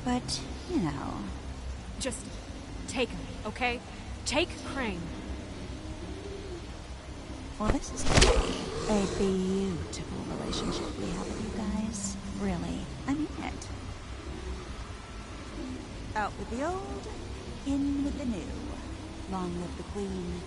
but, you know... Just take him, okay? Take Crane. Well, this is a beautiful relationship we have with you guys. Really, I mean it. Out with the old, in with the new. Long live the Queen.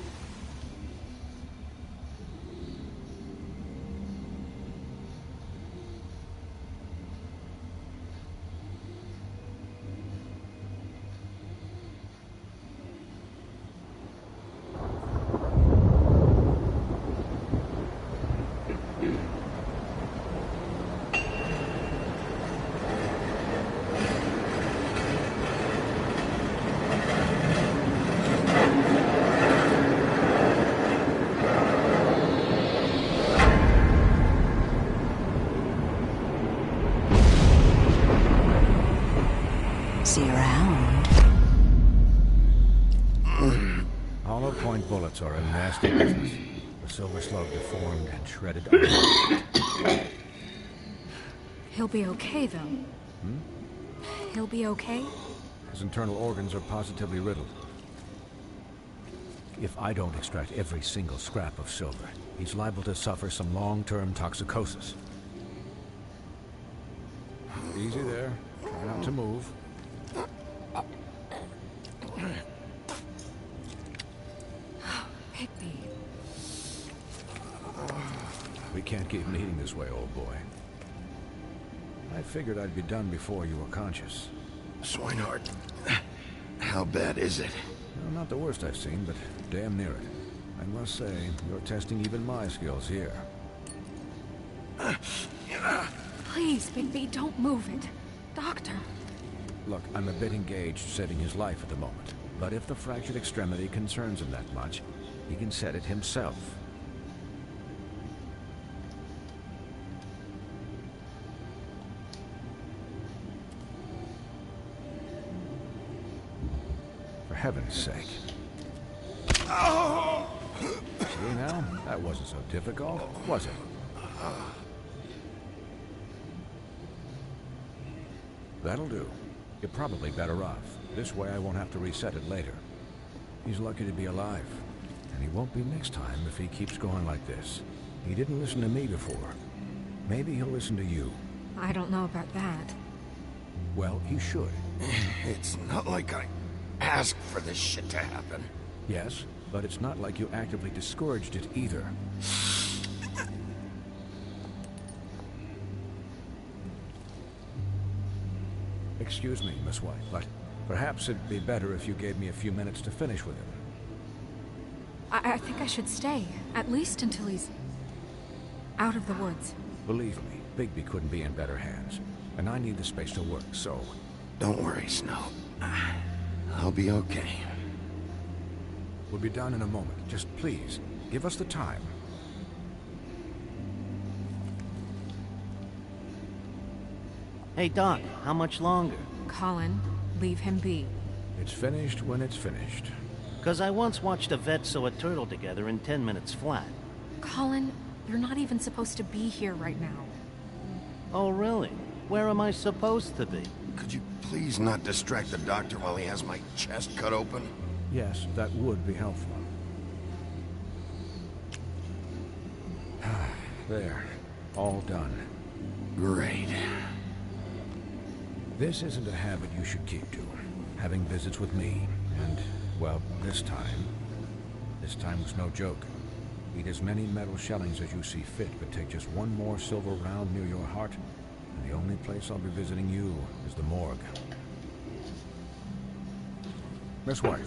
See you around. Hollow point bullets are a nasty business. The silver slug deformed and shredded. He'll be okay, though. He'll be okay? His internal organs are positively riddled. If I don't extract every single scrap of silver, he's liable to suffer some long-term toxicosis. Easy there. Try not to move. Higby. We can't keep meeting this way, old boy. I figured I'd be done before you were conscious. Swinehart, how bad is it? Well, not the worst I've seen, but damn near it. I must say, you're testing even my skills here. Please, Bigby, don't move it. Doctor. Look, I'm a bit engaged saving his life at the moment. But if the fractured extremity concerns him that much, he can set it himself. For heaven's sake. See now? That wasn't so difficult, was it? That'll do. You're probably better off. This way I won't have to reset it later. He's lucky to be alive. And he won't be next time if he keeps going like this. He didn't listen to me before. Maybe he'll listen to you. I don't know about that. Well, he should. It's not like I asked for this shit to happen. Yes, but it's not like you actively discouraged it either. Excuse me, Miss White, but perhaps it'd be better if you gave me a few minutes to finish with him. I think I should stay, at least until he's out of the woods. Believe me, Bigby couldn't be in better hands, and I need the space to work, so... Don't worry, Snow. I'll be okay. We'll be done in a moment. Just please, give us the time. Hey, Doc, how much longer? Colin, leave him be. It's finished when it's finished. 'Cause I once watched a vet sew a turtle together in 10 minutes flat. Colin, you're not even supposed to be here right now. Oh, really? Where am I supposed to be? Could you please not distract the doctor while he has my chest cut open? Yes, that would be helpful. There. All done. Great. This isn't a habit you should keep to. Having visits with me. And, well, this time was no joke. Eat as many metal shellings as you see fit, but take just one more silver round near your heart, and the only place I'll be visiting you is the morgue. Miss White,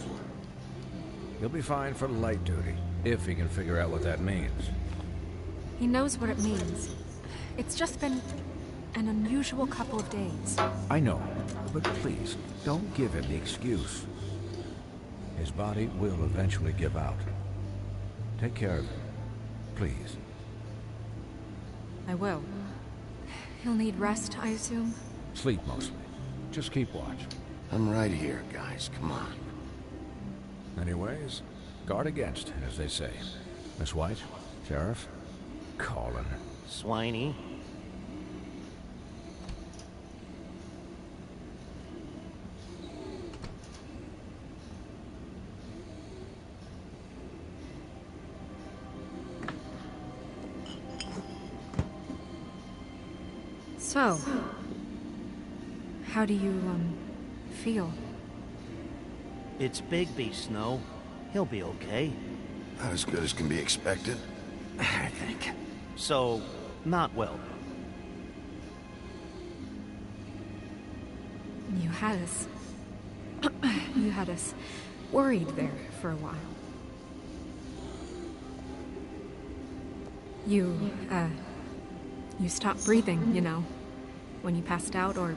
he'll be fine for light duty, if he can figure out what that means. He knows what it means. It's just been an unusual couple of days. I know, but please, don't give him the excuse. His body will eventually give out. Take care of him, please. I will. He'll need rest, I assume? Sleep mostly. Just keep watch. I'm right here, guys. Come on. Anyways, guard against, as they say. Miss White, Sheriff, Colin. Swiney. So, how do you, feel? It's Bigby, Snow. He'll be okay. Not as good as can be expected, I think. So, not well. You had us... you had us worried there for a while. You stopped breathing, you know, when you passed out or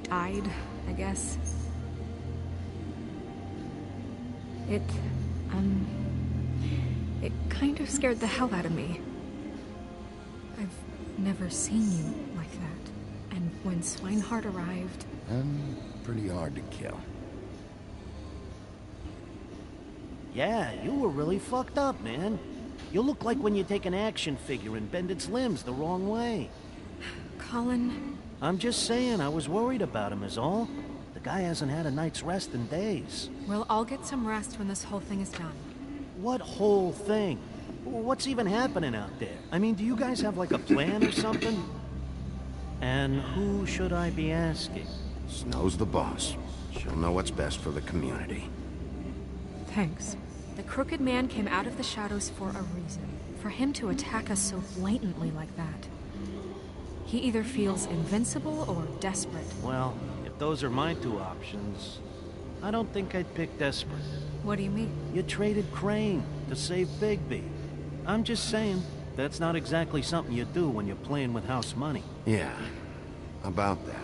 died, I guess. It kind of scared the hell out of me. I've never seen you like that. And when Swinehart arrived... Pretty hard to kill. Yeah, you were really fucked up, man. You look like when you take an action figure and bend its limbs the wrong way. Colin... I'm just saying, I was worried about him is all. The guy hasn't had a night's rest in days. We'll all get some rest when this whole thing is done. What whole thing? What's even happening out there? I mean, do you guys have like a plan or something? And who should I be asking? Snow's the boss. She'll know what's best for the community. Thanks. The Crooked Man came out of the shadows for a reason. For him to attack us so blatantly like that. He either feels invincible or desperate. Well, if those are my two options, I don't think I'd pick desperate. What do you mean? You traded Crane to save Bigby. I'm just saying, that's not exactly something you do when you're playing with house money. Yeah, about that.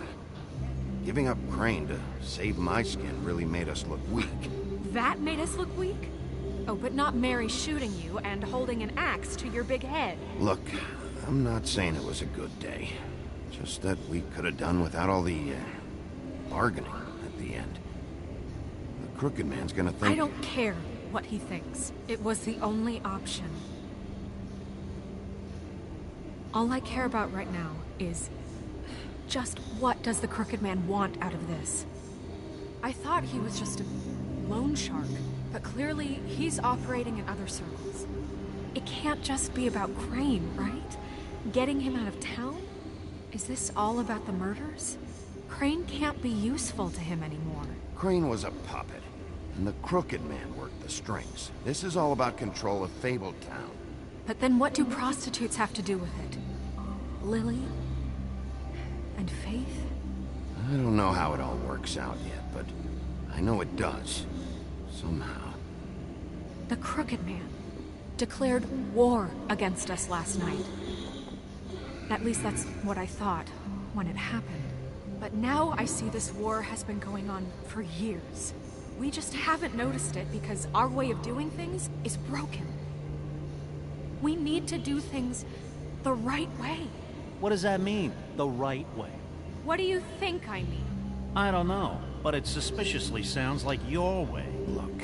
Giving up Crane to save my skin really made us look weak. That made us look weak? Oh, but not Mary shooting you and holding an axe to your big head. Look, I'm not saying it was a good day. Just that we could have done without all the, bargaining at the end. The Crooked Man's gonna think... I don't care what he thinks. It was the only option. All I care about right now is... just what does the Crooked Man want out of this? I thought he was just a loan shark, but clearly he's operating in other circles. It can't just be about Crane, right? Getting him out of town? Is this all about the murders? Crane can't be useful to him anymore. Crane was a puppet, and the Crooked Man worked the strings. This is all about control of Fabletown. But then what do prostitutes have to do with it? Lily? And Faith? I don't know how it all works out yet, but I know it does. Somehow. The Crooked Man declared war against us last night. At least that's what I thought when it happened. But now I see this war has been going on for years. We just haven't noticed it because our way of doing things is broken. We need to do things the right way. What does that mean, the right way? What do you think I mean? I don't know, but it suspiciously sounds like your way. Look,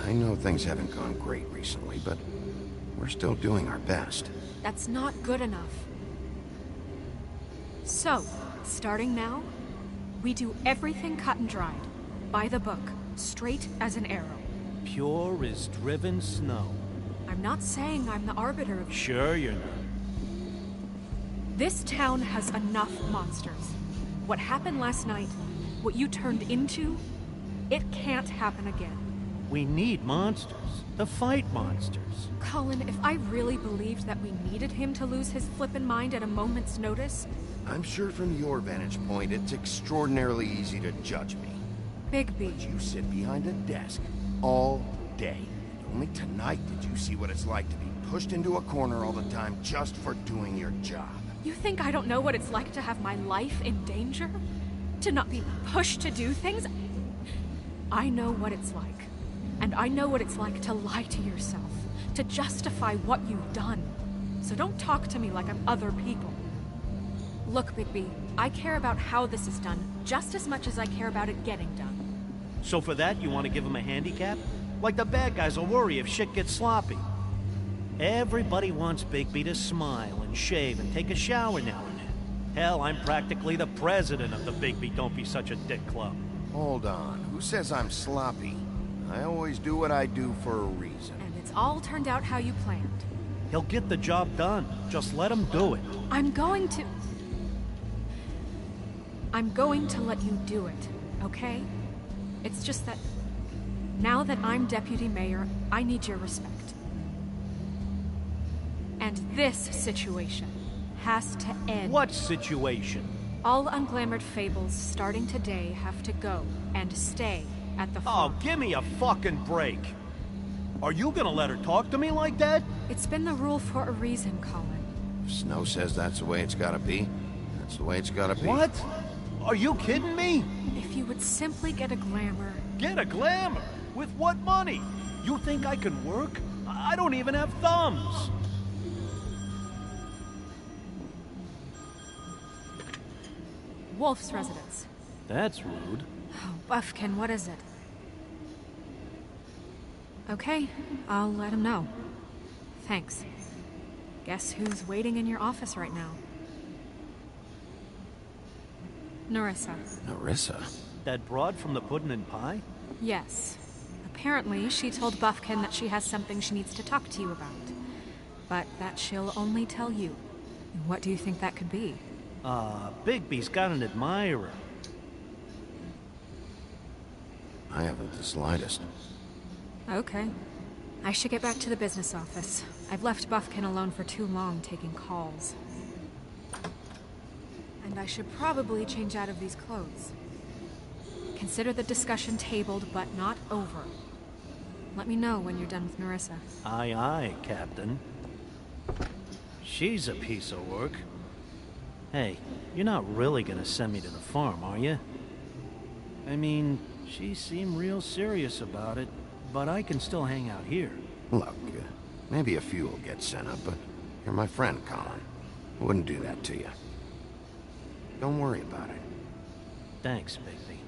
I know things haven't gone great recently, but we're still doing our best. That's not good enough. So, starting now, we do everything cut and dried. By the book, straight as an arrow. Pure as driven snow. I'm not saying I'm the arbiter of... Sure you're not. This town has enough monsters. What happened last night, what you turned into, it can't happen again. We need monsters. To fight monsters. Colin, if I really believed that we needed him to lose his flippin' mind at a moment's notice... I'm sure from your vantage point, it's extraordinarily easy to judge me. Bigby. But you sit behind a desk all day. Only tonight did you see what it's like to be pushed into a corner all the time just for doing your job. You think I don't know what it's like to have my life in danger? To not be pushed to do things? I know what it's like. And I know what it's like to lie to yourself. To justify what you've done. So don't talk to me like I'm other people. Look, Bigby, I care about how this is done just as much as I care about it getting done. So for that, you want to give him a handicap? Like the bad guys will worry if shit gets sloppy. Everybody wants Bigby to smile and shave and take a shower now and then. Hell, I'm practically the president of the Bigby Don't Be Such a Dick Club. Hold on. Who says I'm sloppy? I always do what I do for a reason. And it's all turned out how you planned. He'll get the job done. Just let him do it. I'm going to let you do it, okay? It's just that now that I'm deputy mayor, I need your respect. And this situation has to end. What situation? All unglamored fables starting today have to go and stay at the farm. Oh, give me a fucking break. Are you gonna let her talk to me like that? It's been the rule for a reason, Colin. If Snow says that's the way it's gotta be, that's the way it's gotta be. What? Are you kidding me? If you would simply get a glamour. Get a glamour? With what money? You think I can work? I don't even have thumbs. Wolf's residence. That's rude. Oh, Buffkin, what is it? Okay, I'll let him know. Thanks. Guess who's waiting in your office right now? Narissa. Narissa? That broad from the Puddin' and Pie? Yes. Apparently, she told Buffkin that she has something she needs to talk to you about. But that she'll only tell you. What do you think that could be? Bigby's got an admirer. I haven't the slightest. Okay. I should get back to the business office. I've left Buffkin alone for too long taking calls. And I should probably change out of these clothes. Consider the discussion tabled, but not over. Let me know when you're done with Narissa. Aye, aye, Captain. She's a piece of work. Hey, you're not really gonna send me to the farm, are you? I mean, she seemed real serious about it, but I can still hang out here. Look, maybe a few will get sent up, but you're my friend, Colin. I wouldn't do that to you. Don't worry about it. Thanks, Bigby.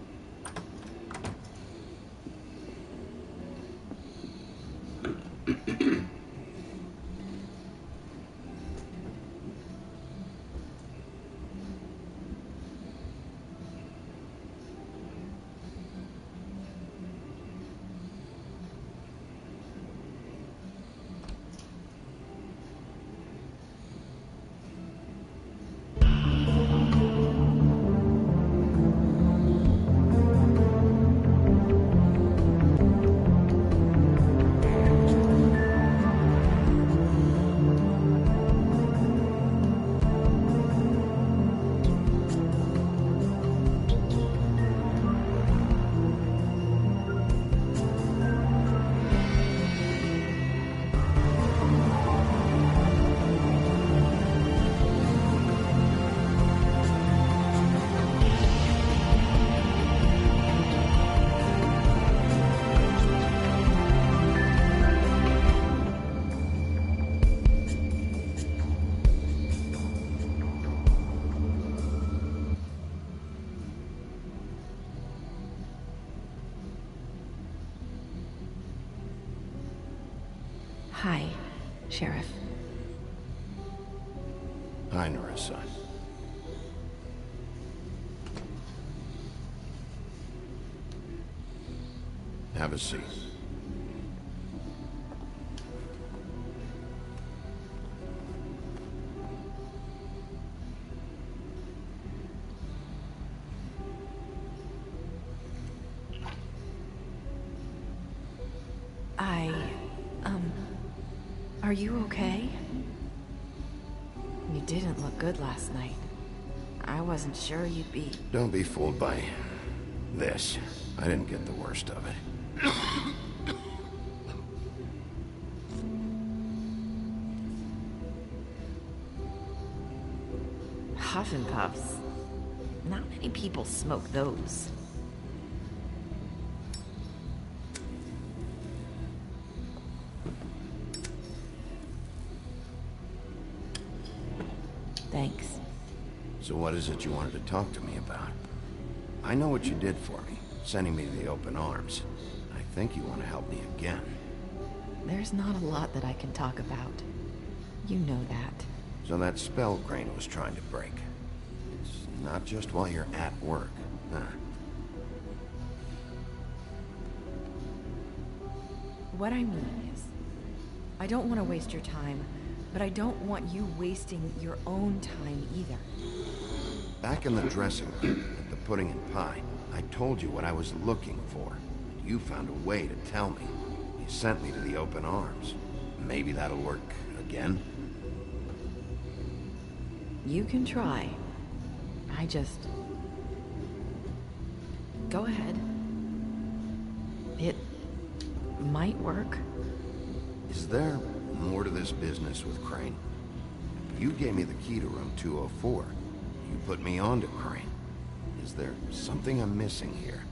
Hi, Sheriff. Hi, Narissa. Have a seat. Are you okay? You didn't look good last night. I wasn't sure you'd be... Don't be fooled by this. I didn't get the worst of it. Huff and puffs. Not many people smoke those. Thanks. So what is it you wanted to talk to me about? I know what you did for me, sending me to the open arms. I think you want to help me again. There's not a lot that I can talk about. You know that. So that spell Crane was trying to break. It's not just while you're at work, huh? What I mean is, I don't want to waste your time, But I don't want you wasting your own time either. Back in the dressing room, at the pudding and pie, I told you what I was looking for. And you found a way to tell me. You sent me to the open arms. Maybe that'll work again? You can try. I just... Go ahead. It might work. Is there more to this business with Crane? You gave me the key to room 204. You put me onto Crane. Is there something I'm missing here?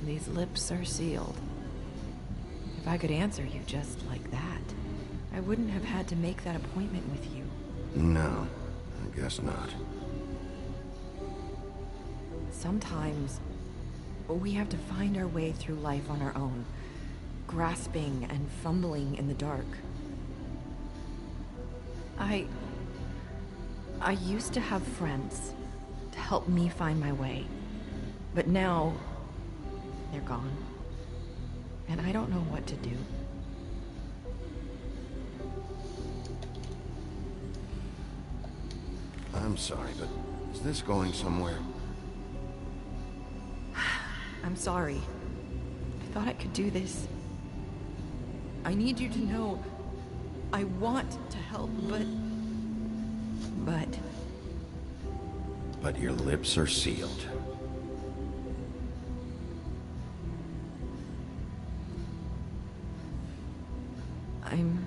These lips are sealed. If I could answer you just like that, I wouldn't have had to make that appointment with you. No, I guess not. Sometimes, we have to find our way through life on our own, grasping and fumbling in the dark. I used to have friends to help me find my way, but now they're gone, and I don't know what to do. I'm sorry, but is this going somewhere? I'm sorry. I thought I could do this. I need you to know I want to help, but... But your lips are sealed. I'm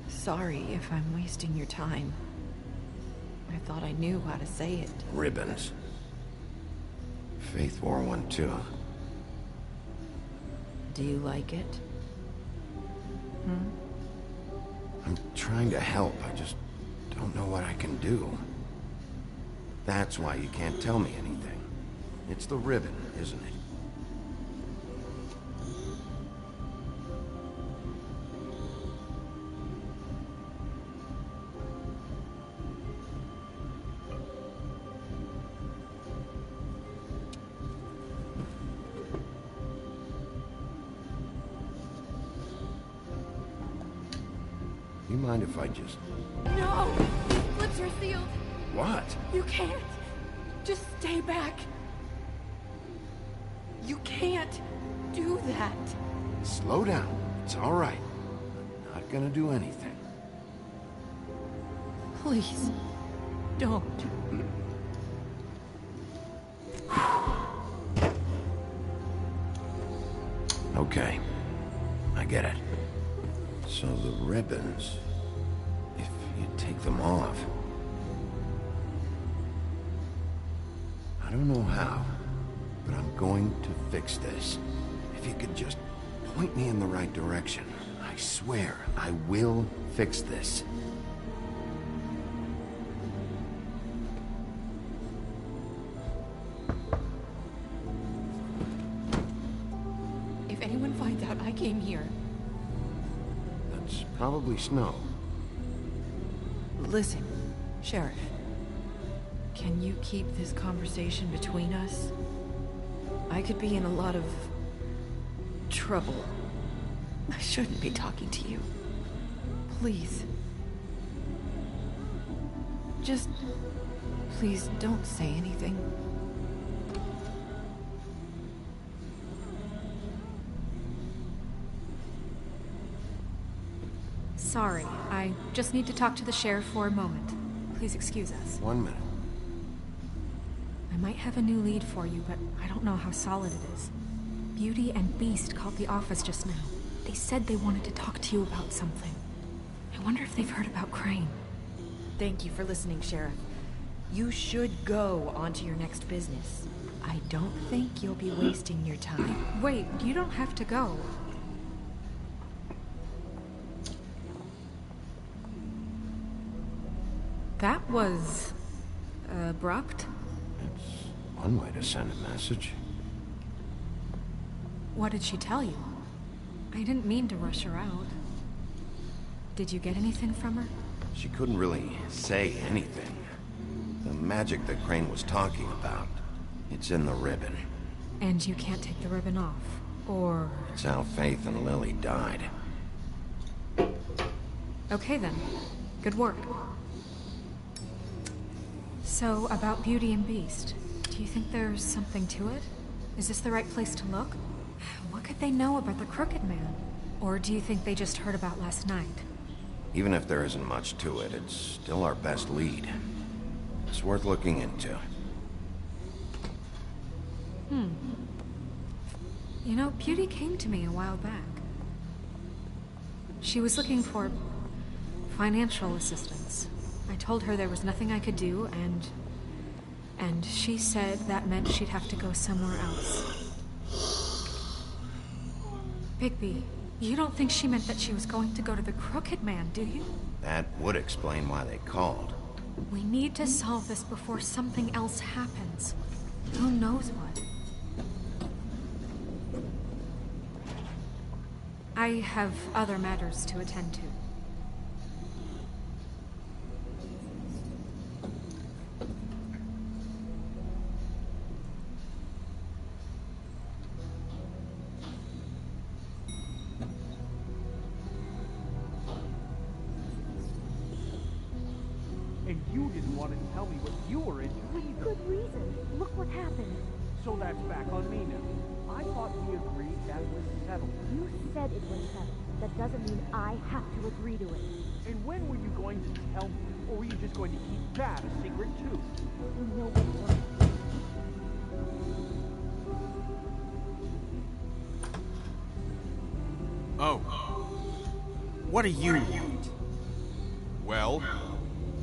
sorry if I'm wasting your time. I thought I knew how to say it. Ribbons. Faith 412. Do you like it? I'm trying to help. I just don't know what I can do. That's why you can't tell me anything. It's the ribbon, isn't it? You mind if I just... No! Lips are sealed. What? You can't. Just stay back. You can't do that. Slow down. It's all right. I'm not gonna do anything. Please, don't. Okay. I get it. So the ribbons... if you take them off... I don't know how, but I'm going to fix this. If you could just point me in the right direction, I swear I will fix this. If anyone finds out I came here... That's probably snow. Listen, Sheriff. Can you keep this conversation between us? I could be in a lot of... trouble. I shouldn't be talking to you. Please. Just... please don't say anything. Sorry, I just need to talk to the sheriff for a moment. Please excuse us. 1 minute. I might have a new lead for you, but I don't know how solid it is. Beauty and Beast called the office just now. They said they wanted to talk to you about something. I wonder if they've heard about Crane. Thank you for listening, Sheriff. You should go on to your next business. I don't think you'll be wasting your time. Wait, you don't have to go. That was... abrupt. It's one way to send a message. What did she tell you? I didn't mean to rush her out. Did you get anything from her? She couldn't really say anything. The magic that Crane was talking about, it's in the ribbon. And you can't take the ribbon off, or... It's how Faith and Lily died. Okay then. Good work. So, about Beauty and Beast, do you think there's something to it? Is this the right place to look? What could they know about the Crooked Man? Or do you think they just heard about last night? Even if there isn't much to it, it's still our best lead. It's worth looking into. You know, Beauty came to me a while back. She was looking for financial assistance. I told her there was nothing I could do, and she said that meant she'd have to go somewhere else. Bigby, you don't think she meant that she was going to go to the Crooked Man, do you? That would explain why they called. We need to solve this before something else happens. Who knows what? I have other matters to attend to. And you didn't want to tell me what you were into either. Good reason. Look what happened. So that's back on me now. I thought we agreed that was settled. You said it was settled. That doesn't mean I have to agree to it. And when were you going to tell me? Or were you just going to keep that a secret too? You know what you want. Oh. What do you want? Well,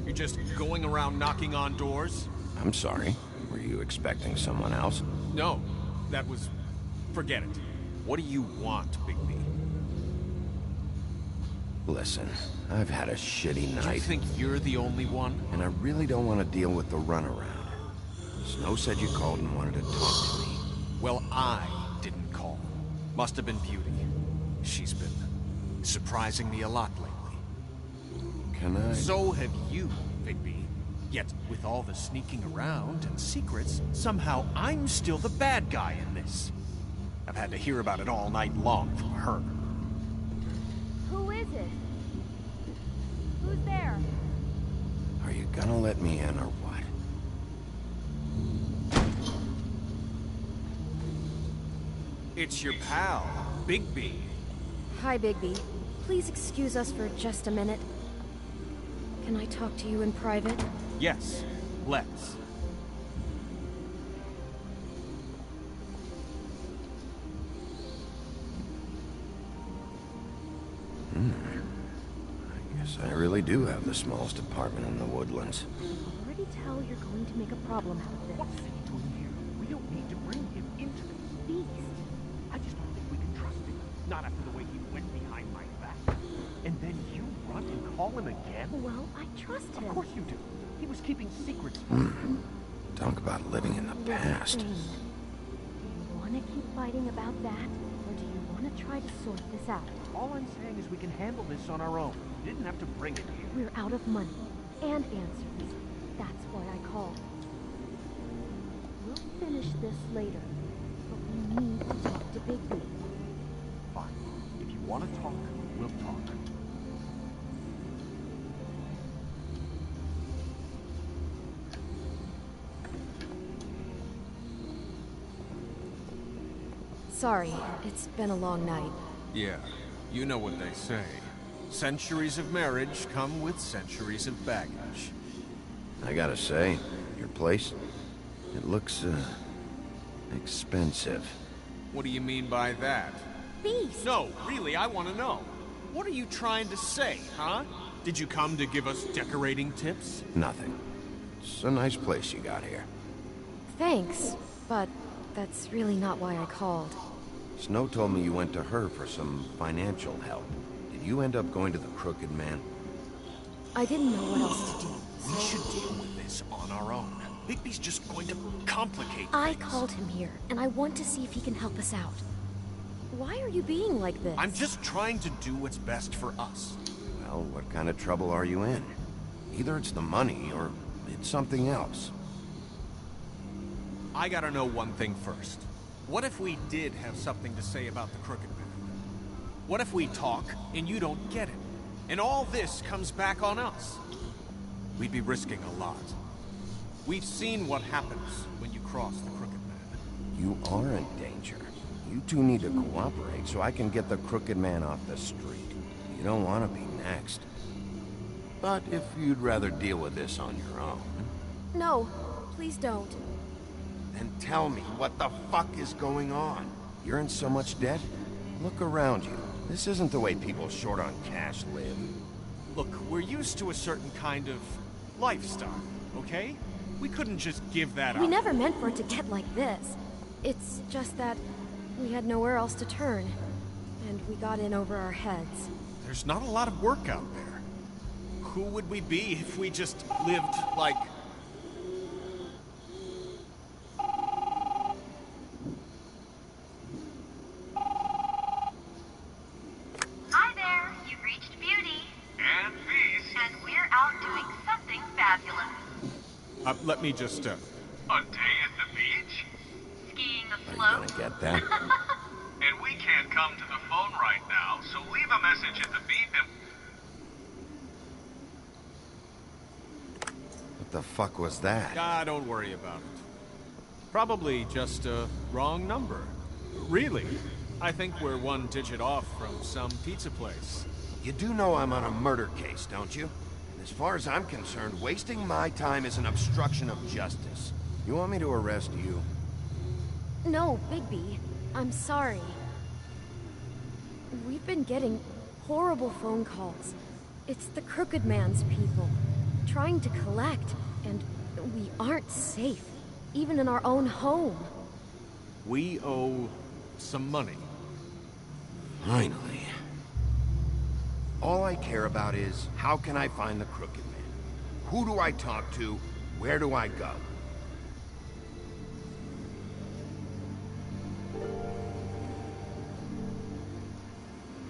you're just going around knocking on doors? I'm sorry. Were you expecting someone else? No, that was... forget it. What do you want, Bigby? Listen, I've had a shitty night. You think you're the only one? And I really don't want to deal with the runaround. Snow said you called and wanted to talk to me. Well, I didn't call. Must have been Beauty. She's been surprising me a lot lately. Can I? So have you, Bigby. Yet, with all the sneaking around and secrets, somehow I'm still the bad guy in this. I've had to hear about it all night long from her. Who is it? Who's there? Are you gonna let me in or what? It's your pal, Bigby. Hi, Bigby. Please excuse us for just a minute. Can I talk to you in private? Yes, let's. I guess I really do have the smallest apartment in the woodlands. I'll already tell you're going to make a problem out of this. What's he doing here? We don't need to bring him into this. Beast. I just don't think we can trust him. Not after the way he went behind my back. And then you run and call him again? Well, I trust him. Of course you do. He was keeping secrets from you. Talk about living in the past. Do you want to keep fighting about that, or do you want to try to sort this out? All I'm saying is we can handle this on our own. You didn't have to bring it here. We're out of money and answers. That's why I called. We'll finish this later, but we need to talk to Bigby. Fine. If you want to talk, we'll talk. Sorry, it's been a long night. Yeah, you know what they say. Centuries of marriage come with centuries of baggage. I gotta say, your place, it looks, expensive. What do you mean by that? Beast! No, really, I want to know. What are you trying to say, huh? Did you come to give us decorating tips? Nothing. It's a nice place you got here. Thanks, but that's really not why I called. Snow told me you went to her for some financial help. Did you end up going to the Crooked Man? I didn't know what else to do. We should deal with this on our own. Bigby's just going to complicate I things. called him here, and I want to see if he can help us out. Why are you being like this? I'm just trying to do what's best for us. Well, what kind of trouble are you in? Either it's the money, or it's something else. I gotta know one thing first. What if we did have something to say about the Crooked Man? What if we talk and you don't get it? And all this comes back on us. We'd be risking a lot. We've seen what happens when you cross the Crooked Man. You are in danger. You two need to cooperate so I can get the Crooked Man off the street. You don't want to be next. But if you'd rather deal with this on your own... No, please don't. Then tell me, what the fuck is going on? You're in so much debt? Look around you. This isn't the way people short on cash live. Look, we're used to a certain kind of lifestyle, okay? We couldn't just give that up. We never meant for it to get like this. It's just that we had nowhere else to turn. And we got in over our heads. There's not a lot of work out there. Who would we be if we just lived like... Hi there, you've reached Beauty. And Beast. And we're out doing something fabulous. let me just, A day at the beach? Skiing Are you afloat. gonna get that? And we can't come to the phone right now, so leave a message at the beep and... What the fuck was that? don't worry about it. Probably just a wrong number. Really, I think we're one digit off from some pizza place. You do know I'm on a murder case, don't you? And as far as I'm concerned, wasting my time is an obstruction of justice. You want me to arrest you? No, Bigby. I'm sorry. We've been getting horrible phone calls. It's the Crooked Man's people, trying to collect, and we aren't safe, even in our own home. We owe some money. Finally. All I care about is, how can I find the Crooked Man? Who do I talk to? Where do I go?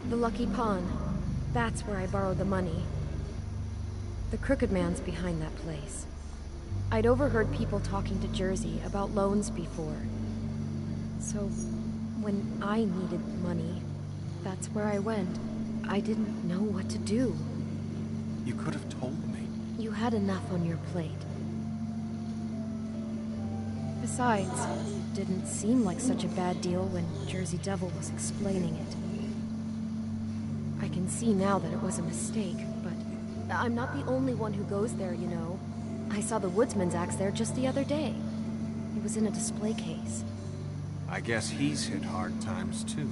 The Lucky Pawn. That's where I borrowed the money. The Crooked Man's behind that place. I'd overheard people talking to Jersey about loans before. So, when I needed money, that's where I went. I didn't know what to do. You could have told me. You had enough on your plate. Besides, it didn't seem like such a bad deal when Jersey Devil was explaining it. I can see now that it was a mistake, but I'm not the only one who goes there, you know. I saw the woodsman's axe there just the other day. It was in a display case. I guess he's hit hard times too.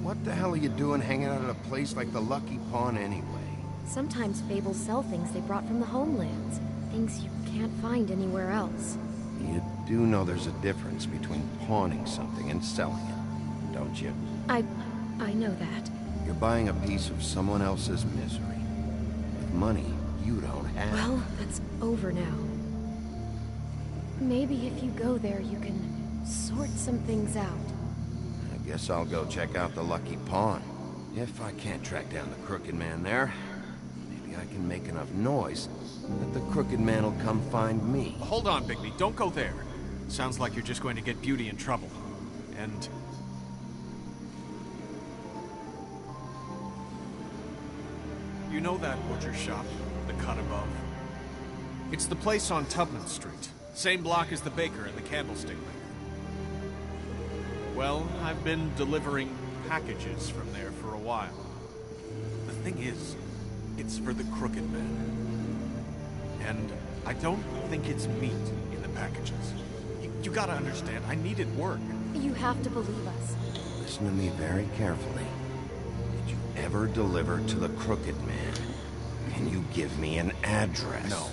What the hell are you doing hanging out at a place like the Lucky Pawn anyway? Sometimes fables sell things they brought from the homelands. Things you can't find anywhere else. You do know there's a difference between pawning something and selling it, don't you? I know that. You're buying a piece of someone else's misery. With money you don't have. Well, that's over now. Maybe if you go there, you can sort some things out. I guess I'll go check out the Lucky Pawn. If I can't track down the Crooked Man there, maybe I can make enough noise that the Crooked Man will come find me. Hold on, Bigby. Don't go there. Sounds like you're just going to get Beauty in trouble. And... you know that butcher shop, the cut above? It's the place on Tubman Street. Same block as the baker and the candlestick maker. Well, I've been delivering packages from there for a while. The thing is, it's for the Crooked Man. And I don't think it's meat in the packages. You gotta understand, I needed work. You have to believe us. Listen to me very carefully. Did you ever deliver to the Crooked Man? Can you give me an address? No.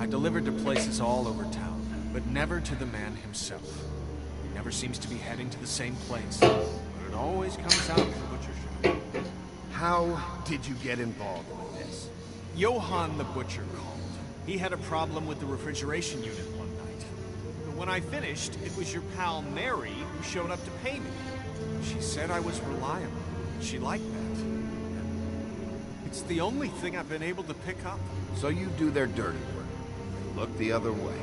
I delivered to places all over town, but never to the man himself. He never seems to be heading to the same place, but it always comes out of the butcher shop. How did you get involved with this? Johann the butcher called. He had a problem with the refrigeration unit one night. But when I finished, it was your pal Mary who showed up to pay me. She said I was reliable. She liked that. It's the only thing I've been able to pick up. So you do their dirty work. And look the other way.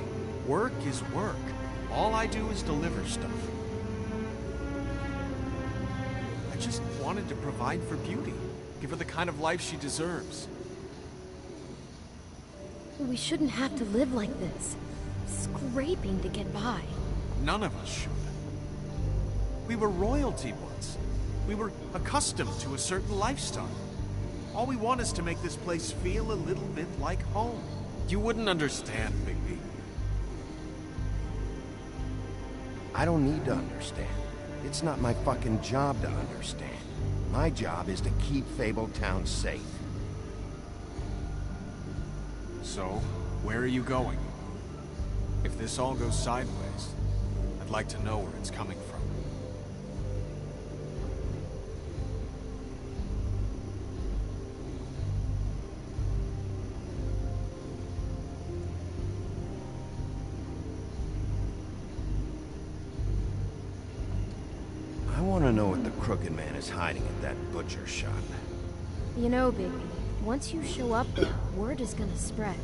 Work is work. All I do is deliver stuff. I just wanted to provide for Beauty. Give her the kind of life she deserves. We shouldn't have to live like this. Scraping to get by. None of us should. We were royalty once. We were accustomed to a certain lifestyle. All we want is to make this place feel a little bit like home. You wouldn't understand, Bigby. I don't need to understand. It's not my fucking job to understand. My job is to keep Fabletown safe. So, where are you going? If this all goes sideways, I'd like to know where it's coming from. I want to know what the Crooked Man is hiding at that butcher shop. You know, Bigby, once you show up there, word is gonna spread.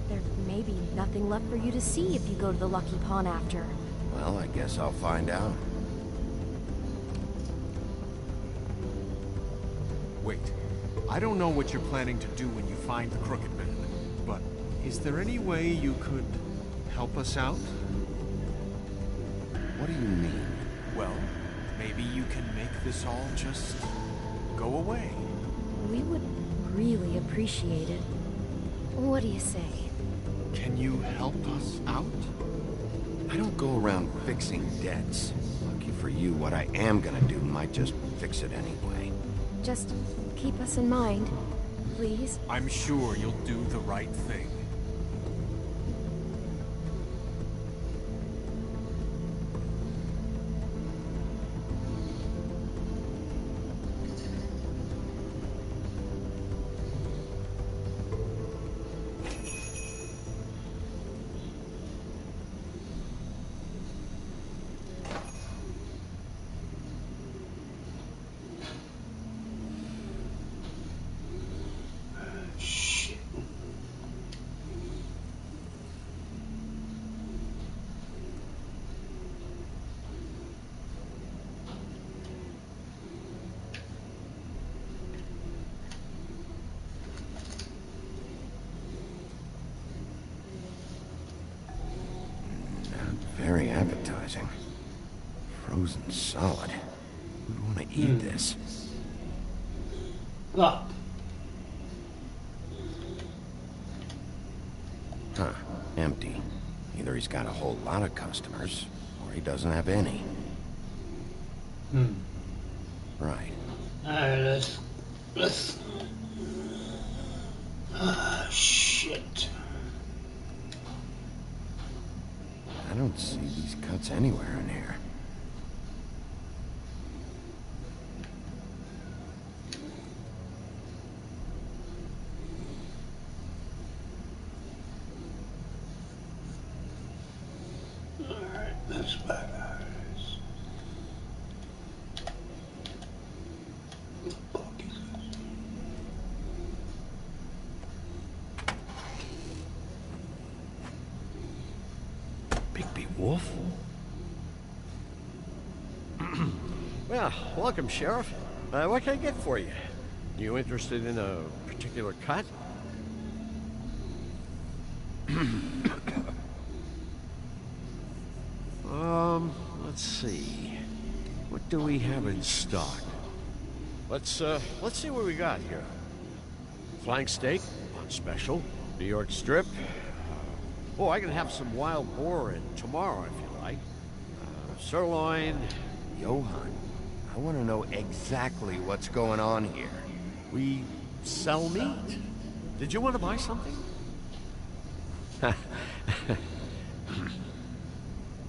There may be nothing left for you to see if you go to the Lucky Pawn after. Well, I guess I'll find out. Wait, I don't know what you're planning to do when you find the Crooked Man, but is there any way you could help us out? What do you mean? Well, maybe you can make this all just go away. We would really appreciate it. What do you say? Can you help us out? I don't go around fixing debts. Lucky for you, what I am gonna do might just fix it anyway. Just keep us in mind, please. I'm sure you'll do the right thing. Very appetizing. Frozen solid. Who'd want to eat this? Ah, Huh. Empty. Either he's got a whole lot of customers, or he doesn't have any. Right. alright, let's... Ah, shit. I don't see these cuts anywhere in here. Alright, that's back. Wolf? Well, welcome, Sheriff. What can I get for you? You interested in a particular cut? Let's see. What do we have in stock? Let's see what we got here. Flank steak on special. New York strip. Oh, I can have some wild boar in tomorrow if you like. Sirloin. Johann, I want to know exactly what's going on here. We sell meat. Did you want to buy something?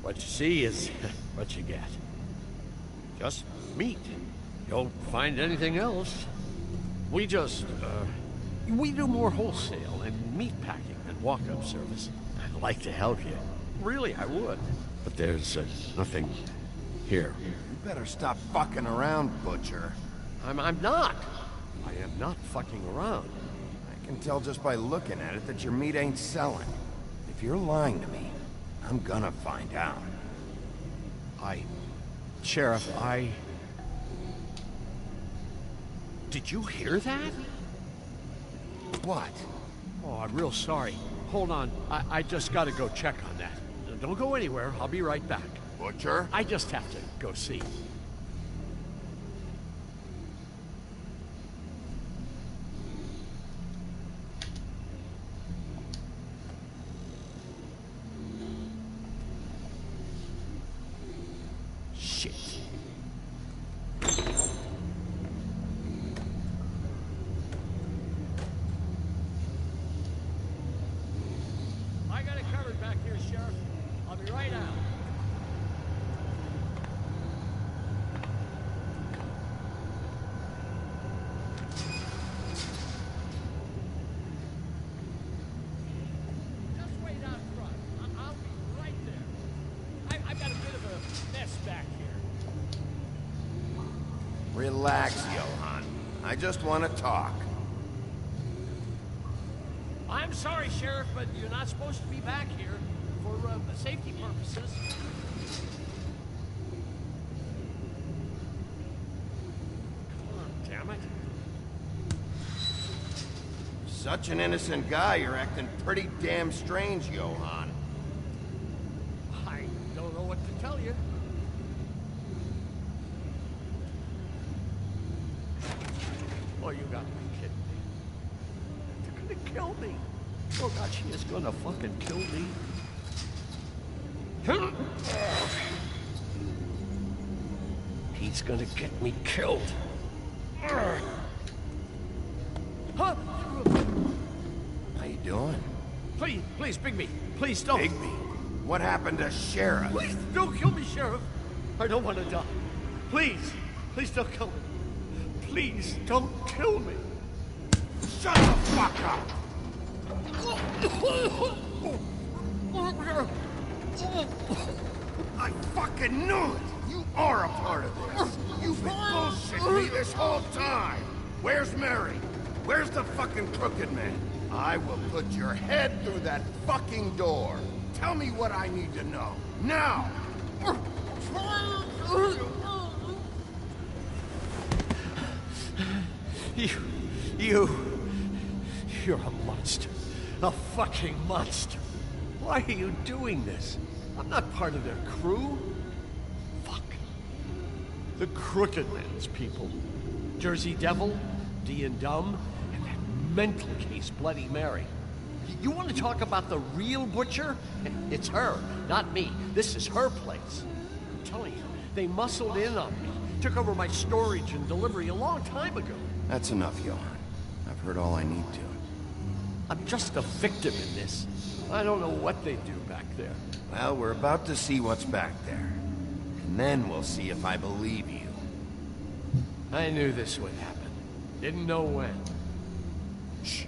What you see is what you get. Just meat. You don't find anything else. We just, we do more wholesale and meat packing than walk-up service. I'd like to help you. Really, I would. But there's nothing here. You better stop fucking around, Butcher. I'm not. I am not fucking around. I can tell just by looking at it that your meat ain't selling. If you're lying to me, I'm gonna find out. Sheriff, Did you hear that? What? Oh, I'm real sorry. Hold on. I just gotta go check on that. Don't go anywhere. I'll be right back. Butcher? I just have to go see. Shit. I got it covered back here, Sheriff. I'll be right out. Just wait out front. I'll be right there. I've got a bit of a mess back here. Relax, Johann. I just want to talk. I'm sorry, Sheriff, but you're not supposed to be back here for safety purposes. Oh, damn it. Such an innocent guy, you're acting pretty damn strange, Johann. I don't know what to tell you. Oh, you got to be kidding me. They're gonna kill me. Oh, God, she is gonna fucking kill me. He's gonna get me killed. Huh? How you doing? Please, Bigby. Please don't. Bigby? What happened to Sheriff? Please don't kill me, Sheriff. I don't want to die. Please don't kill me. Please don't kill me. Shut the fuck up! I fucking knew it! You are a part of this! You've been bullshitting me this whole time! Where's Mary? Where's the fucking crooked man? I will put your head through that fucking door! Tell me what I need to know! Now! You're a monster. A fucking monster. Why are you doing this? I'm not part of their crew. Fuck. The Crooked Man's people. Jersey Devil, D and Dumb, and that mental case Bloody Mary. You want to talk about the real butcher? It's her, not me. This is her place. I'm telling you, they muscled in on me. Took over my storage and delivery a long time ago. That's enough, Johann. I've heard all I need to. I'm just a victim in this. I don't know what they do back there. Well, we're about to see what's back there. And then we'll see if I believe you. I knew this would happen. Didn't know when. Shh.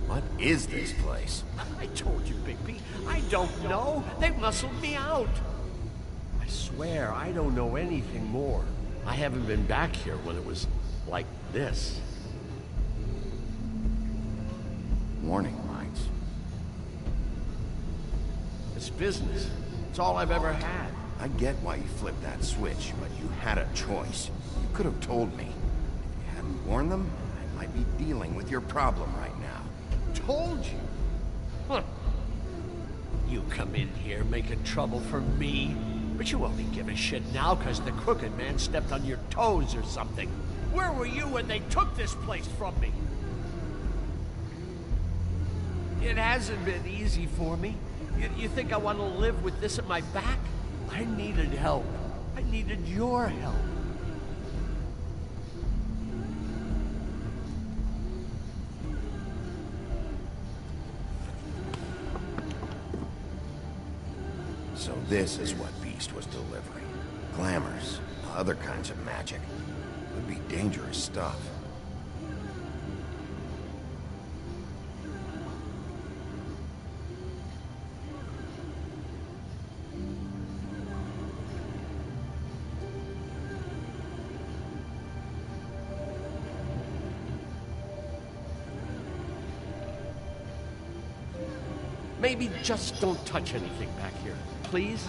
What is this place? I told you, Bigby. I don't know. They muscled me out. I swear, I don't know anything more. I haven't been back here when it was like this. Warning lights. It's business. It's all I've ever had. I get why you flipped that switch, but you had a choice. You could have told me. If you hadn't warned them, I might be dealing with your problem right now. Told you. Huh. You come in here making trouble for me, but you only give a shit now because the Crooked Man stepped on your toes or something. Where were you when they took this place from me? It hasn't been easy for me. You think I want to live with this at my back? I needed help. I needed your help. So this is what Beast was delivering. Glamours, other kinds of magic. Would be dangerous stuff. Maybe just don't touch anything back here, please?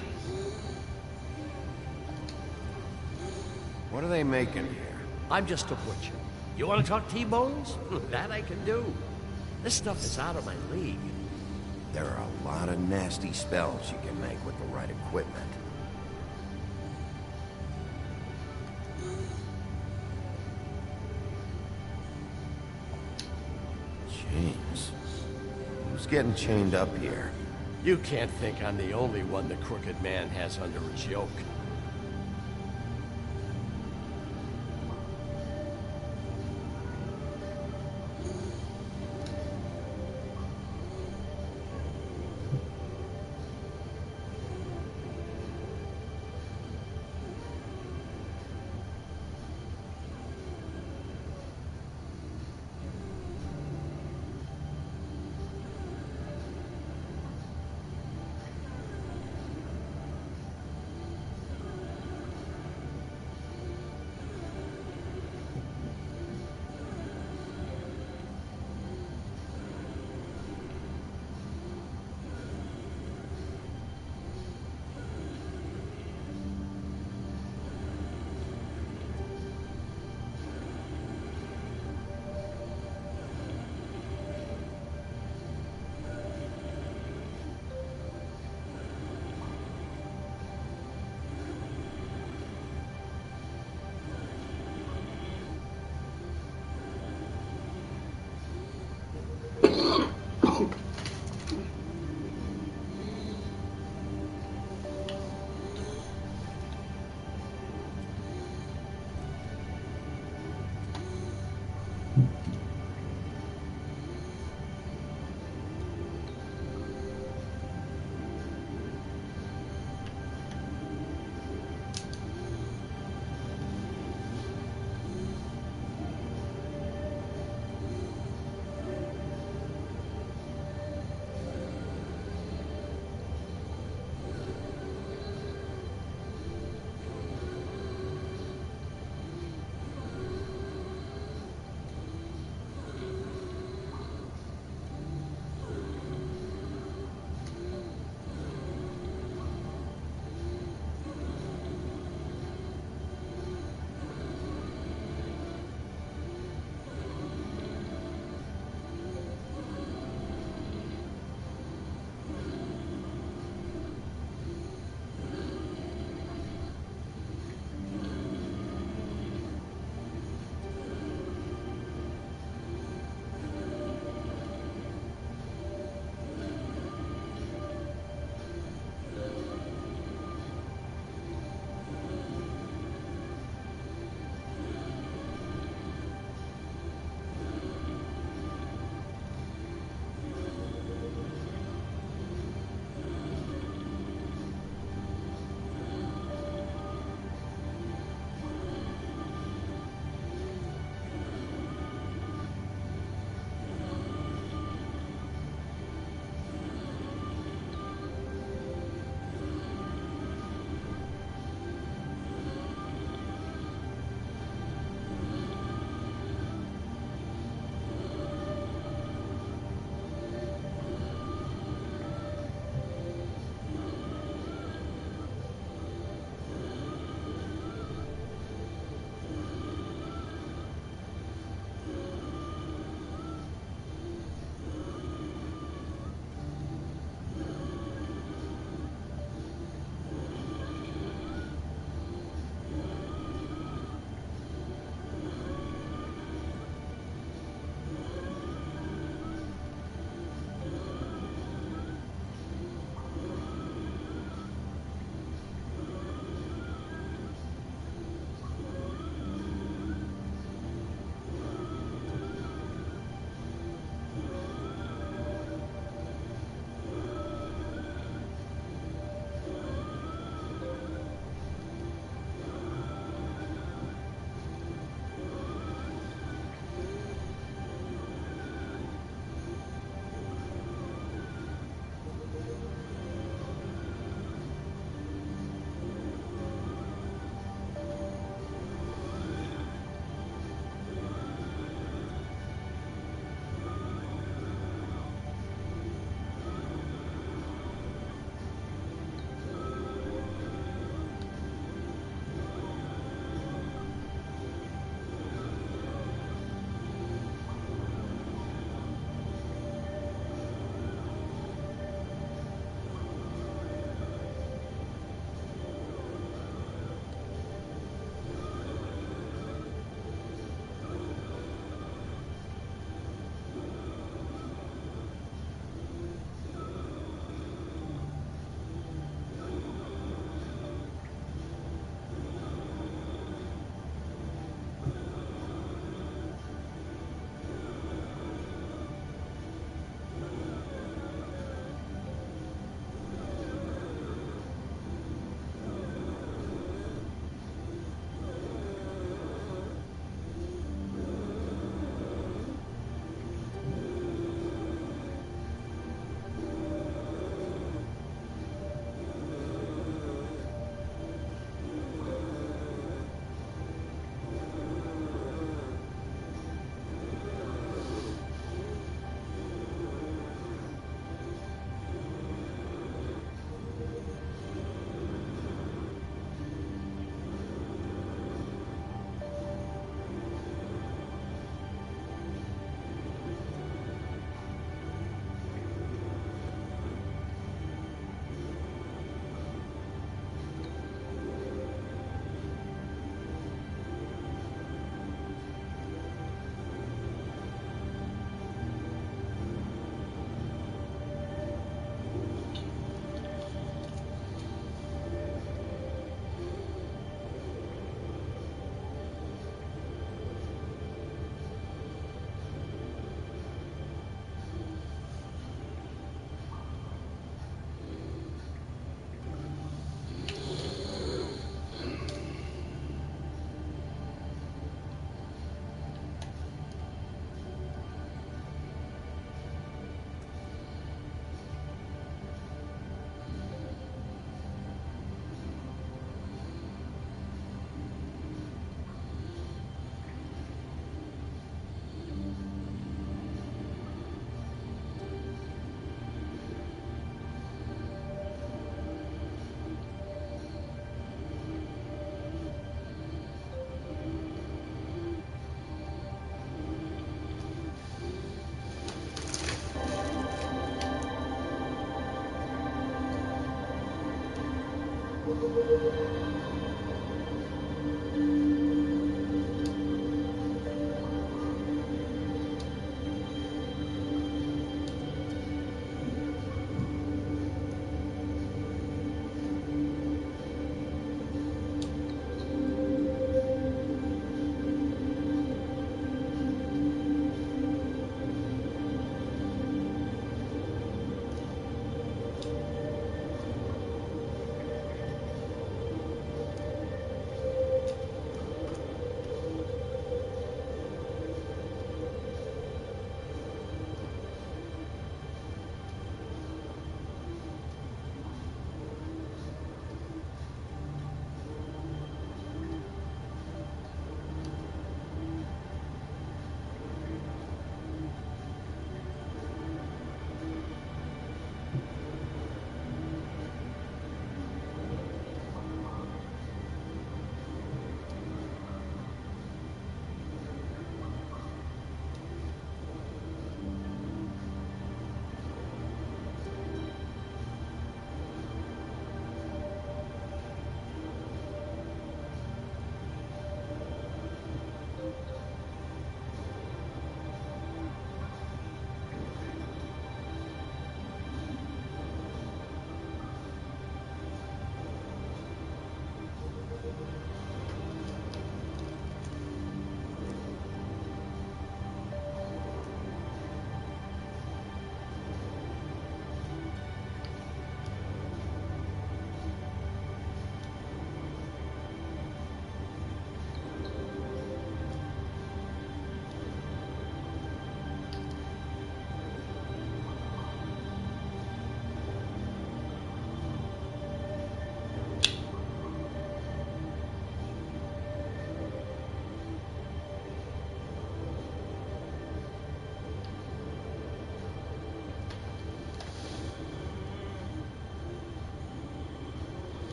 What are they making here? I'm just a butcher. You want to talk T-bones? That I can do. This stuff is out of my league. There are a lot of nasty spells you can make with the right equipment. Chains. Who's getting chained up here? You can't think I'm the only one the Crooked Man has under his yoke.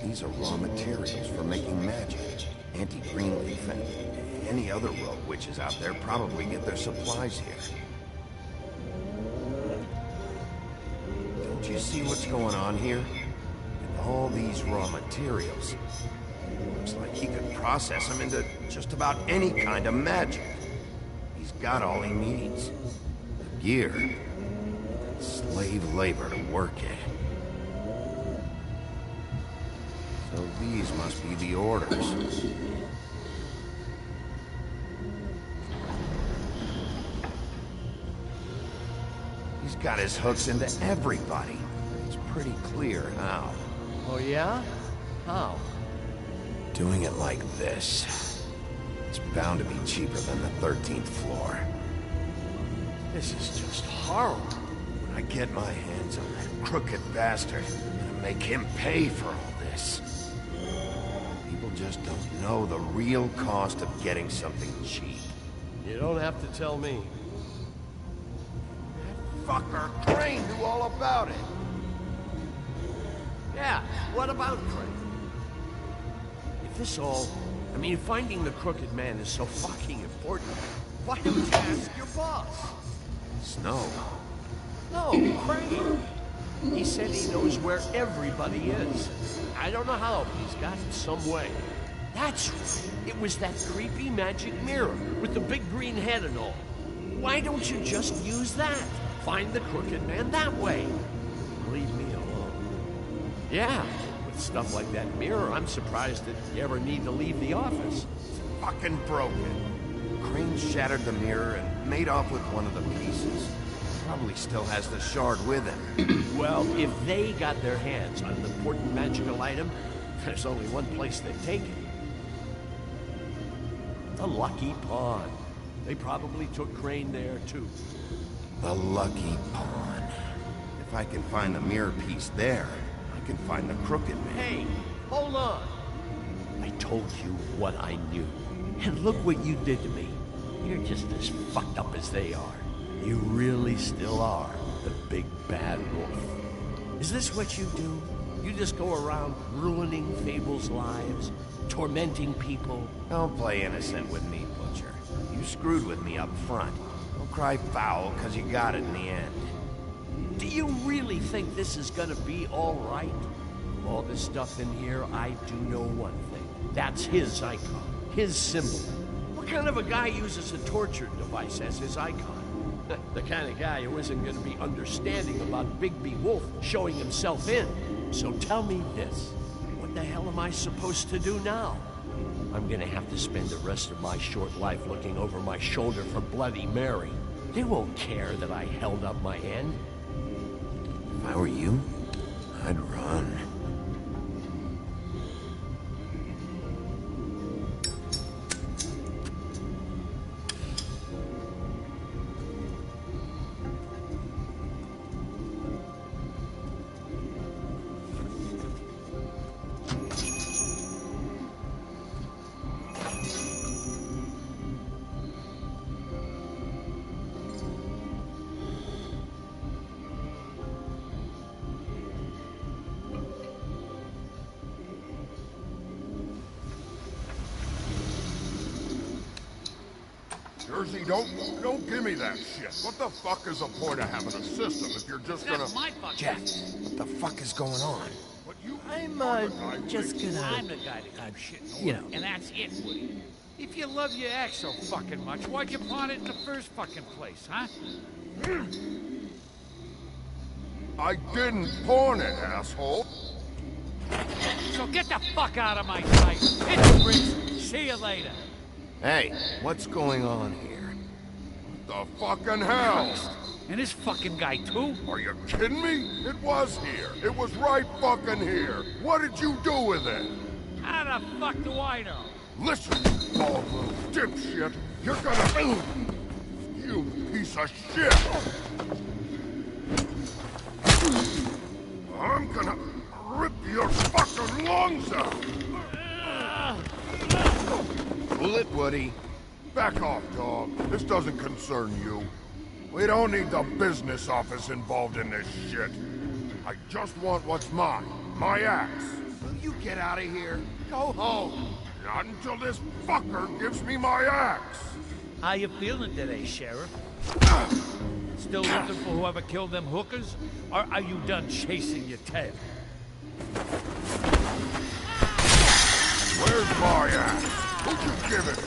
These are raw materials for making magic. Auntie Greenleaf and any other rogue witches out there probably get their supplies here. Don't you see what's going on here? With all these raw materials. Looks like he could process them into just about any kind of magic. He's got all he needs. The gear. Slave labor to work it. So these must be the orders. He's got his hooks into everybody. It's pretty clear how. Oh, yeah? How? Doing it like this. It's bound to be cheaper than the 13th floor. This is just horrible. When I get my hands on that crooked bastard, I'm gonna make him pay for all this. People just don't know the real cost of getting something cheap. You don't have to tell me. Fucker, Crane knew all about it. Yeah, what about Crane? If this all... I mean, finding the Crooked Man is so fucking important, why don't you ask your boss? Snow. No, Crane. He said he knows where everybody is. I don't know how, but he's got it some way. That's right. It was that creepy magic mirror with the big green head and all. Why don't you just use that? Find the Crooked Man that way. Leave me alone. Yeah, with stuff like that mirror, I'm surprised that you ever need to leave the office. It's fucking broken. Crane shattered the mirror and made off with one of the pieces. Probably still has the shard with him. Well, if they got their hands on an important magical item, there's only one place they'd take it. The Lucky Pawn. They probably took Crane there, too. The Lucky Pawn. If I can find the mirror piece there, I can find the Crooked Man. Hey, hold on. I told you what I knew. And look what you did to me. You're just as fucked up as they are. You really still are the big bad wolf. Is this what you do? You just go around ruining Fable's lives, tormenting people? Don't play innocent with me, Butcher. You screwed with me up front. Don't cry foul, because you got it in the end. Do you really think this is gonna be all right? All this stuff in here, I do know one thing. That's his icon, his symbol. What kind of a guy uses a torture device as his icon? The kind of guy who isn't gonna be understanding about Bigby Wolf showing himself in. So tell me this. What the hell am I supposed to do now? I'm gonna have to spend the rest of my short life looking over my shoulder for Bloody Mary. They won't care that I held up my end. If I were you, I'd run. Jersey, don't give me that shit. What the fuck is the point of having a system if you're just gonna... That's my fucking... Jeff, what the fuck is going on? But you... I'm, just gonna... I'm the guy that I'm shitting You over, know. and that's it, Woody. If you love your ex so fucking much, why'd you pawn it in the first fucking place, huh? I didn't pawn it, asshole. So get the fuck out of my sight. Hit the bricks. See you later. Hey, what's going on here? The fucking hell? And this fucking guy, too? Are you kidding me? It was here. It was right fucking here. What did you do with it? How the fuck do I know? Listen, you bald little dipshit. You're gonna... You piece of shit. I'm gonna rip your fucking lungs out. Cool it, Woody. Back off, dog. This doesn't concern you. We don't need the business office involved in this shit. I just want what's mine. My axe. Will you get out of here? Go home. Not until this fucker gives me my axe. How you feeling today, Sheriff? Still looking for whoever killed them hookers? Or are you done chasing your tail? Where's my axe? Who'd you give it to?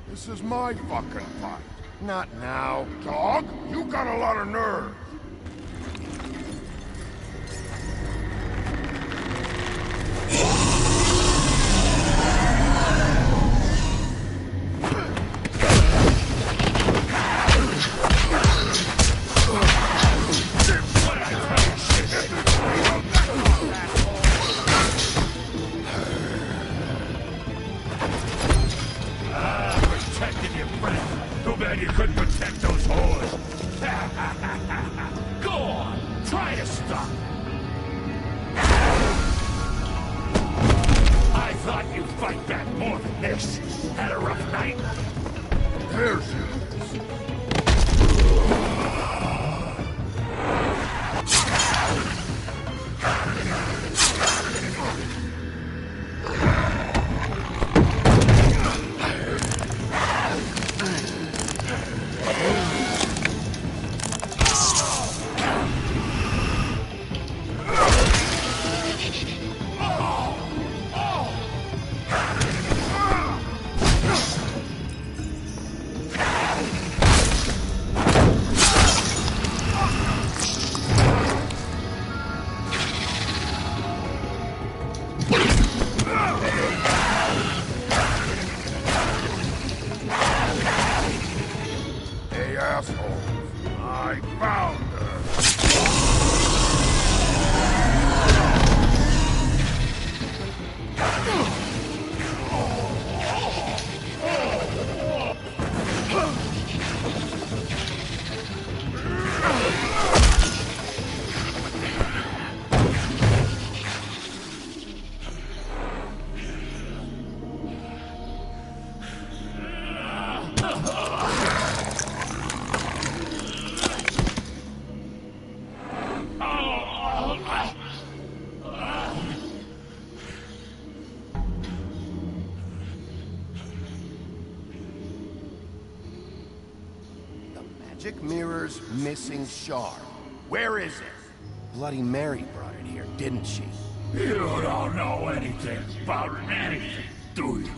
This is my fucking fight. Not now. Dog, you got a lot of nerve. Mirror's missing shard. Where is it? Bloody Mary brought it here, didn't she? You don't know anything about anything, do you?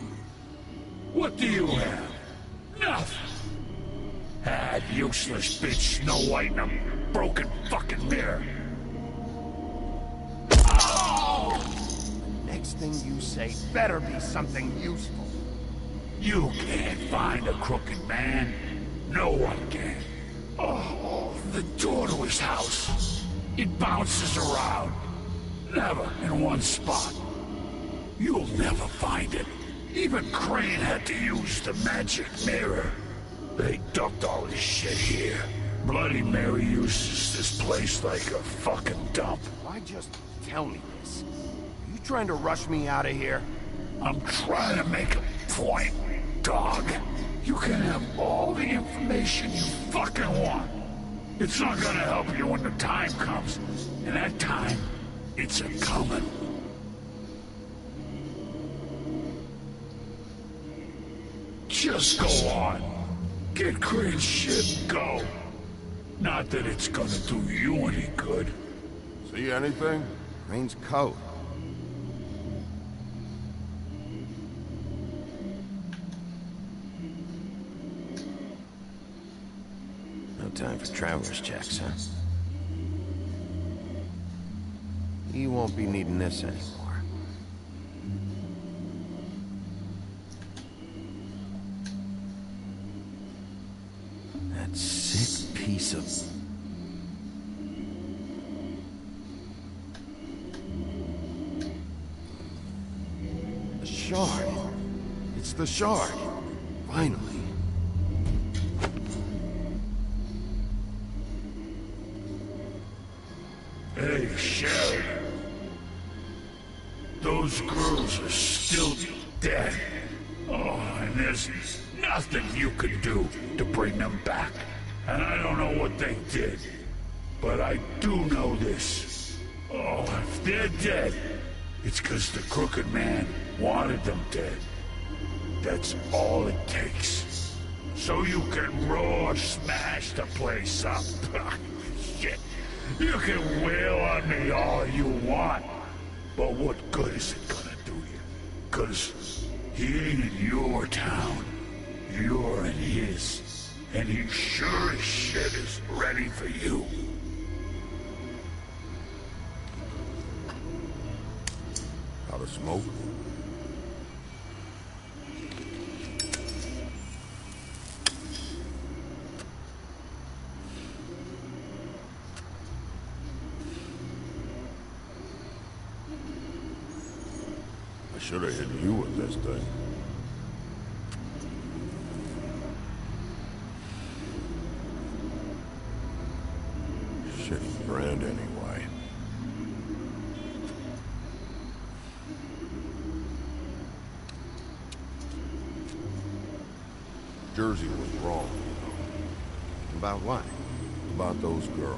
What do you have? Nothing. That useless bitch Snow White and a broken fucking mirror. Oh! Next thing you say better be something useful. You can't find a crooked man. No one can. Oh, the door to his house. It bounces around. Never in one spot. You'll never find it. Even Crane had to use the magic mirror. They dumped all this shit here. Bloody Mary uses this place like a fucking dump. Why just tell me this? Are you trying to rush me out of here? I'm trying to make a point, dog. You can have all the information you fucking want. It's not gonna help you when the time comes. And that time, it's a-coming. Just go on. Get Crane's shit and go. Not that it's gonna do you any good. See anything? Crane's coat. No time for traveler's checks, huh? You won't be needing this anymore. That sick piece of... The shard. It's the shard. Finally. Hey, Sheriff. Those girls are still dead. Oh, and there's nothing you can do to bring them back. And I don't know what they did, but I do know this. Oh, if they're dead, it's because the Crooked Man wanted them dead. That's all it takes. So you can roar smash the place up. Shit. You can wail on me all you want. But what good is it gonna do you? 'Cause he ain't in your town. You're in his. And he sure as shit is ready for you. Out of smoke? I should have hit you with this thing. Shitty brand anyway. Jersey was wrong, you know. About what? About those girls.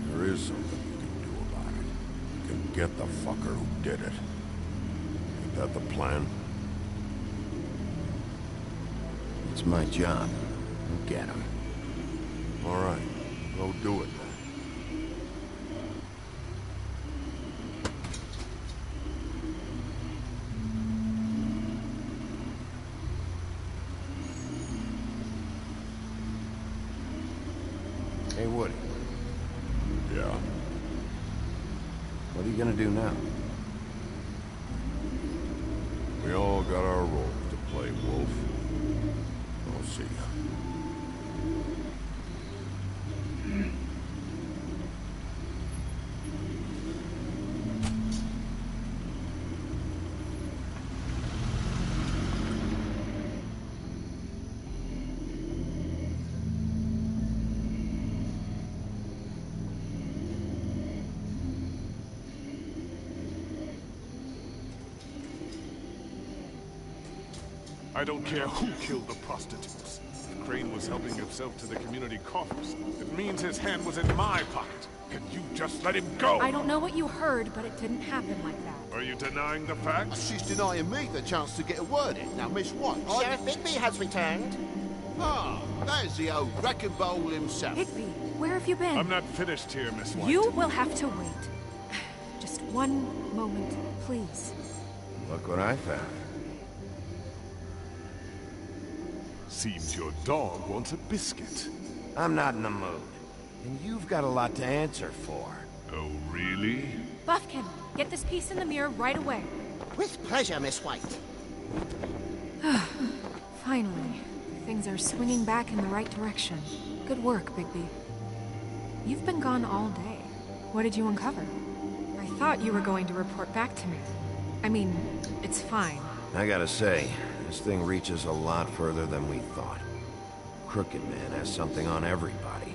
There is something you can do about it. You can get the fucker who did it. Ain't that the plan? It's my job. I'll get him. All right. Go do it then. Hey, Woody. Yeah. What are you gonna do now? We all got our roles to play, Wolf. I'll see ya. I don't care who killed the prostitutes. If Crane was helping himself to the community coffers, it means his hand was in my pocket. Can you just let him go? I don't know what you heard, but it didn't happen like that. Are you denying the facts? She's denying me the chance to get a word in. Now, Miss White... Sheriff Bigby has returned. Ah, there's the old wrecking bowl himself. Bigby, where have you been? I'm not finished here, Miss White. You will have to wait. Just one moment, please. Look what I found. Seems your dog wants a biscuit. I'm not in the mood. And you've got a lot to answer for. Oh, really? Buffkin, get this piece in the mirror right away. With pleasure, Miss White. Finally, things are swinging back in the right direction. Good work, Bigby. You've been gone all day. What did you uncover? I thought you were going to report back to me. I mean, it's fine. I gotta say, this thing reaches a lot further than we thought. Crooked Man has something on everybody.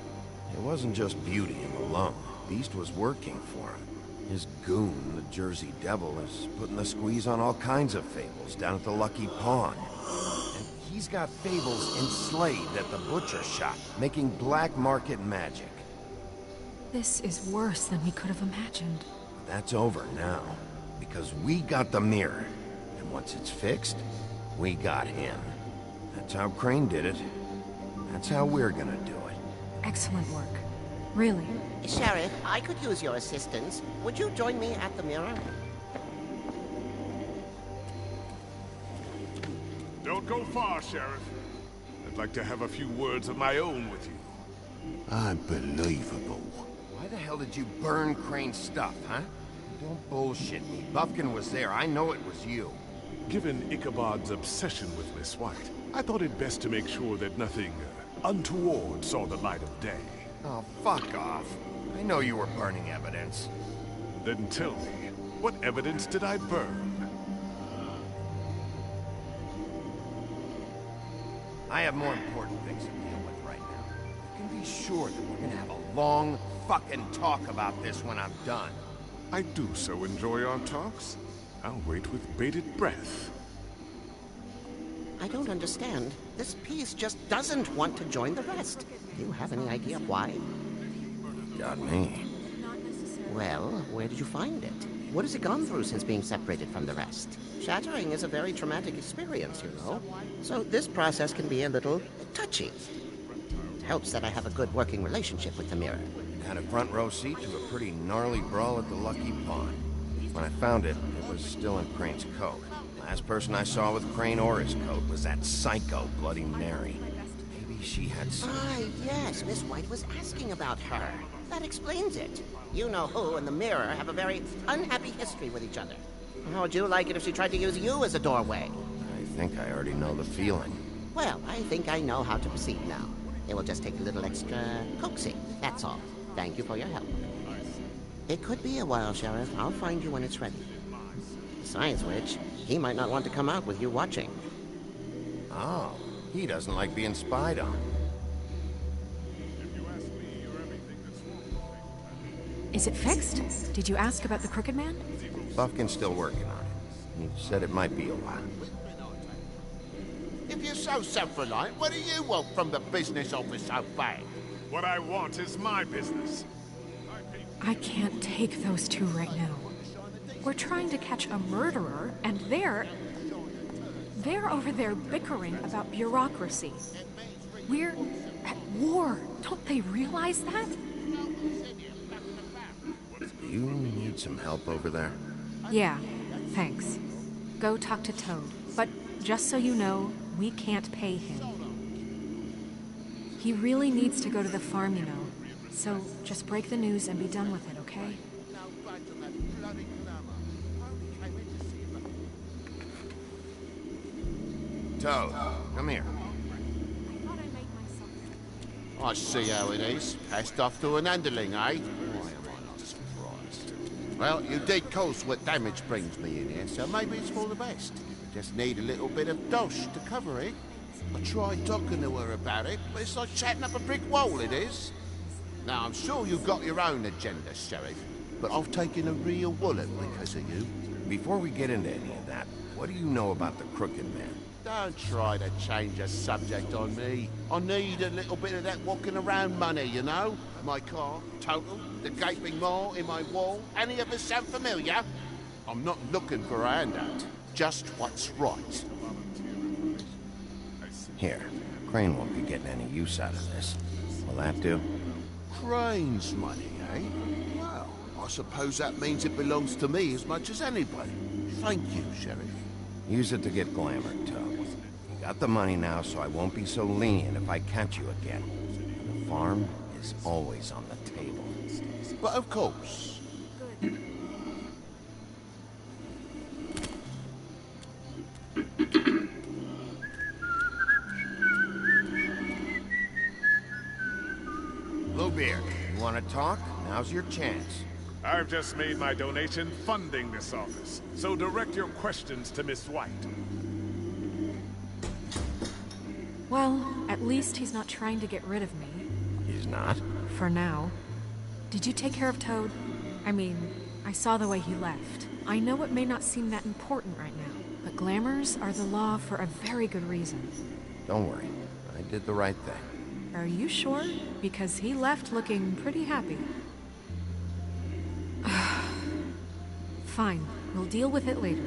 It wasn't just beauty him alone. Beast was working for him. His goon, the Jersey Devil, is putting the squeeze on all kinds of fables down at the Lucky Pawn. And he's got fables enslaved at the butcher shop, making black market magic. This is worse than we could have imagined. That's over now, because we got the mirror. And once it's fixed, we got him. That's how Crane did it. That's how we're gonna do it. Excellent work. Really. Sheriff, I could use your assistance. Would you join me at the mirror? Don't go far, Sheriff. I'd like to have a few words of my own with you. Unbelievable. Why the hell did you burn Crane's stuff, huh? Don't bullshit me. Buffkin was there. I know it was you. Given Ichabod's obsession with Miss White, I thought it best to make sure that nothing untoward saw the light of day. Oh, fuck off. I know you were burning evidence. Then tell me, what evidence did I burn? I have more important things to deal with right now. You can be sure that we're gonna have a long fucking talk about this when I'm done. I do so enjoy our talks. I'll wait with bated breath. I don't understand. This piece just doesn't want to join the rest. Do you have any idea why? Got me. Well, where did you find it? What has it gone through since being separated from the rest? Shattering is a very traumatic experience, you know. So this process can be a little touchy. It helps that I have a good working relationship with the mirror. Had a front row seat to a pretty gnarly brawl at the Lucky Pond. When I found it, it was still in Crane's coat. Last person I saw with Crane or his coat was that psycho Bloody Mary. Maybe she had some... Ah, yes, Miss White was asking about her. That explains it. You know who and the mirror have a very unhappy history with each other. How would you like it if she tried to use you as a doorway? I think I already know the feeling. Well, I think I know how to proceed now. It will just take a little extra coaxing, that's all. Thank you for your help. It could be a while, Sheriff. I'll find you when it's ready. Besides which, he might not want to come out with you watching. Oh, he doesn't like being spied on. Is it fixed? Did you ask about the Crooked Man? Buffkin's still working on it. He said it might be a while. If you're so self-reliant, what do you want from the business office so bad? What I want is my business. I can't take those two right now. We're trying to catch a murderer, and they're over there bickering about bureaucracy. We're at war. Don't they realize that? Do you need some help over there? Yeah, thanks. Go talk to Toad. But just so you know, we can't pay him. He really needs to go to the farm, you know. So just break the news and be done with it, okay? Toad, come here. I see how it is. Passed off to an underling, eh? Why am I not surprised? Well, you did cause what damage brings me in here, so maybe it's for the best. Just need a little bit of dosh to cover it. I tried talking to her about it, but it's like chatting up a brick wall, it is. Now, I'm sure you've got your own agenda, Sheriff, but I've taken a real wallet because of you. Before we get into any of that, what do you know about the Crooked Man? Don't try to change a subject on me. I need a little bit of that walking around money, you know? My car, total, the gaping maw in my wall. Any of us sound familiar? I'm not looking for a handout, just what's right. Here, Crane won't be getting any use out of this. Will that do? Crane's money, eh? Well, I suppose that means it belongs to me as much as anybody. Thank you, Sheriff. Use it to get glamour, Toad. You got the money now, so I won't be so lenient if I catch you again. The farm is always on the table. But of course. Bluebeard, you want to talk? Now's your chance. I've just made my donation funding this office, so direct your questions to Miss White. Well, at least he's not trying to get rid of me. He's not? For now. Did you take care of Toad? I mean, I saw the way he left. I know it may not seem that important right now, but glamours are the law for a very good reason. Don't worry. I did the right thing. Are you sure? Because he left looking pretty happy. Fine, we'll deal with it later.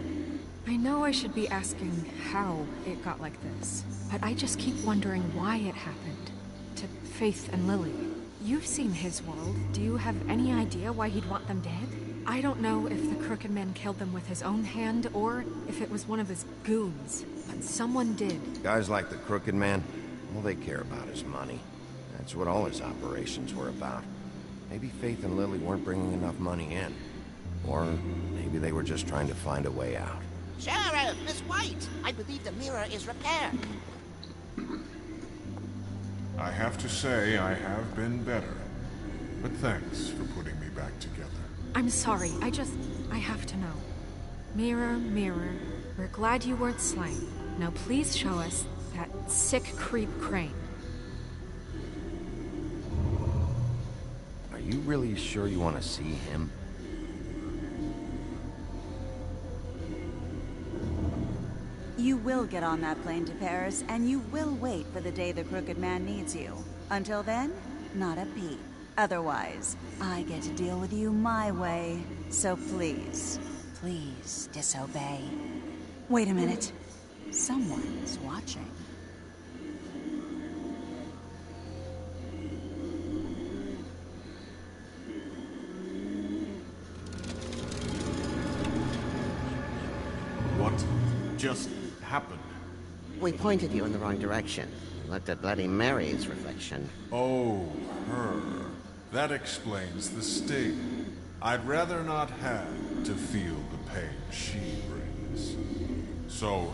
I know I should be asking how it got like this, but I just keep wondering why it happened. To Faith and Lily. You've seen his world. Do you have any idea why he'd want them dead? I don't know if the Crooked Man killed them with his own hand or if it was one of his goons, but someone did. Guys like the Crooked Man, all they care about is money. That's what all his operations were about. Maybe Faith and Lily weren't bringing enough money in. Or maybe they were just trying to find a way out. Sheriff, Miss White, I believe the mirror is repaired. I have to say I have been better. But thanks for putting me back together. I'm sorry, I have to know. Mirror, mirror, we're glad you weren't slain. Now please show us that sick creep Crane. Are you really sure you want to see him? You will get on that plane to Paris, and you will wait for the day the Crooked Man needs you. Until then, not a peep. Otherwise, I get to deal with you my way. So please, please disobey. Wait a minute. Someone's watching. What just happened? We pointed you in the wrong direction. Looked at Bloody Mary's reflection. Oh, her. That explains the sting. I'd rather not have to feel the pain she brings. So,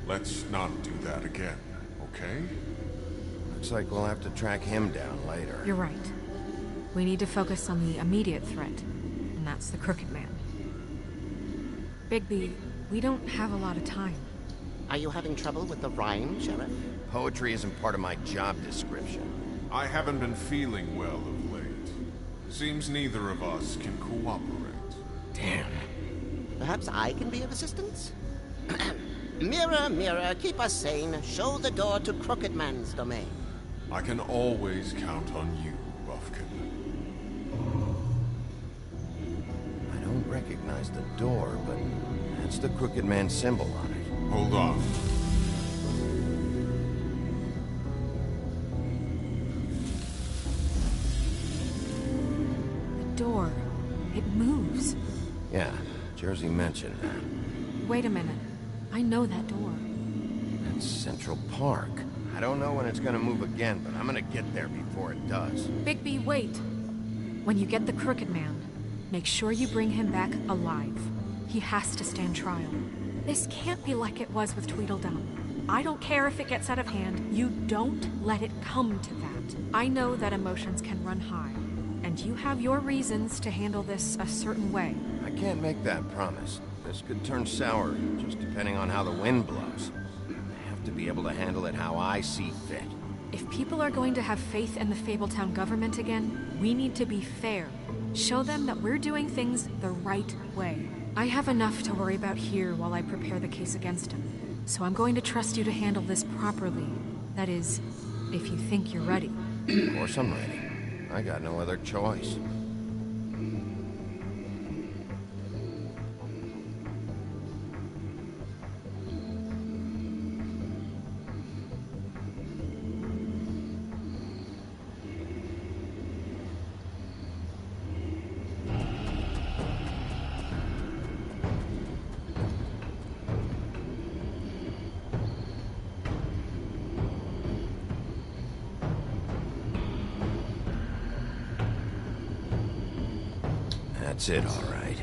let's not do that again, okay? Looks like we'll have to track him down later. You're right. We need to focus on the immediate threat, and that's the Crooked Man. Bigby, we don't have a lot of time. Are you having trouble with the rhyme, Sheriff? Poetry isn't part of my job description. I haven't been feeling well of late. Seems neither of us can cooperate. Damn. Perhaps I can be of assistance? Mirror, mirror, keep us sane. Show the door to Crooked Man's domain. I can always count on you, Buffkin. I don't recognize the door, but that's the Crooked Man symbol on it. Hold on. The door. It moves. Yeah, Jersey mentioned that. Wait a minute. I know that door. That's Central Park. I don't know when it's gonna move again, but I'm gonna get there before it does. Bigby, wait. When you get the Crooked Man, make sure you bring him back alive. He has to stand trial. This can't be like it was with Tweedledum. I don't care if it gets out of hand. You don't let it come to that. I know that emotions can run high, and you have your reasons to handle this a certain way. I can't make that promise. This could turn sour, just depending on how the wind blows. I have to be able to handle it how I see fit. If people are going to have faith in the Fabletown government again, we need to be fair. Show them that we're doing things the right way. I have enough to worry about here while I prepare the case against him. So I'm going to trust you to handle this properly. That is, if you think you're ready. Of course I'm ready. I got no other choice. That's it, all right.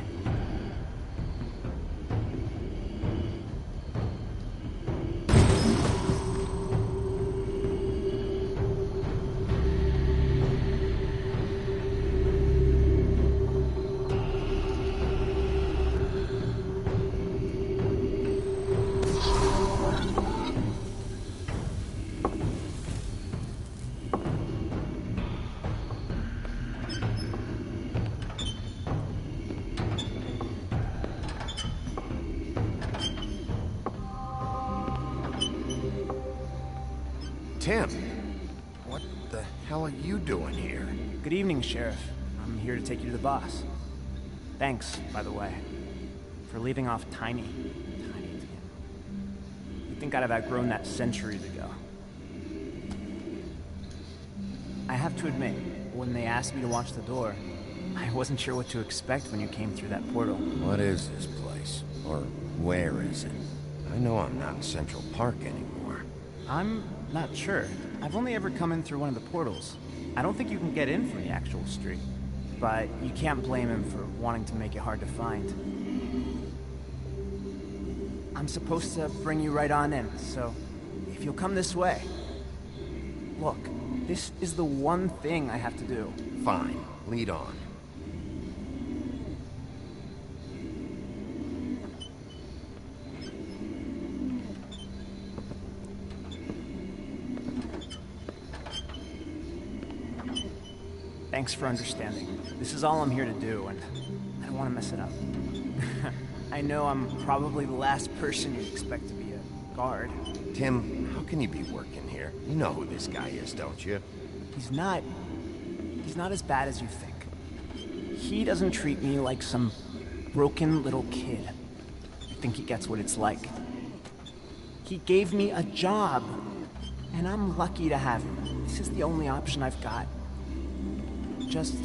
Tim, what the hell are you doing here? Good evening, Sheriff. I'm here to take you to the boss. Thanks, by the way, for leaving off Tiny. You'd think I'd have outgrown that centuries ago. I have to admit, when they asked me to watch the door, I wasn't sure what to expect when you came through that portal. What is this place? Or where is it? I know I'm not in Central Park anymore. I'm not sure. I've only ever come in through one of the portals. I don't think you can get in from the actual street. But you can't blame him for wanting to make it hard to find. I'm supposed to bring you right on in, so if you'll come this way. Look, this is the one thing I have to do. Fine, lead on. Thanks for understanding. This is all I'm here to do, and I don't want to mess it up. I know I'm probably the last person you'd expect to be a guard. Tim, how can you be working here? You know who this guy is, don't you? He's not as bad as you think. He doesn't treat me like some broken little kid. I think he gets what it's like. He gave me a job, and I'm lucky to have it. This is the only option I've got. Just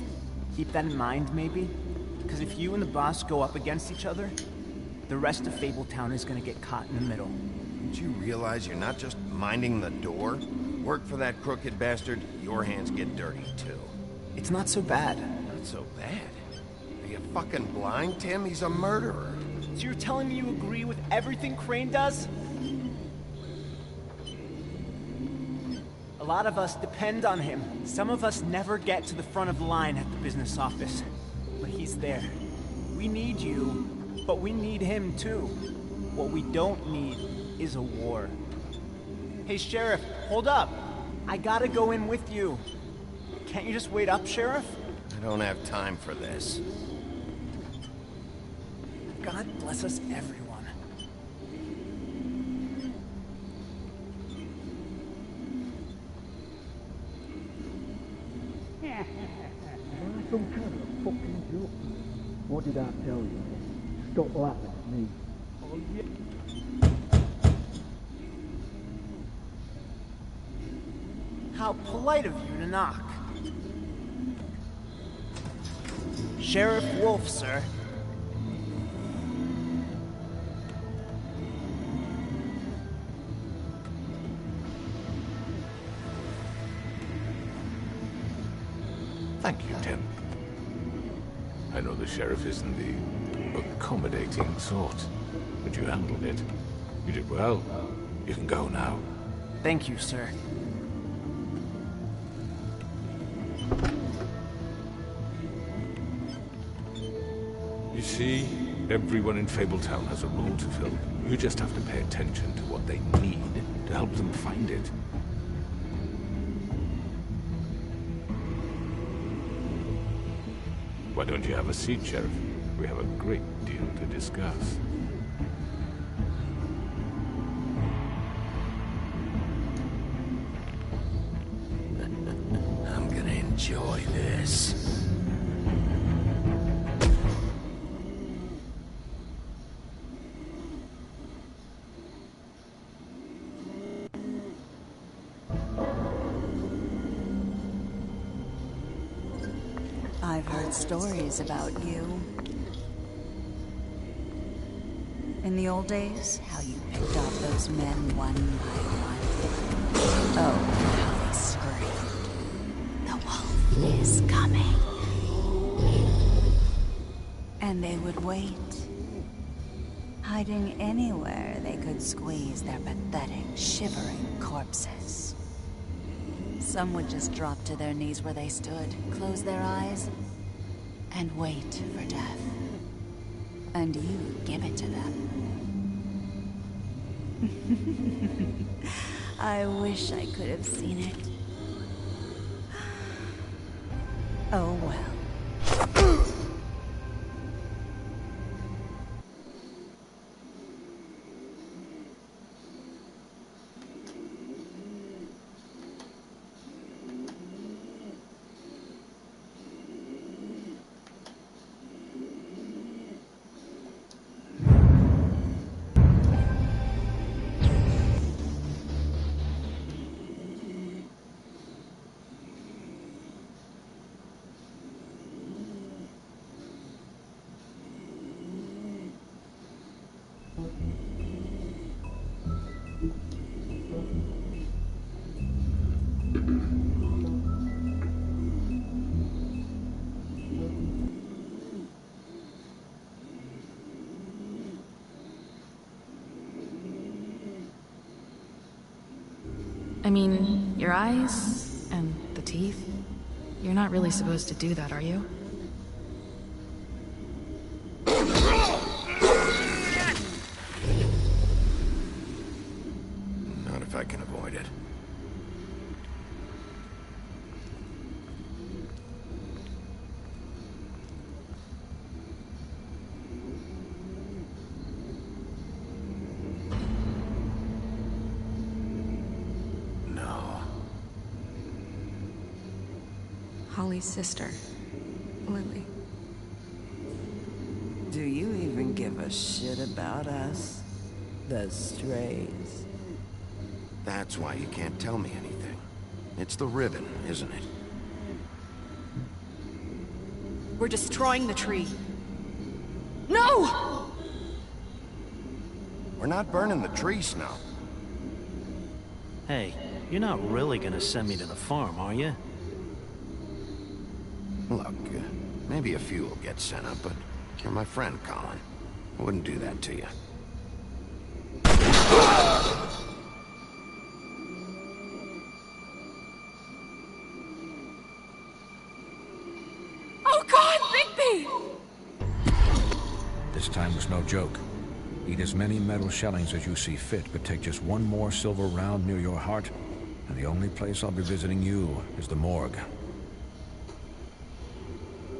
keep that in mind, maybe? Because if you and the boss go up against each other, the rest of Fabletown is gonna get caught in the middle. Don't you realize you're not just minding the door? Work for that crooked bastard, your hands get dirty too. It's not so bad. Not so bad? Are you fucking blind, Tim? He's a murderer. So you're telling me you agree with everything Crane does? A lot of us depend on him. Some of us never get to the front of the line at the business office. But he's there. We need you, but we need him too. What we don't need is a war. Hey, Sheriff, hold up. I gotta go in with you. Can't you just wait up, Sheriff? I don't have time for this. God bless us, everyone. Some kind of fucking joke. What did I tell you? Stop laughing at me. Oh, yeah. How polite of you to knock. Sheriff Wolf, sir. Thank you, Tim. I know the sheriff isn't the accommodating sort, but you handled it. You did well. You can go now. Thank you, sir. You see, everyone in Fabletown has a role to fill. You just have to pay attention to what they need to help them find it. Why don't you have a seat, Sheriff? We have a great deal to discuss. I'm gonna enjoy this. I've heard stories about you. In the old days, how you picked off those men one by one. Oh, how they screamed. The wolf is coming. And they would wait, hiding anywhere they could squeeze their pathetic, shivering corpses. Some would just drop to their knees where they stood, close their eyes, and wait for death. And you'd give it to them. I wish I could have seen it. Oh well. I mean, your eyes and the teeth. You're not really supposed to do that, are you? Not if I can avoid it. Holly's sister, Lily. Do you even give a shit about us? The strays? That's why you can't tell me anything. It's the ribbon, isn't it? We're destroying the tree. No! We're not burning the tree, Snow. Hey, you're not really gonna send me to the farm, are you? Look, maybe a few will get sent up, but you're my friend, Colin. I wouldn't do that to you. Oh God, Bigby! This time was no joke. Eat as many metal shellings as you see fit, but take just one more silver round near your heart, and the only place I'll be visiting you is the morgue.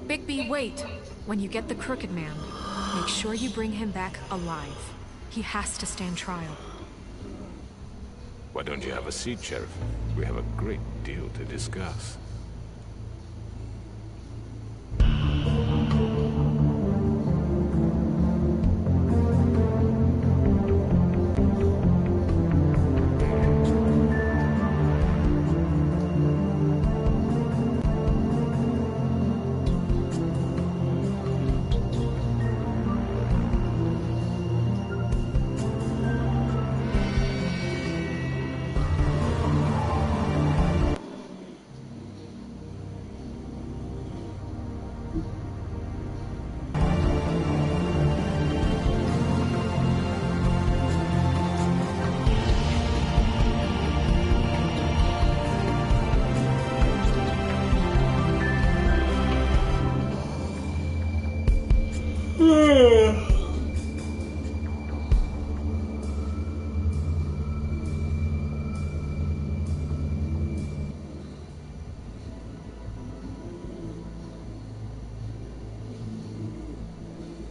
Bigby, wait! When you get the Crooked Man, make sure you bring him back alive. He has to stand trial. Why don't you have a seat, Sheriff? We have a great deal to discuss.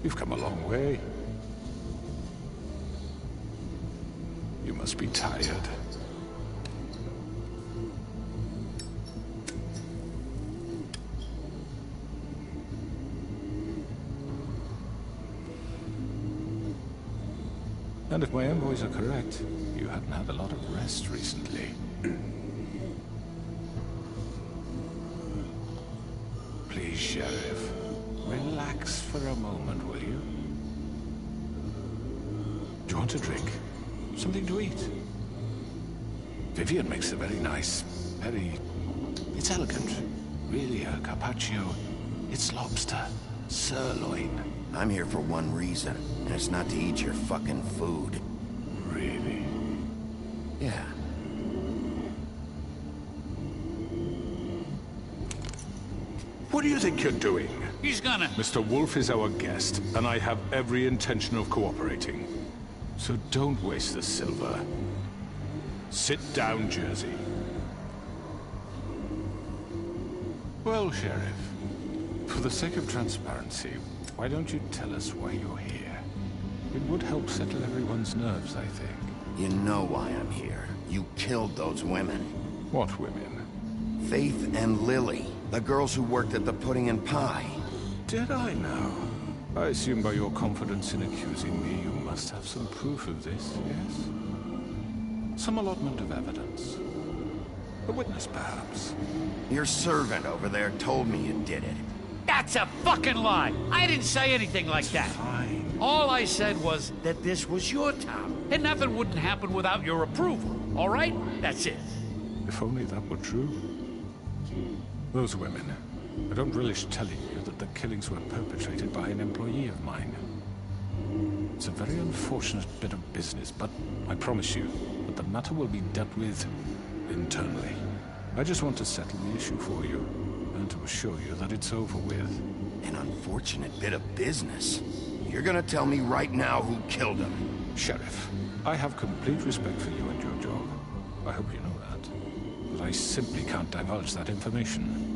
You've come a long way. You must be tired. And if my envoys are correct, you haven't had a lot of rest recently. Please, Sheriff. Relax for a moment, will you? Do you want a drink? Something to eat? Vivian makes a very nice, it's elegant. Really, a carpaccio. It's lobster. Sirloin. I'm here for one reason, and it's not to eat your fucking food. Really? Yeah. What do you think you're doing? He's gonna... Mr. Wolf is our guest, and I have every intention of cooperating. So don't waste the silver. Sit down, Jersey. Well, Sheriff, for the sake of transparency, why don't you tell us why you're here? It would help settle everyone's nerves, I think. You know why I'm here. You killed those women. What women? Faith and Lily, the girls who worked at the Pudding and Pie. Did I now? I assume by your confidence in accusing me, you must have some proof of this, yes? Some allotment of evidence. A witness, perhaps. Your servant over there told me you did it. That's a fucking lie! I didn't say anything like that. Fine. All I said was that this was your town, and nothing wouldn't happen without your approval, all right? That's it. If only that were true. Those women. I don't relish telling you that the killings were perpetrated by an employee of mine. It's a very unfortunate bit of business, but I promise you that the matter will be dealt with internally. I just want to settle the issue for you, and to assure you that it's over with. An unfortunate bit of business? You're gonna tell me right now who killed him? Sheriff, I have complete respect for you and your job. I hope you know that. But I simply can't divulge that information.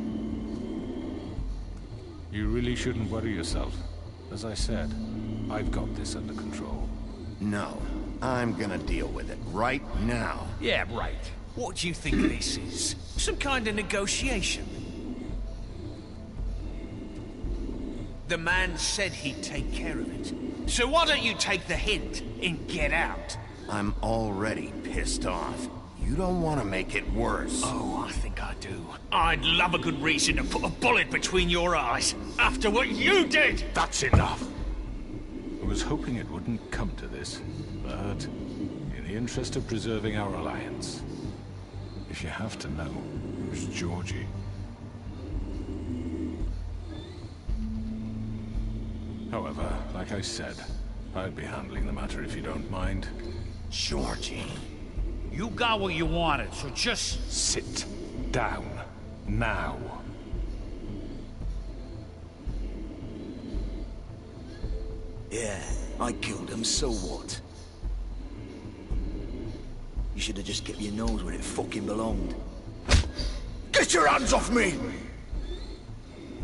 You really shouldn't worry yourself. As I said, I've got this under control. No, I'm gonna deal with it right now. Yeah, right. What do you think this is? Some kind of negotiation? The man said he'd take care of it. So why don't you take the hint and get out? I'm already pissed off. You don't want to make it worse. Oh, I think I do. I'd love a good reason to put a bullet between your eyes after what you did! That's enough! I was hoping it wouldn't come to this, but in the interest of preserving our alliance, if you have to know, it's Georgie. However, like I said, I'd be handling the matter if you don't mind. Georgie. You got what you wanted, so just... Sit down. Now. Yeah, I killed him, so what? You should have just kept your nose where it fucking belonged. Get your hands off me!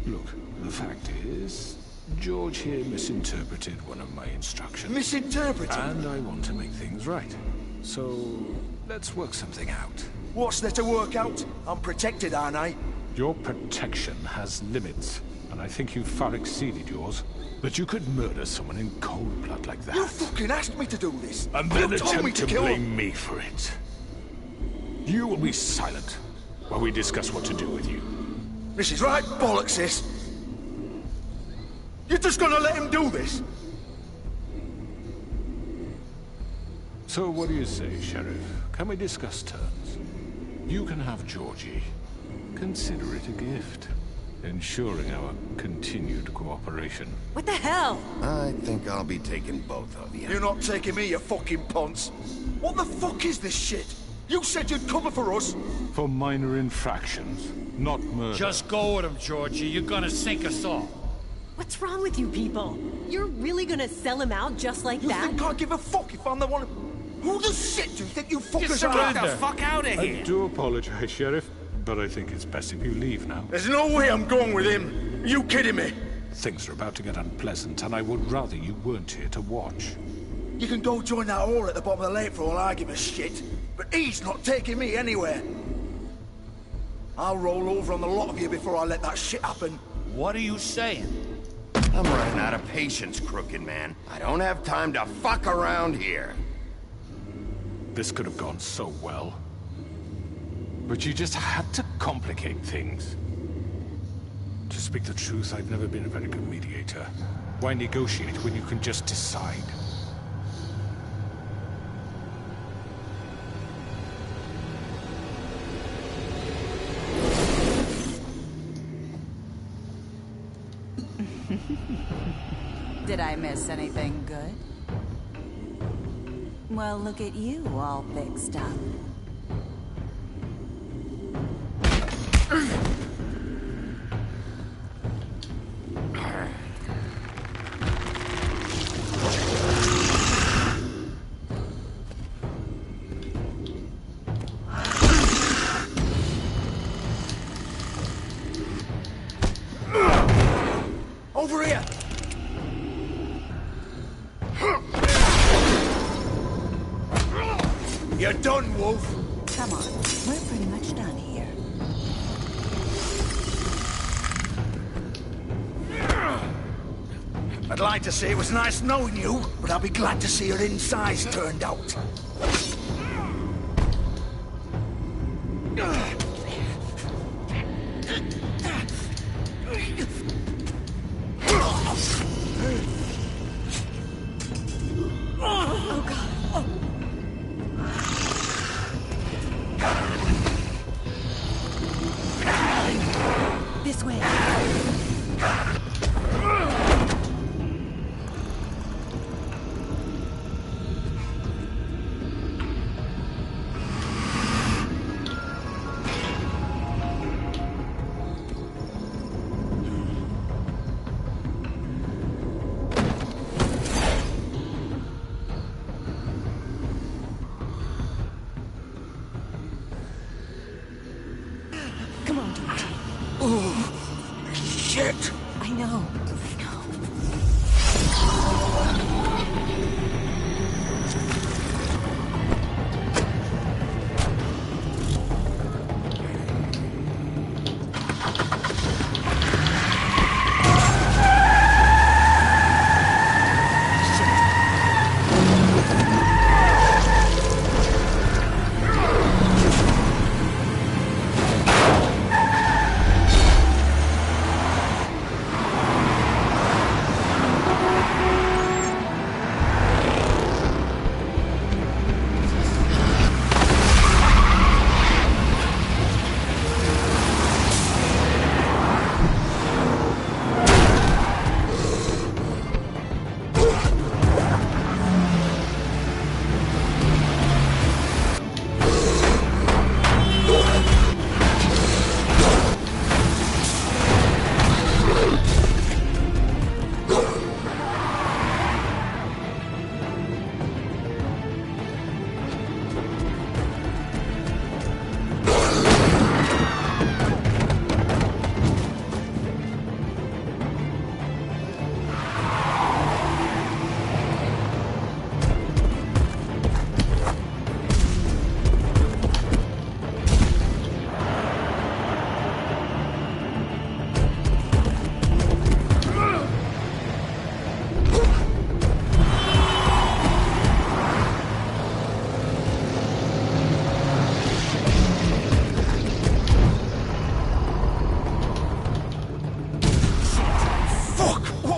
Look, the fact is, George here misinterpreted one of my instructions. Misinterpreted? And I want to make things right. So, let's work something out. What's there to work out? I'm protected, aren't I? Your protection has limits, and I think you've far exceeded yours. But you could murder someone in cold blood like that. You fucking asked me to do this! And then you told me attempt to to kill blame me for it. You will be silent while we discuss what to do with you. This is right bollocks, this! You're just gonna let him do this? So what do you say, Sheriff? Can we discuss terms? You can have Georgie. Consider it a gift, ensuring our continued cooperation. What the hell? I think I'll be taking both of you. You're not taking me, you fucking ponce. What the fuck is this shit? You said you'd cover for us. For minor infractions, not murder. Just go with him, Georgie. You're gonna sink us all. What's wrong with you people? You're really gonna sell him out just like that? You think I give a fuck if I'm the one... Who the shit do you think you fuckers Get are? the fuck out of here! I do apologize, Sheriff, but I think it's best if you leave now. There's no way I'm going with him. Are you kidding me? Things are about to get unpleasant, and I would rather you weren't here to watch. You can go join that whore at the bottom of the lake for all I give a shit. But he's not taking me anywhere. I'll roll over on the lot of you before I let that shit happen. What are you saying? I'm running out of patience, Crooked Man. I don't have time to fuck around here. This could have gone so well. But you just had to complicate things. To speak the truth, I've never been a very good mediator. Why negotiate when you can just decide? Did I miss anything good? Well, look at you, all fixed up. Over here! You're done, Wolf. Come on, we're pretty much done here. I'd like to say it was nice knowing you, but I'll be glad to see your insides turned out. Oh, God. This way.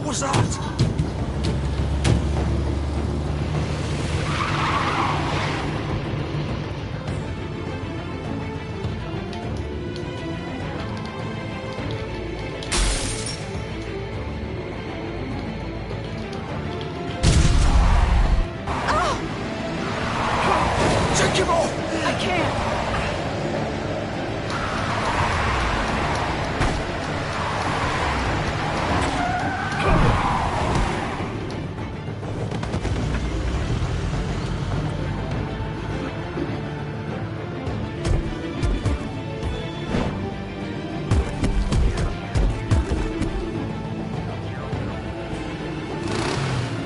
What was that? Take him off! I can't!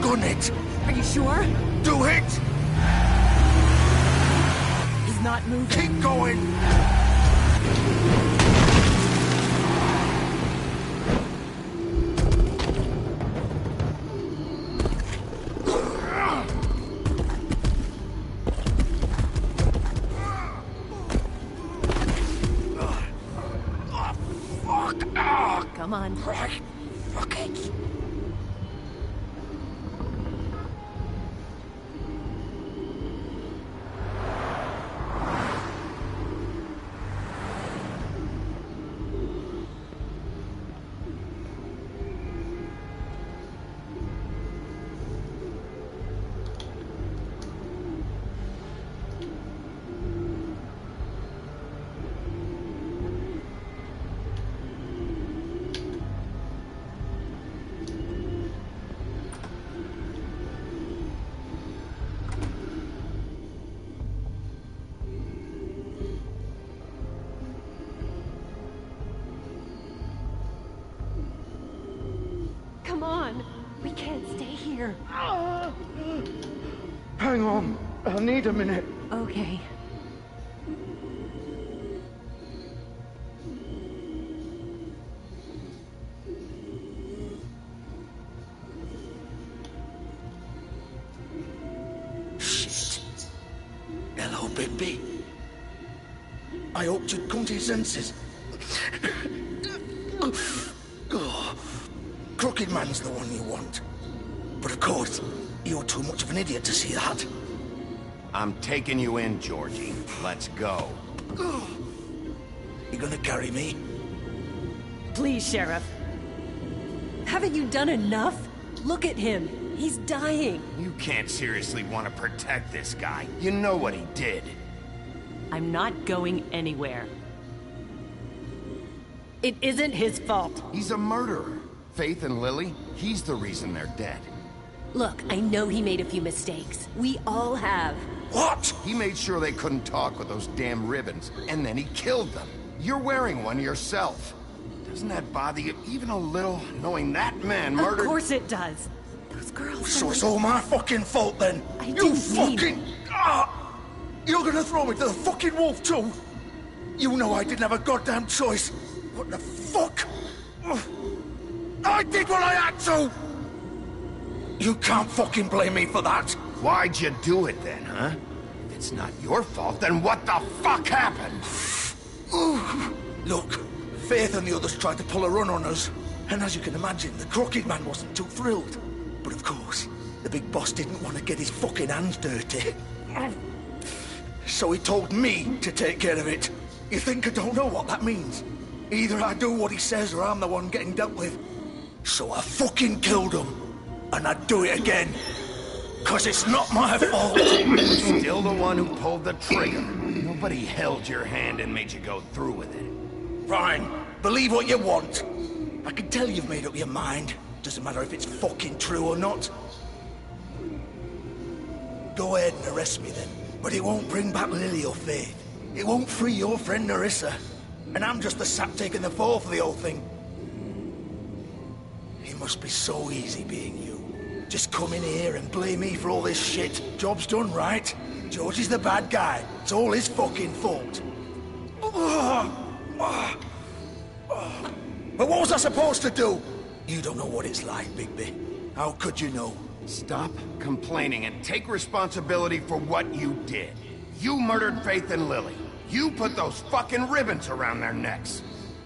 Gun it! Are you sure? Do it! He's not moving. Keep going! Come on. Right. Fuck it. Come on. We can't stay here. Hang on. I'll need a minute. Okay. Shit. Hello, Bigby. I hoped you'd come to your senses. Oh, Crooked Man's the one you want. But of course, you're too much of an idiot to see that. I'm taking you in, Georgie. Let's go. You gonna carry me? Please, Sheriff. Haven't you done enough? Look at him. He's dying. You can't seriously want to protect this guy. You know what he did. I'm not going anywhere. It isn't his fault. He's a murderer. Faith and Lily, he's the reason they're dead. Look, I know he made a few mistakes. We all have. What? He made sure they couldn't talk with those damn ribbons, and then he killed them. You're wearing one yourself. Doesn't that bother you even a little, knowing that man murdered— Of course it does. Those girls— So it's all my fucking fault then? You fucking— You're gonna throw me to the fucking wolf too? You know I didn't have a goddamn choice. What the fuck? I did what I had to! You can't fucking blame me for that. Why'd you do it then, huh? If it's not your fault, then what the fuck happened? Look, Faith and the others tried to pull a run on us. And as you can imagine, the Crooked Man wasn't too thrilled. But of course, the big boss didn't want to get his fucking hands dirty. So he told me to take care of it. You think I don't know what that means? Either I do what he says or I'm the one getting dealt with. So I fucking killed him. And I'd do it again. 'Cause it's not my fault. You're still the one who pulled the trigger. Nobody held your hand and made you go through with it. Fine. Believe what you want. I can tell you've made up your mind. Doesn't matter if it's fucking true or not. Go ahead and arrest me then. But it won't bring back Lily or Faith. It won't free your friend Narissa. And I'm just the sap taking the fall for the whole thing. It must be so easy being you. Just come in here and blame me for all this shit. Job's done, right? George is the bad guy. It's all his fucking fault. But what was I supposed to do? You don't know what it's like, Bigby. How could you know? Stop complaining and take responsibility for what you did. You murdered Faith and Lily. You put those fucking ribbons around their necks.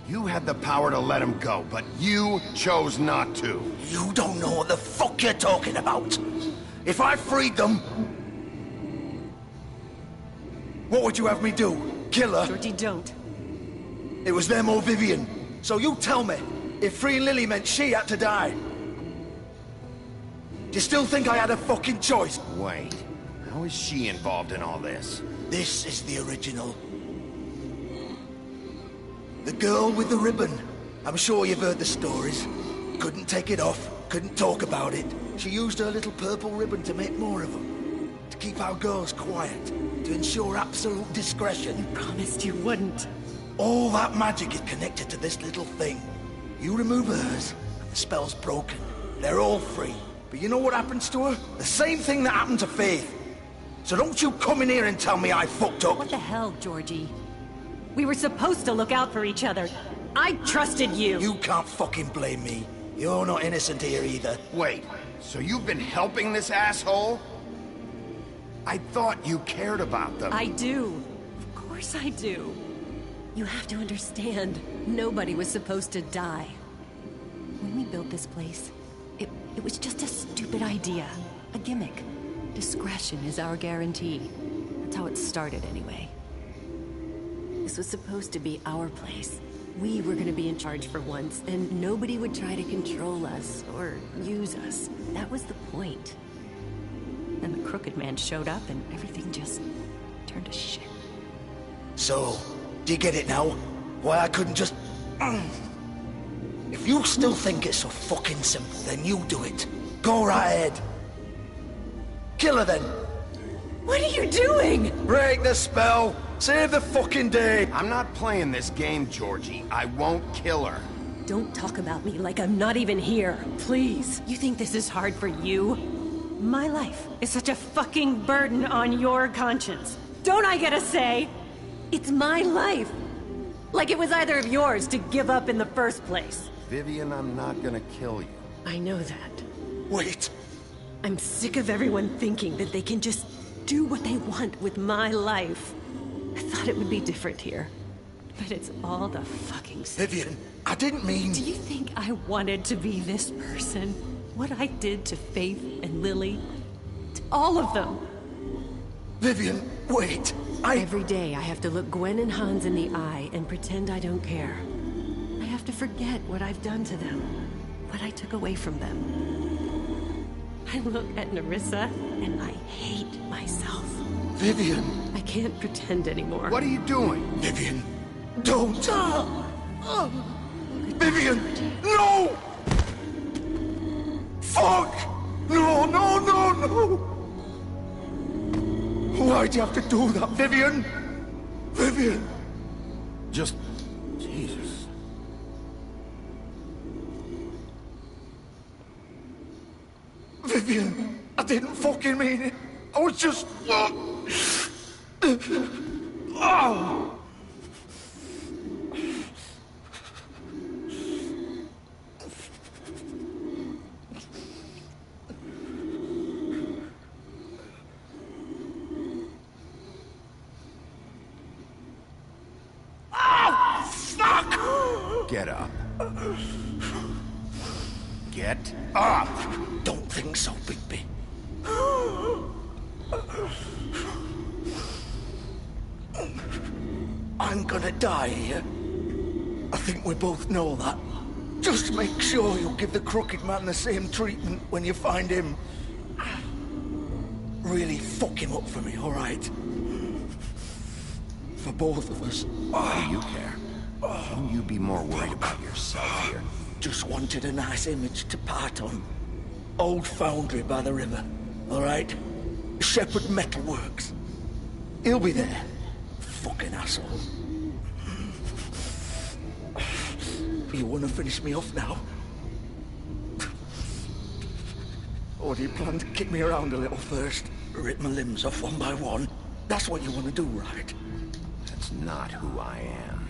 You had the power to let him go, but you chose not to. You don't know what the fuck you're talking about. If I freed them... What would you have me do? Kill her? Georgie, don't. It was them or Vivian. So you tell me, if freeing Lily meant she had to die. Do you still think I had a fucking choice? Wait, how is she involved in all this? This is the original. The girl with the ribbon. I'm sure you've heard the stories. Couldn't take it off, couldn't talk about it. She used her little purple ribbon to make more of them. To keep our girls quiet. To ensure absolute discretion. You promised you wouldn't. All that magic is connected to this little thing. You remove hers, and the spell's broken. They're all free. But you know what happens to her? The same thing that happened to Faith. So don't you come in here and tell me I fucked up. What the hell, Georgie? We were supposed to look out for each other. I trusted you. You can't fucking blame me. You're not innocent here either. Wait, so you've been helping this asshole? I thought you cared about them. I do. Of course I do. You have to understand, nobody was supposed to die. When we built this place, it was just a stupid idea. A gimmick. Discretion is our guarantee. That's how it started anyway. This was supposed to be our place. We were gonna be in charge for once, and nobody would try to control us or use us. That was the point. Then the Crooked Man showed up and everything just turned to shit. So, do you get it now? Why I couldn't just... If you still think it's so fucking simple, then you do it. Go right ahead. Kill her then. What are you doing? Break the spell. Save the fucking day. I'm not playing this game, Georgie. I won't kill her. Don't talk about me like I'm not even here. Please. You think this is hard for you? My life is such a fucking burden on your conscience. Don't I get a say? It's my life. Like it was either of yours to give up in the first place. Vivian, I'm not gonna kill you. I know that. Wait. I'm sick of everyone thinking that they can just do what they want with my life. I thought it would be different here. But it's all the fucking same. Vivian, I didn't mean... Do you think I wanted to be this person? What I did to Faith and Lily? To all of them? Vivian, wait. Every day I have to look Gwen and Hans in the eye and pretend I don't care. I have to forget what I've done to them. What I took away from them. I look at Nerissa and I hate myself. Vivian. I can't pretend anymore. What are you doing? Vivian, don't. Vivian, no! Fuck! No, no, no, no! Why'd you have to do that, Vivian? Vivian! Just... Jesus. Vivian, I didn't fucking mean it. I was just... Oh! Get up. Get up! Don't think so, Bigby. I'm gonna die here. I think we both know that. Just make sure you give the Crooked Man the same treatment when you find him. Really fuck him up for me, all right? For both of us. Why do you care? Shouldn't you be more worried about yourself here? Just wanted a nice image to part on. Old foundry by the river, all right? Shepherd Metalworks. He'll be there. Fucking asshole. You want to finish me off now? Or do you plan to kick me around a little first? Rip my limbs off one by one? That's what you want to do, right? That's not who I am.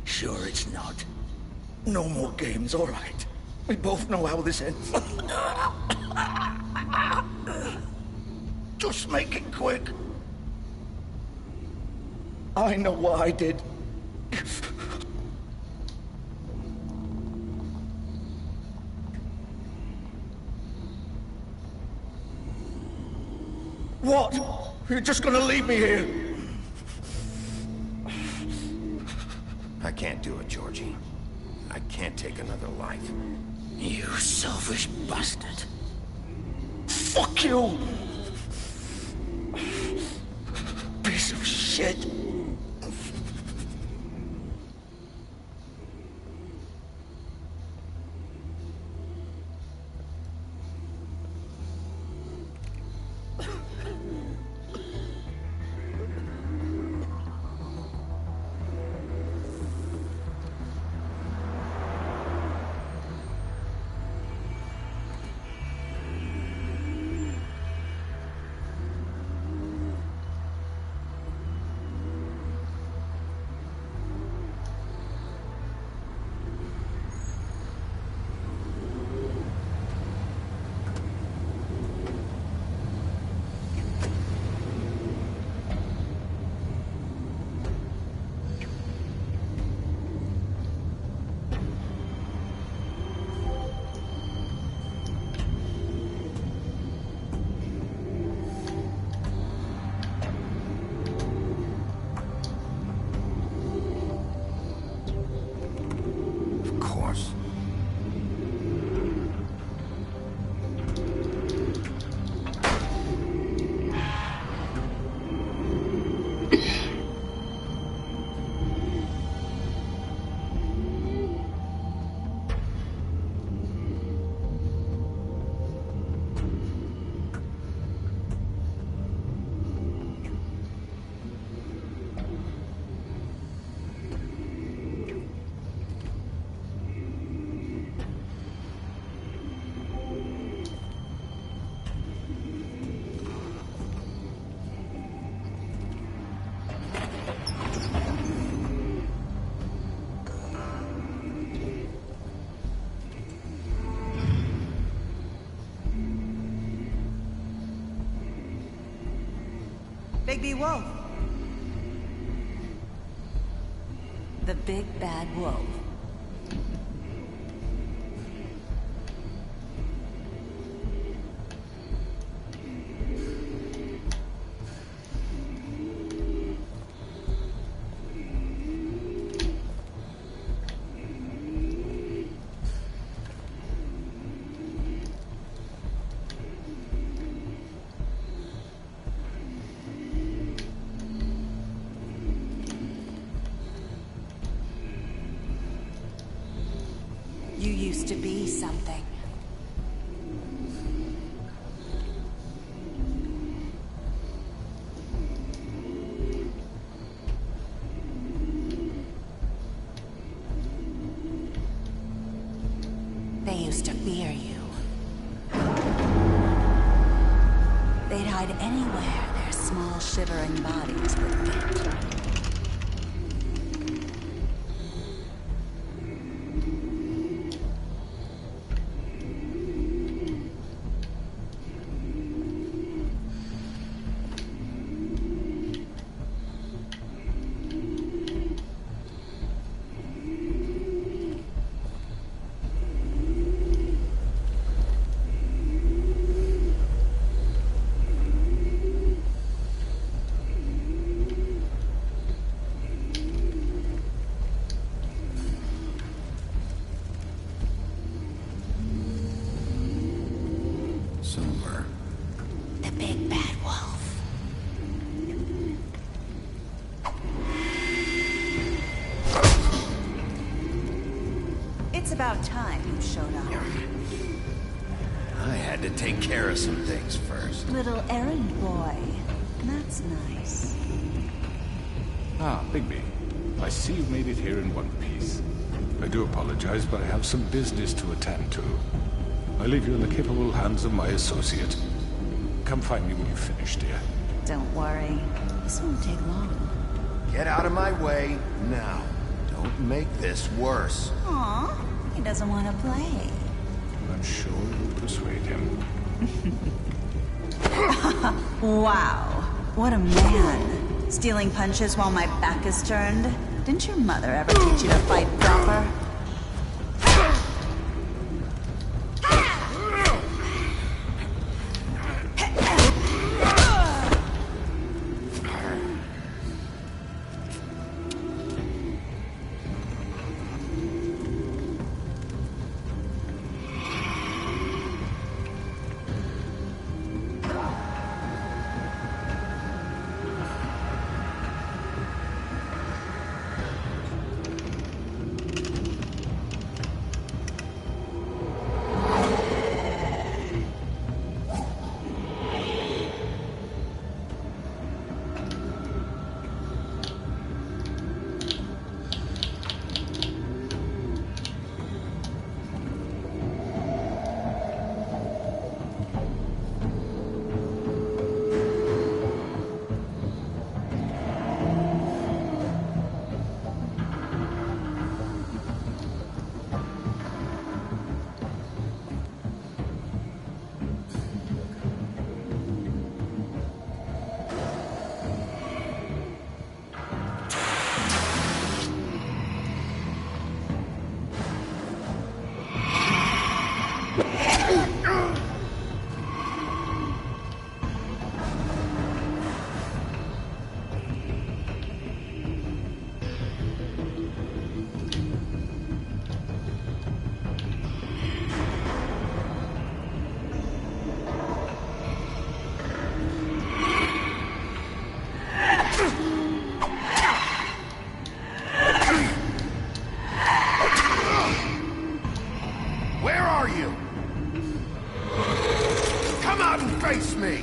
Sure it's not. No more games, all right? We both know how this ends. Just make it quick. I know what I did. What? You're just gonna leave me here? I can't do it, Georgie. I can't take another life. You selfish bastard. Fuck you! Piece of shit. Bigby Wolf. The Big Bad Wolf. You used to be something. They used to fear you. They'd hide anywhere their small, shivering bodies would fit. Silver. The Big Bad Wolf. It's about time you showed up. I had to take care of some things first. Little errand boy. That's nice. Ah, Bigby. I see you've made it here in one piece. I do apologize, but I have some business to attend to. I leave you in the capable hands of my associate. Come find me when you've finished, dear. Don't worry. This won't take long. Get out of my way now. Don't make this worse. Aw, he doesn't want to play. I'm sure you'll persuade him. Wow, what a man. Stealing punches while my back is turned. Didn't your mother ever teach you to fight proper? Face me!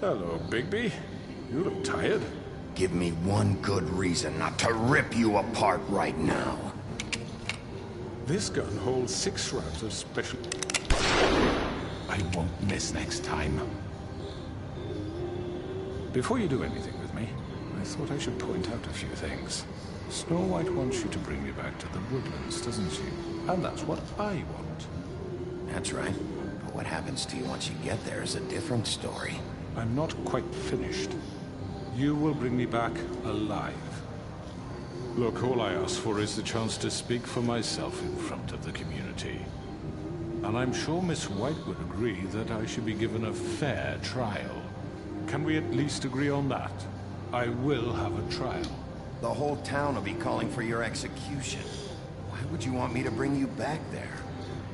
Hello, Bigby. You look tired. Give me one good reason not to rip you apart right now. This gun holds 6 rounds of special... I won't miss next time. Before you do anything with me, I thought I should point out a few things. Snow White wants you to bring me back to the woodlands, doesn't she? And that's what I want. That's right. But what happens to you once you get there is a different story. I'm not quite finished. You will bring me back alive. Look, all I ask for is the chance to speak for myself in front of the community. And I'm sure Miss White would agree that I should be given a fair trial. Can we at least agree on that? I will have a trial. The whole town will be calling for your execution. Why would you want me to bring you back there?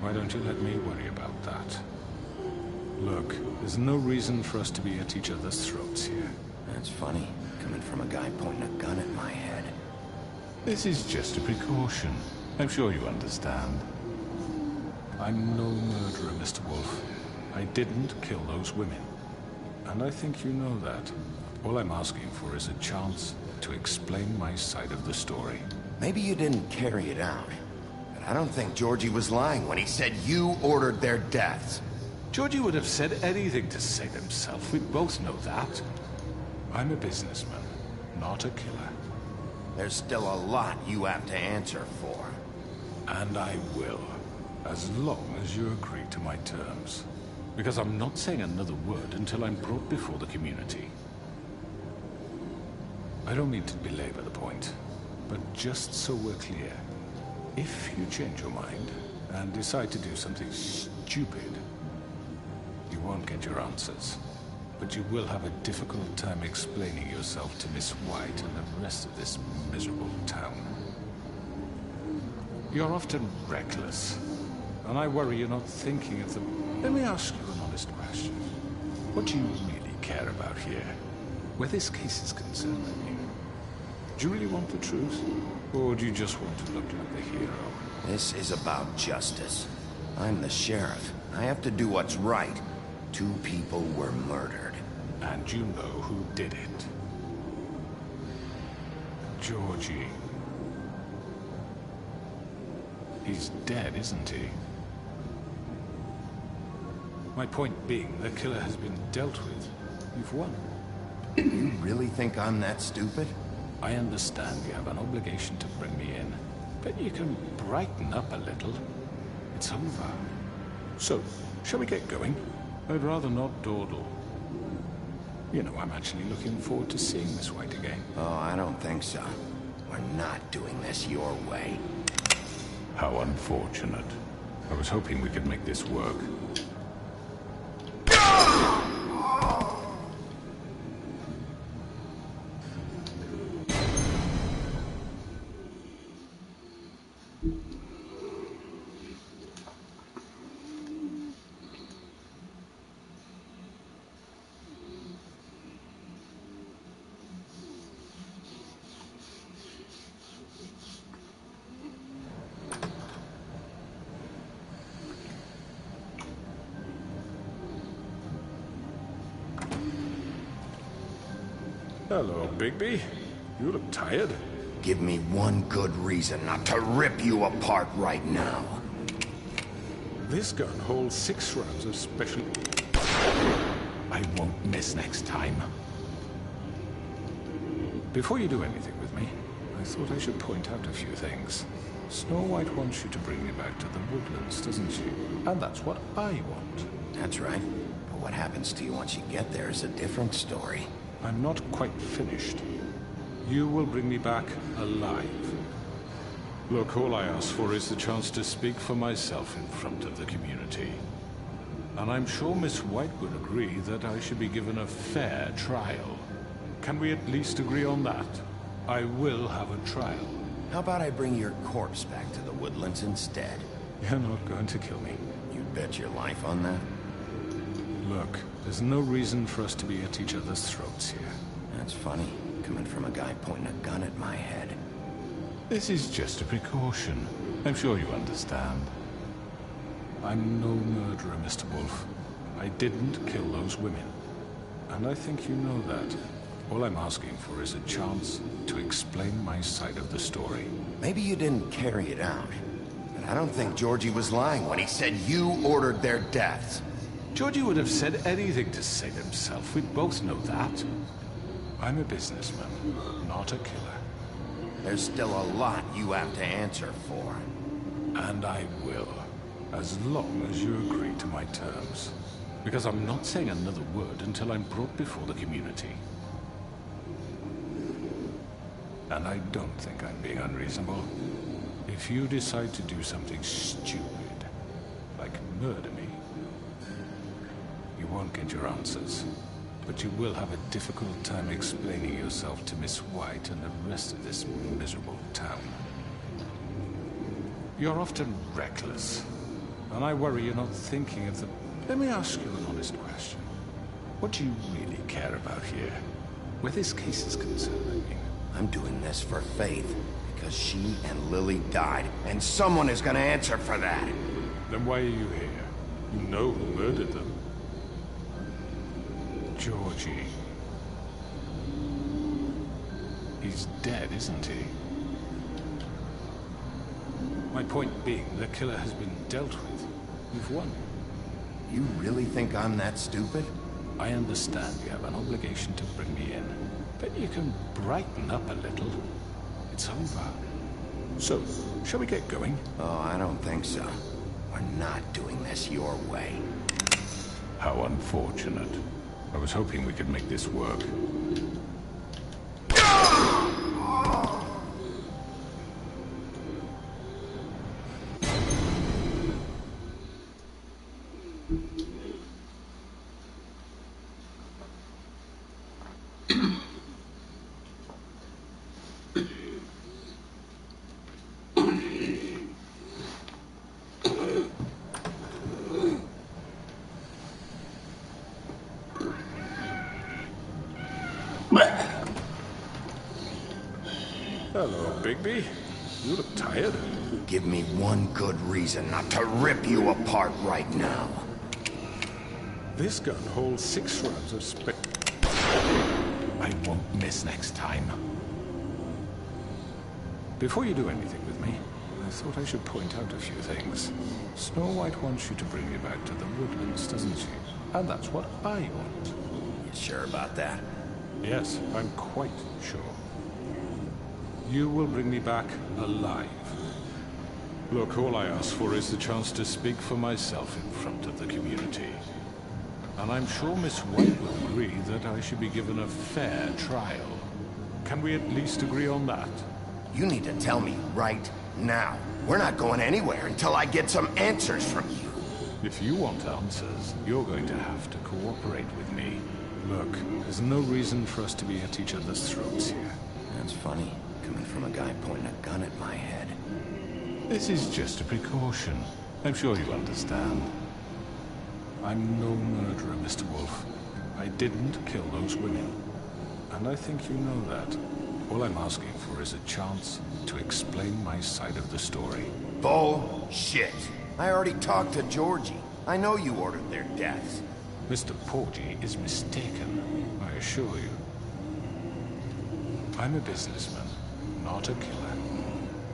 Why don't you let me worry about that? Look, there's no reason for us to be at each other's throats here. That's funny, coming from a guy pointing a gun at my head. This is just a precaution. I'm sure you understand. I'm no murderer, Mr. Wolf. I didn't kill those women. And I think you know that. All I'm asking for is a chance to explain my side of the story. Maybe you didn't carry it out. But I don't think Georgie was lying when he said you ordered their deaths. Georgie would have said anything to save himself. We both know that. I'm a businessman, not a killer. There's still a lot you have to answer for. And I will, as long as you agree to my terms. Because I'm not saying another word until I'm brought before the community. I don't mean to belabor the point, but just so we're clear, if you change your mind and decide to do something stupid, you won't get your answers. But you will have a difficult time explaining yourself to Miss White and the rest of this miserable town. You're often reckless, and I worry you're not thinking of the... Let me ask you an honest question. What do you really care about here? Where this case is concerned, I mean. Do you really want the truth? Or do you just want to look like the hero? This is about justice. I'm the sheriff. I have to do what's right. 2 people were murdered. And you know who did it. Georgie. He's dead, isn't he? My point being, the killer has been dealt with. You've won. You really think I'm that stupid? I understand you have an obligation to bring me in, but you can brighten up a little. It's over. So, shall we get going? I'd rather not dawdle. You know, I'm actually looking forward to seeing Miss White again. Oh, I don't think so. We're not doing this your way. How unfortunate. I was hoping we could make this work. Hello, Bigby. You look tired. Give me one good reason not to rip you apart right now. This gun holds 6 rounds of special... I won't miss next time. Before you do anything with me, I thought I should point out a few things. Snow White wants you to bring me back to the woodlands, doesn't she? And that's what I want. That's right. But what happens to you once you get there is a different story. I'm not quite finished. You will bring me back alive. Look, all I ask for is the chance to speak for myself in front of the community. And I'm sure Miss White would agree that I should be given a fair trial. Can we at least agree on that? I will have a trial. How about I bring your corpse back to the woodlands instead? You're not going to kill me. You'd bet your life on that? Look, there's no reason for us to be at each other's throats here. That's funny, coming from a guy pointing a gun at my head. This is just a precaution. I'm sure you understand. I'm no murderer, Mr. Wolf. I didn't kill those women. And I think you know that. All I'm asking for is a chance to explain my side of the story. Maybe you didn't carry it out. But I don't think Georgie was lying when he said you ordered their deaths. Georgie would have said anything to save himself. We both know that. I'm a businessman, not a killer. There's still a lot you have to answer for. And I will, as long as you agree to my terms. Because I'm not saying another word until I'm brought before the community. And I don't think I'm being unreasonable. If you decide to do something stupid, like murder me, you won't get your answers. But you will have a difficult time explaining yourself to Miss White and the rest of this miserable town. You're often reckless, and I worry you're not thinking of the... Let me ask you an honest question. What do you really care about here? Where this case is concerned, I mean. I'm doing this for Faith, because she and Lily died, and someone is gonna answer for that. Then why are you here? You know who murdered them. Georgie. He's dead, isn't he? My point being, the killer has been dealt with. You've won. You really think I'm that stupid? I understand you have an obligation to bring me in, but you can brighten up a little. It's over. So, shall we get going? Oh, I don't think so. We're not doing this your way. How unfortunate. I was hoping we could make this work. Hello, Bigby. You look tired. Give me one good reason not to rip you apart right now. This gun holds 6 rounds of spit. I won't miss next time. Before you do anything with me, I thought I should point out a few things. Snow White wants you to bring me back to the woodlands, doesn't she? And that's what I want. You sure about that? Yes, I'm quite sure. You will bring me back alive. Look, all I ask for is the chance to speak for myself in front of the community. And I'm sure Miss White will agree that I should be given a fair trial. Can we at least agree on that? You need to tell me right now. We're not going anywhere until I get some answers from you. If you want answers, you're going to have to cooperate with me. Look, there's no reason for us to be at each other's throats here. That's funny, coming from a guy pointing a gun at my head. This is just a precaution. I'm sure you understand. I'm no murderer, Mr. Wolf. I didn't kill those women. And I think you know that. All I'm asking for is a chance to explain my side of the story. Bullshit. I already talked to Georgie. I know you ordered their deaths. Mr. Porgy is mistaken, I assure you. I'm a businessman, not a killer.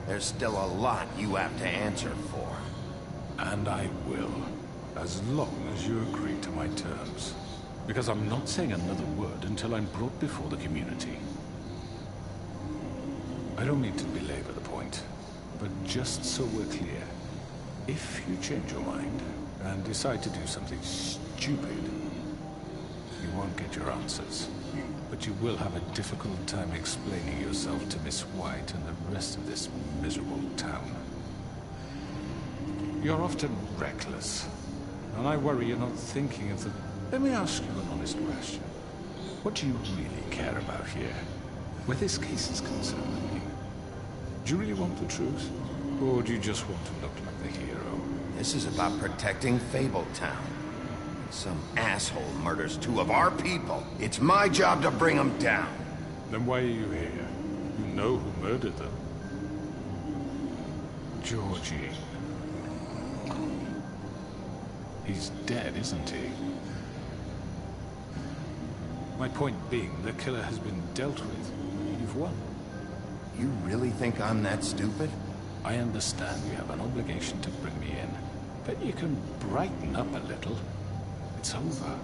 There's still a lot you have to answer for. And I will, as long as you agree to my terms. Because I'm not saying another word until I'm brought before the community. I don't mean to belabor the point, but just so we're clear, if you change your mind and decide to do something stupid, you won't get your answers. But you will have a difficult time explaining yourself to Miss White and the rest of this miserable town. You're often reckless, and I worry you're not thinking of the... Let me ask you an honest question. What do you really care about here? Where this case is concerned, I mean. Do you really want the truth? Or do you just want to look like the hero? This is about protecting Fabletown. Some asshole murders 2 of our people. It's my job to bring them down. Then why are you here? You know who murdered them. Georgie. He's dead, isn't he? My point being, the killer has been dealt with. You've won. You really think I'm that stupid? I understand you have an obligation to bring me in, but you can brighten up a little. It's over.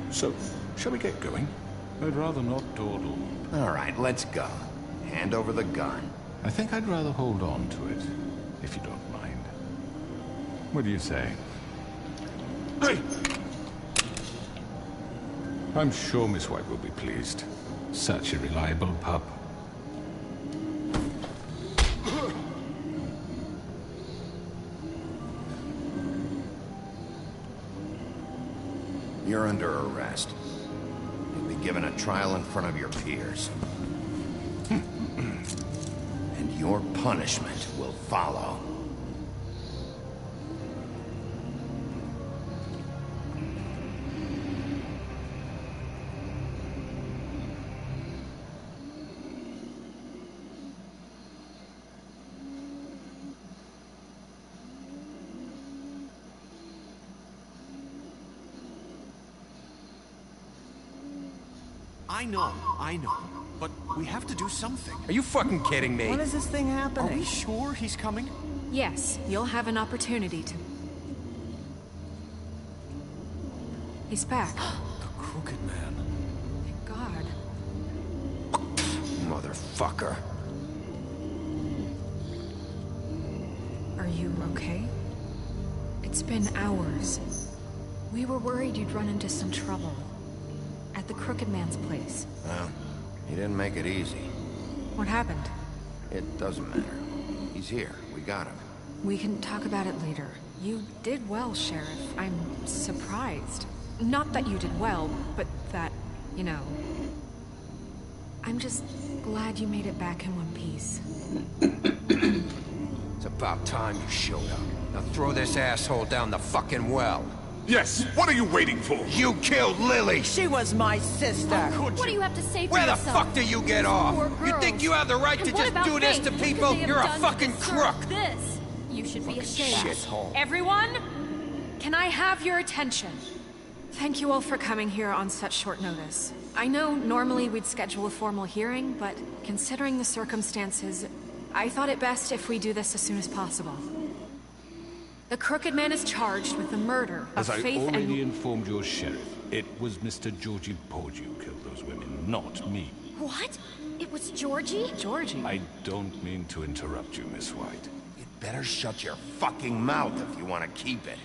So, shall we get going? I'd rather not dawdle. All right, let's go. Hand over the gun. I think I'd rather hold on to it, if you don't mind. What do you say? Hey! I'm sure Miss White will be pleased. Such a reliable pup. You're under arrest. You'll be given a trial in front of your peers. And your punishment will follow. I know. But we have to do something. Are you fucking kidding me? When is this thing happening? Are we sure he's coming? Yes, you'll have an opportunity to... He's back. The Crooked Man. Thank God. Motherfucker. Are you okay? It's been hours. We were worried you'd run into some trouble. At the Crooked Man's place. Well, he didn't make it easy. What happened? It doesn't matter. He's here. We got him. We can talk about it later. You did well, Sheriff. I'm surprised. Not that you did well, but that, you know... I'm just glad you made it back in one piece. It's about time you showed up. Now throw this asshole down the fucking well. Yes, what are you waiting for? You killed Lily! She was my sister! What do you have to say for Where the yourself? fuck do you get off? You think you have the right to just do this to people? You're a fucking crook! This. You should be ashamed. Shithole. Everyone, can I have your attention? Thank you all for coming here on such short notice. I know normally we'd schedule a formal hearing, but considering the circumstances, I thought it best if we do this as soon as possible. The Crooked Man is charged with the murder of As I Faith already and... informed your sheriff, it was Mr. Georgie Porge who killed those women, not me. What? It was Georgie? Georgie? I don't mean to interrupt you, Miss White. You'd better shut your fucking mouth if you want to keep it.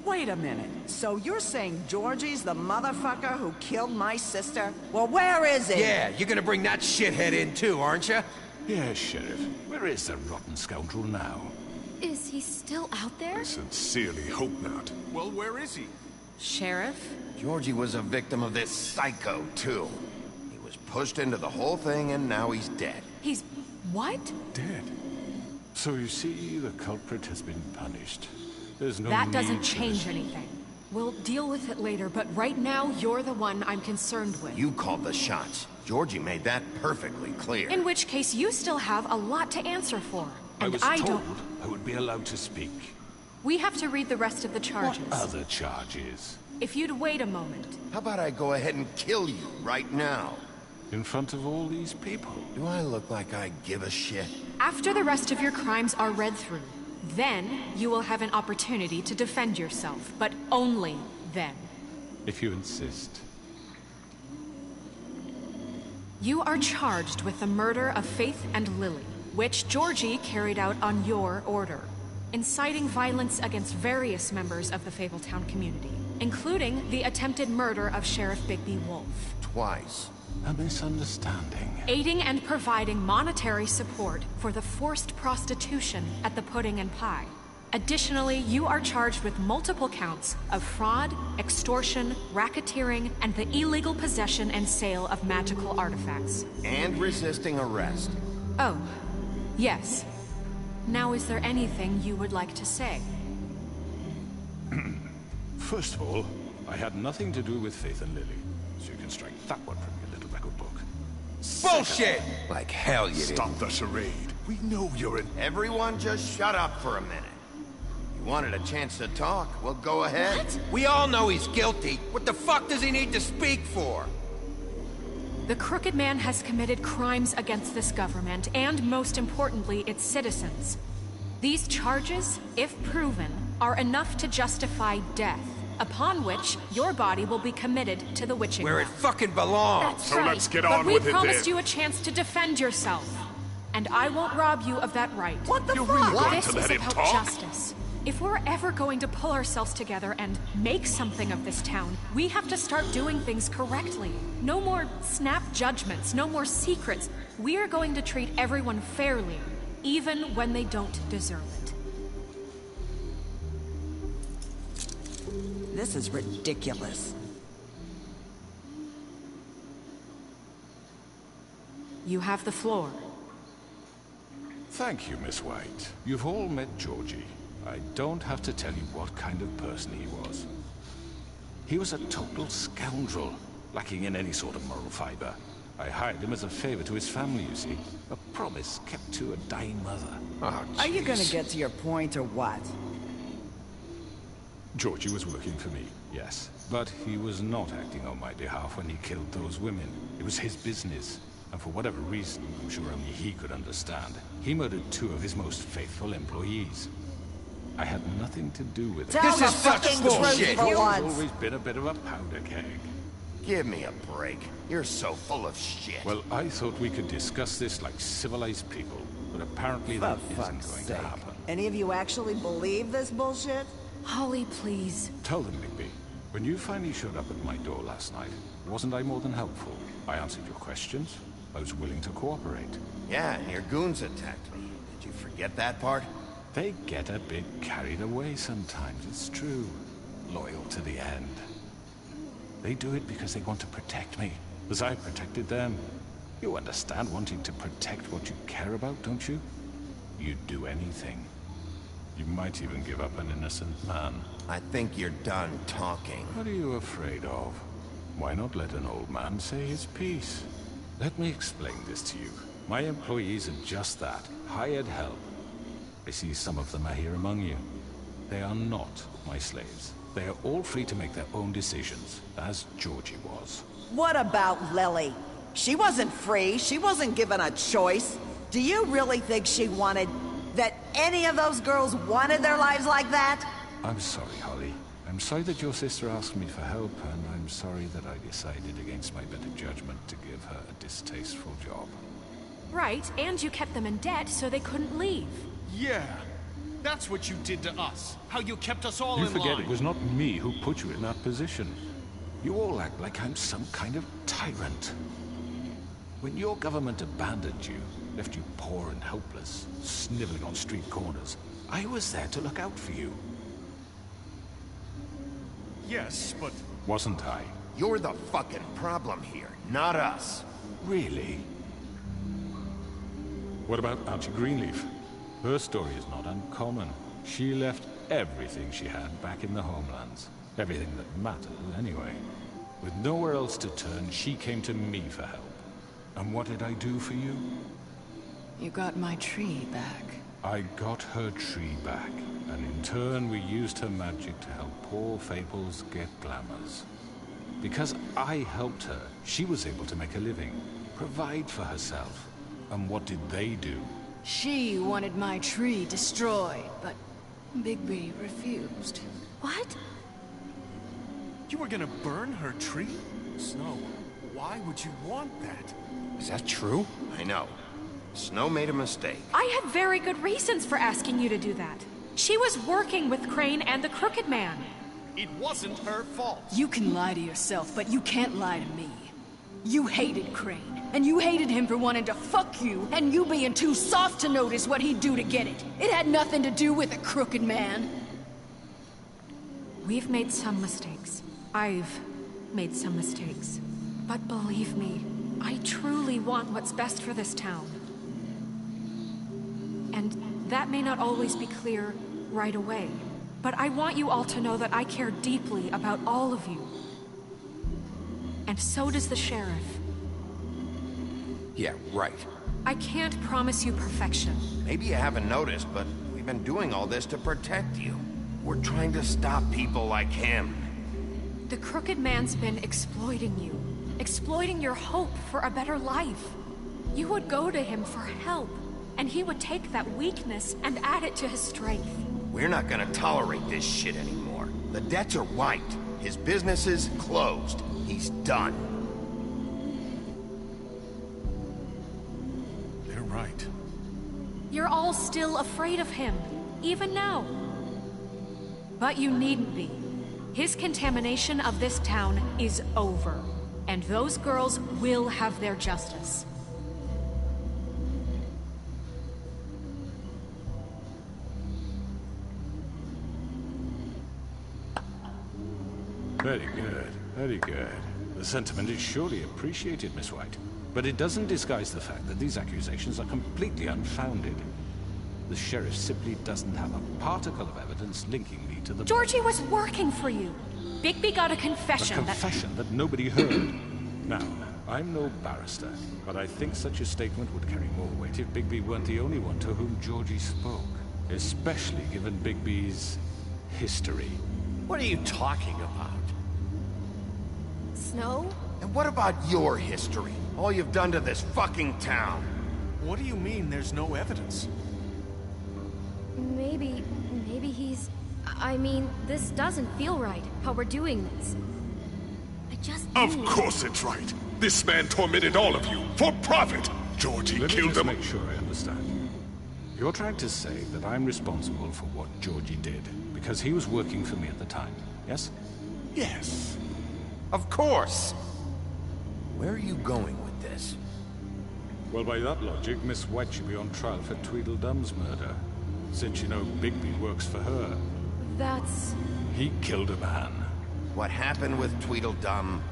Wait a minute. So you're saying Georgie's the motherfucker who killed my sister? Well, where is he? Yeah, you're gonna bring that shithead in too, aren't you? Yes, Sheriff. Where is the rotten scoundrel now? Is he still out there? I sincerely hope not. Well, where is he? Sheriff? Georgie was a victim of this psycho, too. He was pushed into the whole thing, and now he's dead. He's... what? Dead. So you see, the culprit has been punished. There's no That need doesn't to change this. anything. We'll deal with it later, but right now, you're the one I'm concerned with. You called the shots. Georgie made that perfectly clear. In which case, you still have a lot to answer for. I And was I told don't... I would be allowed to speak. We have to read the rest of the charges. What other charges? If you'd wait a moment. How about I go ahead and kill you right now? In front of all these people? Do I look like I give a shit? After the rest of your crimes are read through, then you will have an opportunity to defend yourself, but only then. If you insist. You are charged with the murder of Faith and Lily, which Georgie carried out on your order, inciting violence against various members of the Fabletown community, including the attempted murder of Sheriff Bigby Wolf. Twice. A misunderstanding. Aiding and providing monetary support for the forced prostitution at the Pudding and Pie. Additionally, you are charged with multiple counts of fraud, extortion, racketeering, and the illegal possession and sale of magical artifacts. And resisting arrest. Oh, yes. Now, is there anything you would like to say? First of all, I had nothing to do with Faith and Lily, so you can strike that one from your little record book. Bullshit! Like hell you did. Stop the charade. We know you're an... Everyone just shut up for a minute. You wanted a chance to talk? Well, go ahead. What? We all know he's guilty. What the fuck does he need to speak for? The Crooked Man has committed crimes against this government, and most importantly, its citizens. These charges, if proven, are enough to justify death, upon which your body will be committed to the witching Where it well. fucking belongs! That's So right. let's get but on with it we promised then. you a chance to defend yourself. And I won't rob you of that right. What the You're fuck? really going This to is let him about talk? justice. If we're ever going to pull ourselves together and make something of this town, we have to start doing things correctly. No more snap judgments, no more secrets. We are going to treat everyone fairly, even when they don't deserve it. This is ridiculous. You have the floor. Thank you, Miss White. You've all met Georgie. I don't have to tell you what kind of person he was. He was a total scoundrel, lacking in any sort of moral fiber. I hired him as a favor to his family, you see. A promise kept to a dying mother. Are you gonna get to your point or what? Georgie was working for me, yes. But he was not acting on my behalf when he killed those women. It was his business. And for whatever reason, I'm sure only he could understand, he murdered 2 of his most faithful employees. I had nothing to do with it. Tell the fucking truth for He's once. always been a bit of a powder keg. Give me a break. You're so full of shit. Well, I thought we could discuss this like civilized people, but apparently that For isn't fuck's going sake. to happen. Any of you actually believe this bullshit? Holly, please. Tell them, Bigby. When you finally showed up at my door last night, wasn't I more than helpful? I answered your questions. I was willing to cooperate. Yeah, and your goons attacked me. Did you forget that part? They get a bit carried away sometimes, it's true. Loyal to the end. They do it because they want to protect me, as I protected them. You understand wanting to protect what you care about, don't you? You'd do anything. You might even give up an innocent man. I think you're done talking. What are you afraid of? Why not let an old man say his piece? Let me explain this to you. My employees are just that, hired help. I see some of them are here among you. They are not my slaves. They are all free to make their own decisions, as Georgie was. What about Lily? She wasn't free. She wasn't given a choice. Do you really think she wanted... that any of those girls wanted their lives like that? I'm sorry, Holly. I'm sorry that your sister asked me for help, and I'm sorry that I decided against my better judgment to give her a distasteful job. Right, and you kept them in debt so they couldn't leave. Yeah, that's what you did to us. How you kept us all You in forget line. it was not me who put you in that position. You all act like I'm some kind of tyrant. When your government abandoned you, left you poor and helpless, sniveling on street corners, I was there to look out for you. Yes, but... Wasn't I? You're the fucking problem here, not us. Really? What about Auntie Greenleaf? Her story is not uncommon. She left everything she had back in the homelands. Everything that mattered, anyway. With nowhere else to turn, she came to me for help. And what did I do for you? You got my tree back. I got her tree back, and in turn we used her magic to help poor Fables get glamours. Because I helped her, she was able to make a living, provide for herself. And what did they do? She wanted my tree destroyed, but Bigby refused. What? You were gonna burn her tree? Snow, why would you want that? Is that true? I know. Snow made a mistake. I had very good reasons for asking you to do that. She was working with Crane and the Crooked Man. It wasn't her fault. You can lie to yourself, but you can't lie to me. You hated Crane, and you hated him for wanting to fuck you, and you being too soft to notice what he'd do to get it. It had nothing to do with the Crooked Man. We've made some mistakes. I've made some mistakes. But believe me, I truly want what's best for this town. And that may not always be clear right away. But I want you all to know that I care deeply about all of you. And so does the sheriff. Yeah, right. I can't promise you perfection. Maybe you haven't noticed, but we've been doing all this to protect you. We're trying to stop people like him. The Crooked Man's been exploiting you. exploiting your hope for a better life. You would go to him for help, and he would take that weakness and add it to his strength. We're not gonna tolerate this shit anymore. The debts are wiped. His business is closed. He's done. They're right. You're all still afraid of him, even now. But you needn't be. His contamination of this town is over, and those girls will have their justice. Very good, very good. The sentiment is surely appreciated, Miss White. But it doesn't disguise the fact that these accusations are completely unfounded. The sheriff simply doesn't have a particle of evidence linking me to the... Georgie was working for you. Bigby got a confession A confession that nobody heard. Now, I'm no barrister, but I think such a statement would carry more weight if Bigby weren't the only one to whom Georgie spoke. Especially given Bigby's history. What are you talking about? Snow? And what about your history? All you've done to this fucking town. What do you mean there's no evidence? Maybe he's... I mean, this doesn't feel right, how we're doing this. I just... Of course it's right. This man tormented all of you, for profit. Georgie killed him. Let me just make sure I understand. You're trying to say that I'm responsible for what Georgie did, because he was working for me at the time, yes? Yes. Of course. Where are you going with this? Well, by that logic, Miss White should be on trial for Tweedledum's murder. Since you know Bigby works for her. That's... He killed a man. What happened with Tweedledum,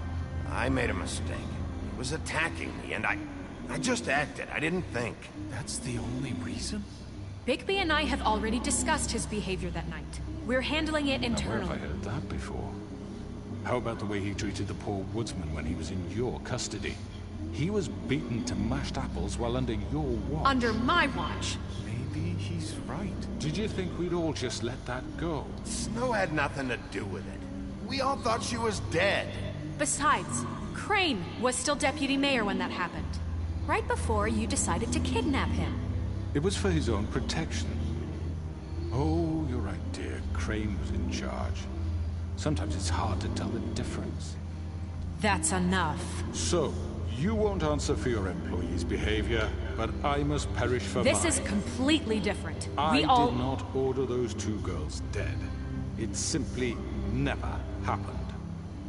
I made a mistake. He was attacking me, and I just acted. I didn't think. That's the only reason? Bigby and I have already discussed his behavior that night. We're handling it Now, where internally. have I heard that before? How about the way he treated the poor woodsman when he was in your custody? He was beaten to mashed apples while under your watch. Under my watch. Maybe he's right. Did you think we'd all just let that go? Snow had nothing to do with it. We all thought she was dead. Besides, Crane was still deputy mayor when that happened. Right before you decided to kidnap him. It was for his own protection. Oh, you're right, dear. Crane was in charge. Sometimes it's hard to tell the difference. That's enough. So, you won't answer for your employees' behavior, but I must perish for mine. This is completely different. I We all... did not order those two girls dead. It simply never happened.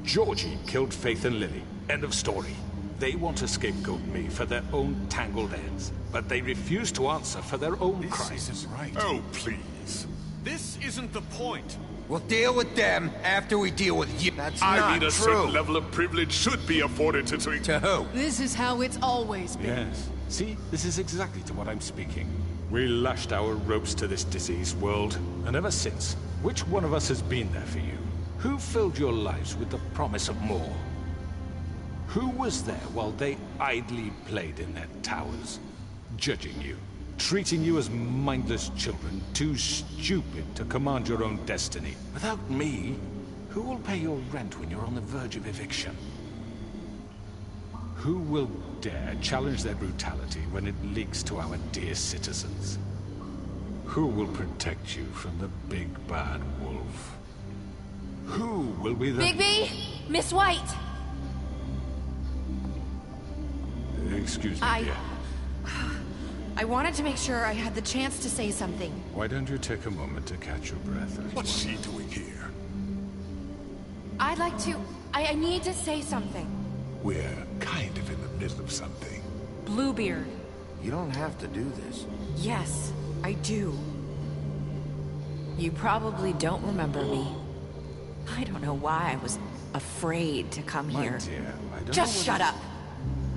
Georgie killed Faith and Lily. End of story. They want to scapegoat me for their own tangled ends, but they refuse to answer for their own crimes. This isn't right. Oh, please. This isn't the point. We'll deal with them after we deal with you. That's I not mean, a true. certain level of privilege should be afforded to... To who? This is how it's always been. Yes. See, this is exactly to what I'm speaking. We lashed our ropes to this diseased world, and ever since, which one of us has been there for you? Who filled your lives with the promise of more? Who was there while they idly played in their towers, judging you, treating you as mindless children, too stupid to command your own destiny? Without me, who will pay your rent when you're on the verge of eviction? Who will dare challenge their brutality when it leaks to our dear citizens? Who will protect you from the big bad wolf? Who will be the... Bigby! Miss White! Excuse me, dear. I wanted to make sure I had the chance to say something. Why don't you take a moment to catch your breath? What's she doing here? I'd like to... I need to say something. We're kind of in the middle of something. Bluebeard. You don't have to do this. Yes, I do. You probably don't remember me. I don't know why I was afraid to come My here. dear, I don't Just know shut up.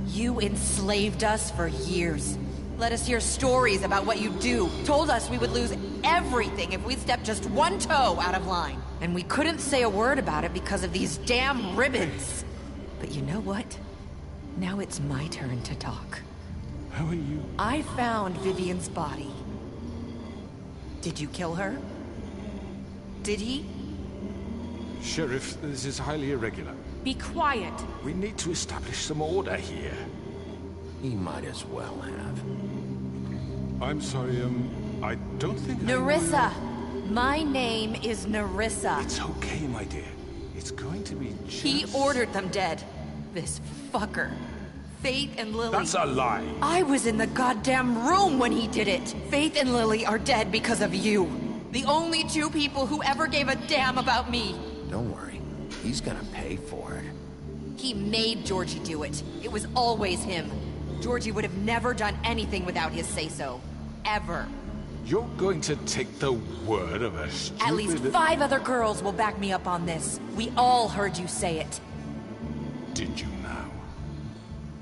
You enslaved us for years. Let us hear stories about what you do. Told us we would lose everything if we stepped just one toe out of line. And we couldn't say a word about it because of these damn ribbons. But you know what? Now it's my turn to talk. How are you? I found Vivian's body. Did you kill her? Did he? Sheriff, this is highly irregular. Be quiet. We need to establish some order here. He might as well have. I'm sorry, I don't think Nerissa! My name is Nerissa. It's okay, my dear. It's going to be just... He ordered them dead. This fucker. Faith and Lily... That's a lie. I was in the goddamn room when he did it. Faith and Lily are dead because of you. The only two people who ever gave a damn about me. Don't worry. He's gonna pay for it. He made Georgie do it. It was always him. Georgie would have never done anything without his say-so. Ever. You're going to take the word of a stupid... At least 5 other girls will back me up on this. We all heard you say it. Did you now?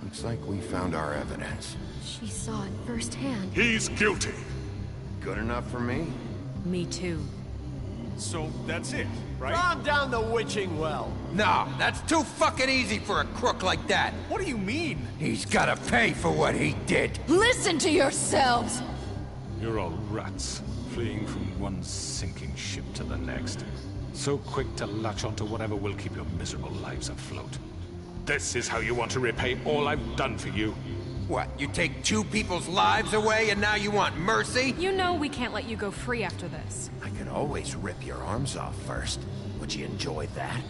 Looks like we found our evidence. She saw it firsthand. He's guilty. Good enough for me? Me too. So that's it, right? Calm down the witching well. No, that's too fucking easy for a crook like that. What do you mean? He's gotta pay for what he did. Listen to yourselves! You're all rats, fleeing from one sinking ship to the next. So quick to latch onto whatever will keep your miserable lives afloat. This is how you want to repay all I've done for you. What, you take 2 people's lives away and now you want mercy? You know we can't let you go free after this. I could always rip your arms off first. Would you enjoy that?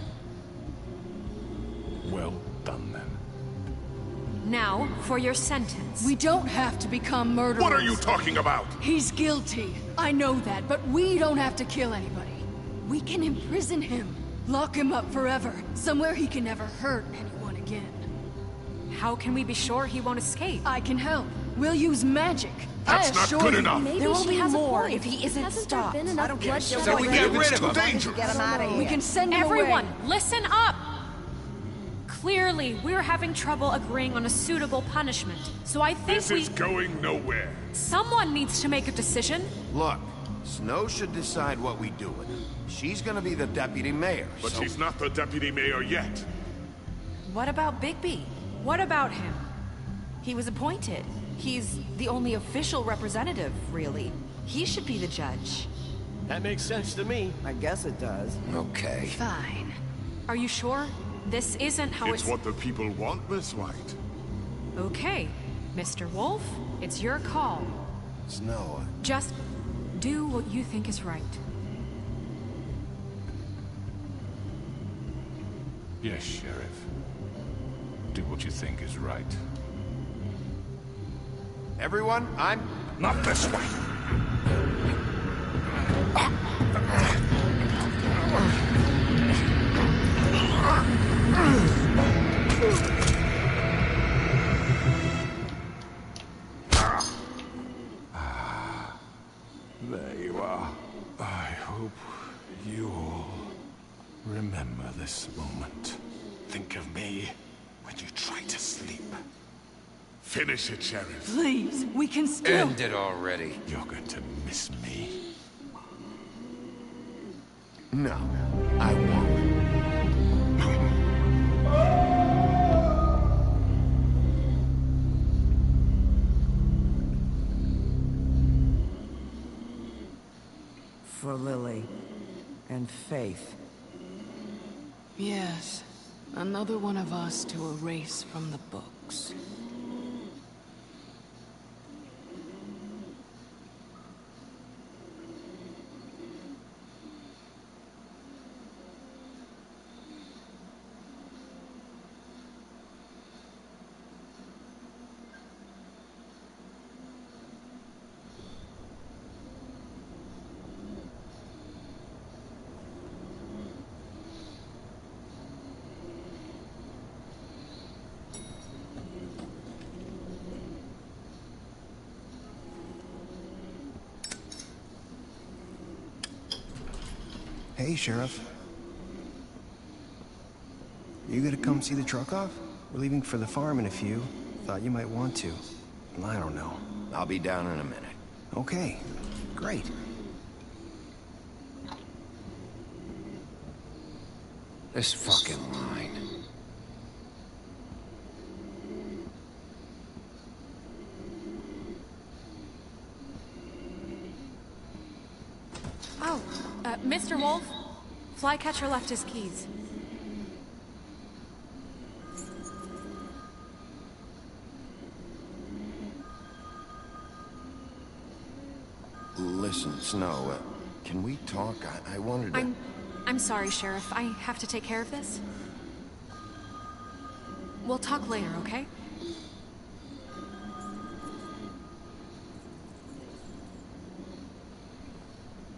Well done, then. Now, for your sentence. We don't have to become murderers. What are you talking about? He's guilty. I know that, but we don't have to kill anybody. We can imprison him. Lock him up forever. Somewhere he can never hurt anyone again. How can we be sure he won't escape? I can help. We'll use magic. That's not good enough. There will be more if he isn't stopped. I don't care. So we get rid of him. Get him out of here. We can send him Everyone, away. listen up! Clearly, we're having trouble agreeing on a suitable punishment. So I think This is going nowhere. Someone needs to make a decision. Look, Snow should decide what we do with him. She's gonna be the deputy mayor, But so... she's not the deputy mayor yet. What about Bigby? What about him? He was appointed. He's the only official representative, really. He should be the judge. That makes sense to me. I guess it does. Okay. Fine. Are you sure? This isn't how It's what the people want, Miss White. Okay. Mr. Wolf, it's your call. Snow, Just do what you think is right. Yes, Sheriff. Do what you think is right. everyone, I'm... Not this way! There you are. I hope you all remember this moment. Think of me when you try to sleep. Finish it, Sheriff. Please, we can still... End it already. You're going to miss me. No, I won't. For Lily and Faith. Yes, another one of us to erase from the books. Hey, Sheriff. You gonna come see the truck off? We're leaving for the farm in a few. Thought you might want to. I don't know. I'll be down in a minute. Okay, great. This fucking line. Oh, Mr. Wolf, Flycatcher left his keys. Listen, Snow, can we talk? I wanted to... I'm sorry, Sheriff. I have to take care of this. We'll talk later, okay?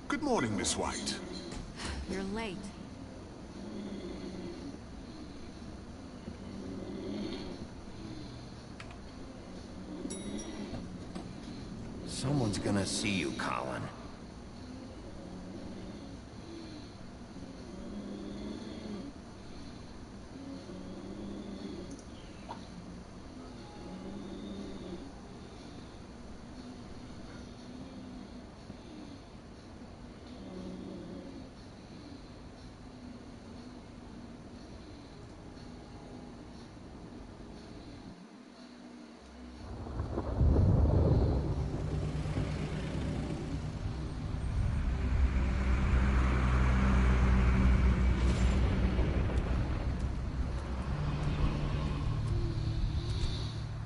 Good morning, Miss White. You're late. Someone's gonna see you, Colin.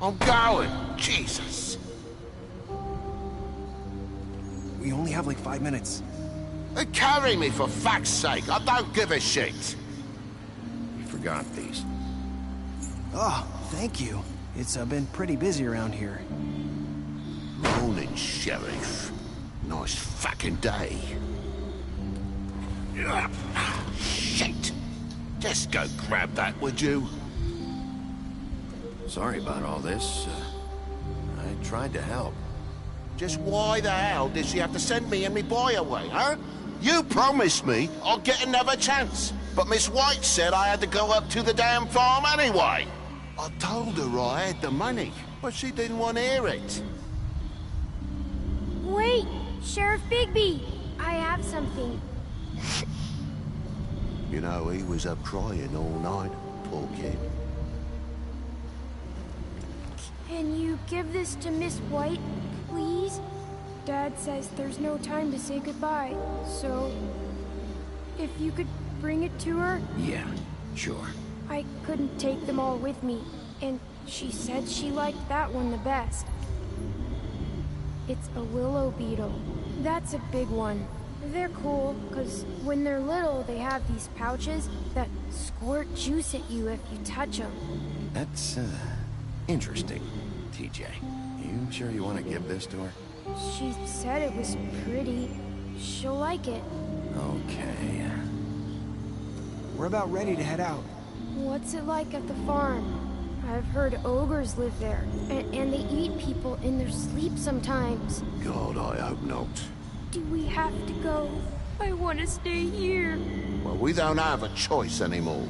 I'm going. Jesus. We only have like 5 minutes. Carry me, for fuck's sake. I don't give a shit. You forgot these. Oh, thank you. It's been pretty busy around here. Morning, Sheriff. Nice fucking day. Shit. Just go grab that, would you? Sorry about all this. I tried to help. Just why the hell did she have to send me and me boy away, huh? You promised me I'd get another chance, but Miss White said I had to go up to the damn farm anyway. I told her I had the money, but she didn't want to hear it. Wait, Sheriff Bigby, I have something. You know, he was up crying all night, poor kid. Can you give this to Miss White, please? Dad says there's no time to say goodbye, so... if you could bring it to her? Yeah, sure. I couldn't take them all with me, and she said she liked that one the best. It's a willow beetle. That's a big one. They're cool, because when they're little, they have these pouches that squirt juice at you if you touch them. That's, interesting, TJ. You sure you want to give this to her? She said it was pretty. She'll like it. Okay. We're about ready to head out. What's it like at the farm? I've heard ogres live there, and they eat people in their sleep sometimes. God, I hope not. Do we have to go? I want to stay here. Well, we don't have a choice anymore.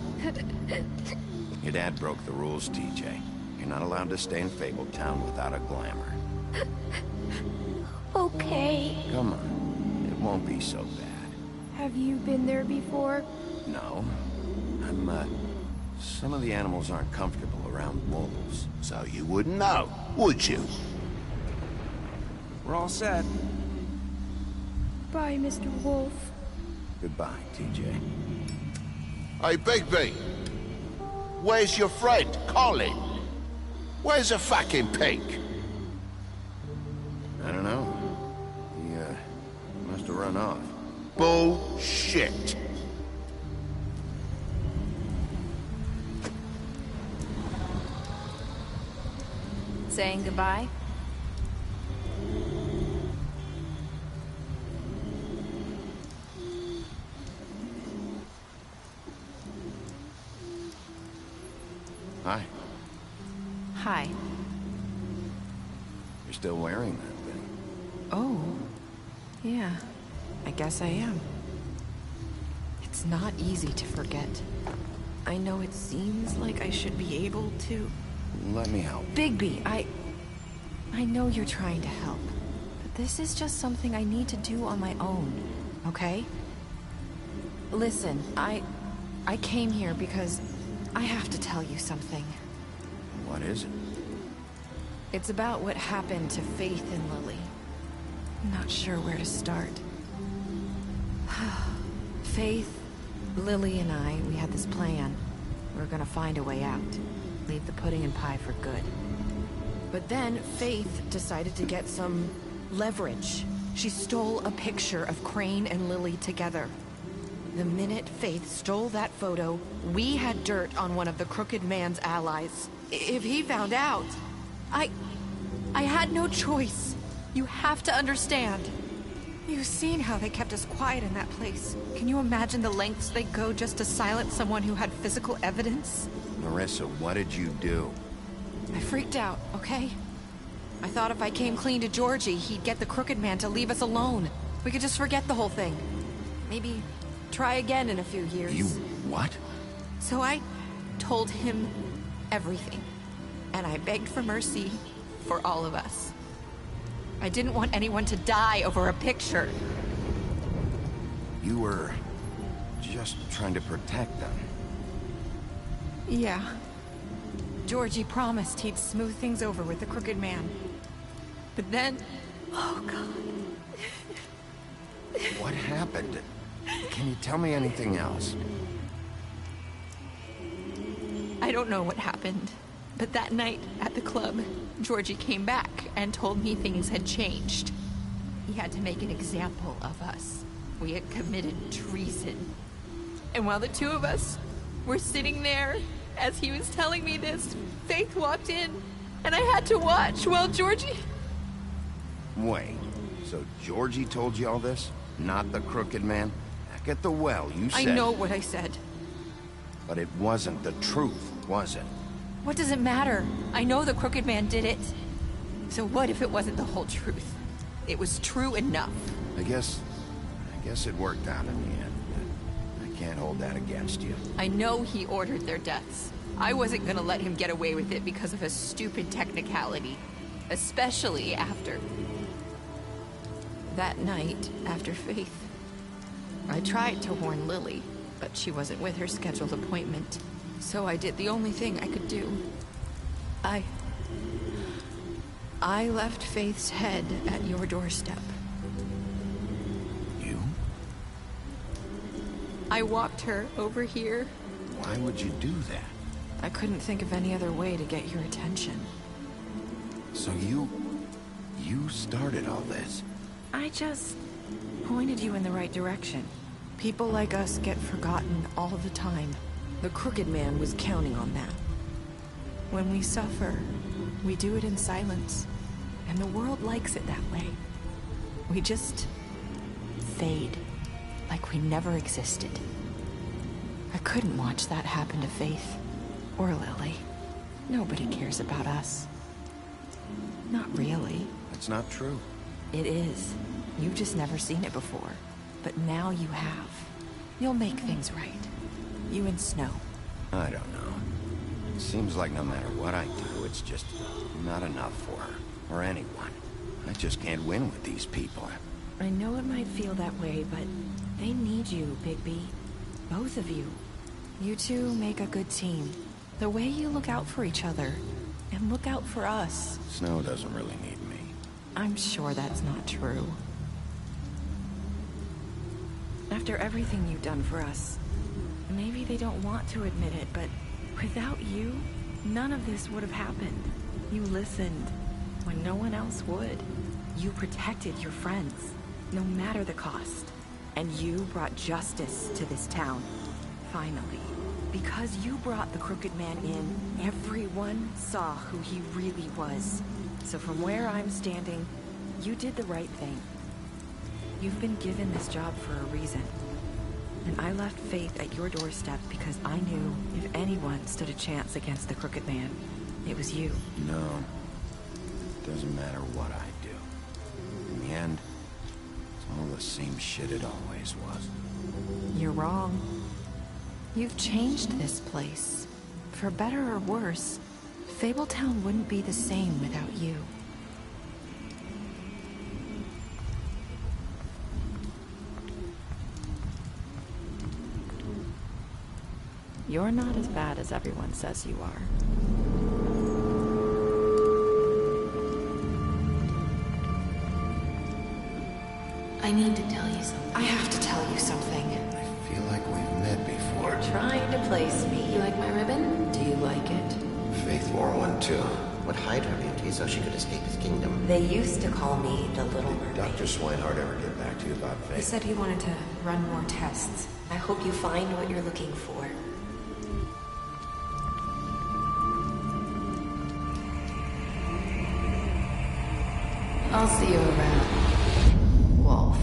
Your dad broke the rules, TJ. You're not allowed to stay in Fabletown without a glamour. Okay. Come on. It won't be so bad. Have you been there before? No. Some of the animals aren't comfortable around wolves. So you wouldn't know, would you? We're all set. Bye, Mr. Wolf. Goodbye, TJ. Hey, Bigby. Where's your friend, Colin? Where's the fucking pig? I don't know. He, must have run off. Bullshit. Saying goodbye? Hi. Hi. You're still wearing that thing. Oh. Yeah. I guess I am. It's not easy to forget. I know it seems like I should be able to... Let me help. Bigby, I know you're trying to help, but this is just something I need to do on my own, okay? Listen, I came here because I have to tell you something. What is it? It's about what happened to Faith and Lily. I'm not sure where to start. Faith, Lily, and I, we had this plan. We were gonna find a way out. Leave the pudding and pie for good. But then Faith decided to get some leverage. She stole a picture of Crane and Lily together. The minute Faith stole that photo, we had dirt on one of the Crooked Man's allies. If he found out, I had no choice. You have to understand. You've seen how they kept us quiet in that place. Can you imagine the lengths they go just to silence someone who had physical evidence? Marissa, what did you do? I freaked out, okay? I thought if I came clean to Georgie, he'd get the Crooked Man to leave us alone. We could just forget the whole thing. Maybe try again in a few years. You what? So I told him everything. And I begged for mercy for all of us. I didn't want anyone to die over a picture. You were just trying to protect them. Yeah. Georgie promised he'd smooth things over with the Crooked Man. But then... Oh, God. What happened? Can you tell me anything else? I don't know what happened. But that night at the club, Georgie came back and told me things had changed. He had to make an example of us. We had committed treason. And while the two of us were sitting there, as he was telling me this, Faith walked in, and I had to watch while Georgie... Wait, so Georgie told you all this? Not the Crooked Man? Back at the well, you said... I know what I said. But it wasn't the truth, was it? What does it matter? I know the Crooked Man did it. So what if it wasn't the whole truth? It was true enough. I guess it worked out in the end. I can't hold that against you. I know he ordered their deaths. I wasn't gonna let him get away with it because of a stupid technicality. Especially after... that night, after Faith. I tried to warn Lily, but she wasn't with her scheduled appointment. So I did the only thing I could do. I left Faith's head at your doorstep. You? I walked her over here. Why would you do that? I couldn't think of any other way to get your attention. So you started all this? I just pointed you in the right direction. People like us get forgotten all the time. The Crooked Man was counting on that. When we suffer, we do it in silence. And the world likes it that way. We just fade, like we never existed. I couldn't watch that happen to Faith, or Lily. Nobody cares about us. Not really. That's not true. It is. You've just never seen it before. But now you have. You'll make things right. You and Snow. I don't know. It seems like no matter what I do, it's just not enough for her. Or anyone. I just can't win with these people. I know it might feel that way, but they need you, Bigby. Both of you. You two make a good team. The way you look out for each other, and look out for us. Snow doesn't really need me. I'm sure that's not true. After everything you've done for us, maybe they don't want to admit it, but without you, none of this would have happened. You listened when no one else would. You protected your friends, no matter the cost. And you brought justice to this town, finally. Because you brought the Crooked Man in, everyone saw who he really was. So from where I'm standing, you did the right thing. You've been given this job for a reason. And I left Faith at your doorstep because I knew if anyone stood a chance against the Crooked Man, it was you. No. It doesn't matter what I do. In the end, it's all the same shit it always was. You're wrong. You've changed this place. For better or worse, Fabletown wouldn't be the same without you. You're not as bad as everyone says you are. I need to tell you something. I have to tell you something. I feel like we've met before. You're trying to place me. You like my ribbon? Do you like it? Faith wore one too. would hide her beauty so she could escape his kingdom. They used to call me the Little Mermaid. Dr. Swinehart ever get back to you about Faith? He said he wanted to run more tests. I hope you find what you're looking for. I'll see you around, Wolf.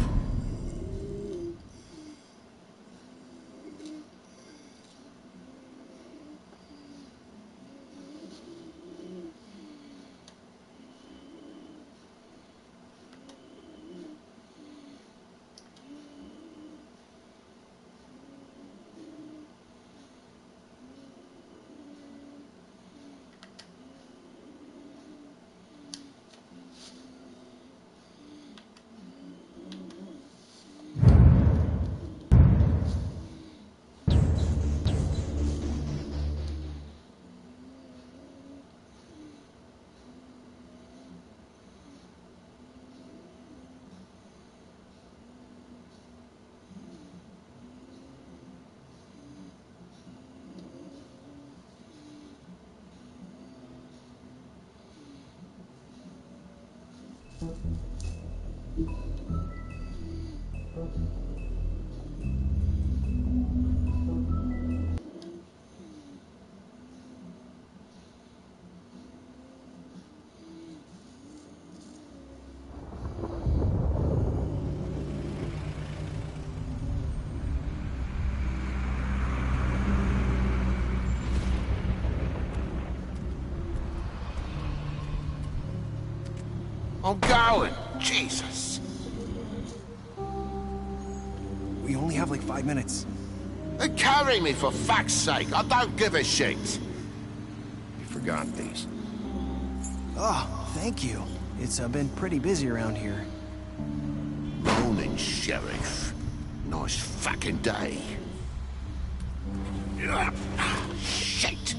I'm going. Jesus. We only have like 5 minutes. Carry me for fuck's sake. I don't give a shit. You forgot these. Oh, thank you. It's been pretty busy around here. Morning, Sheriff. Nice fucking day. Shit.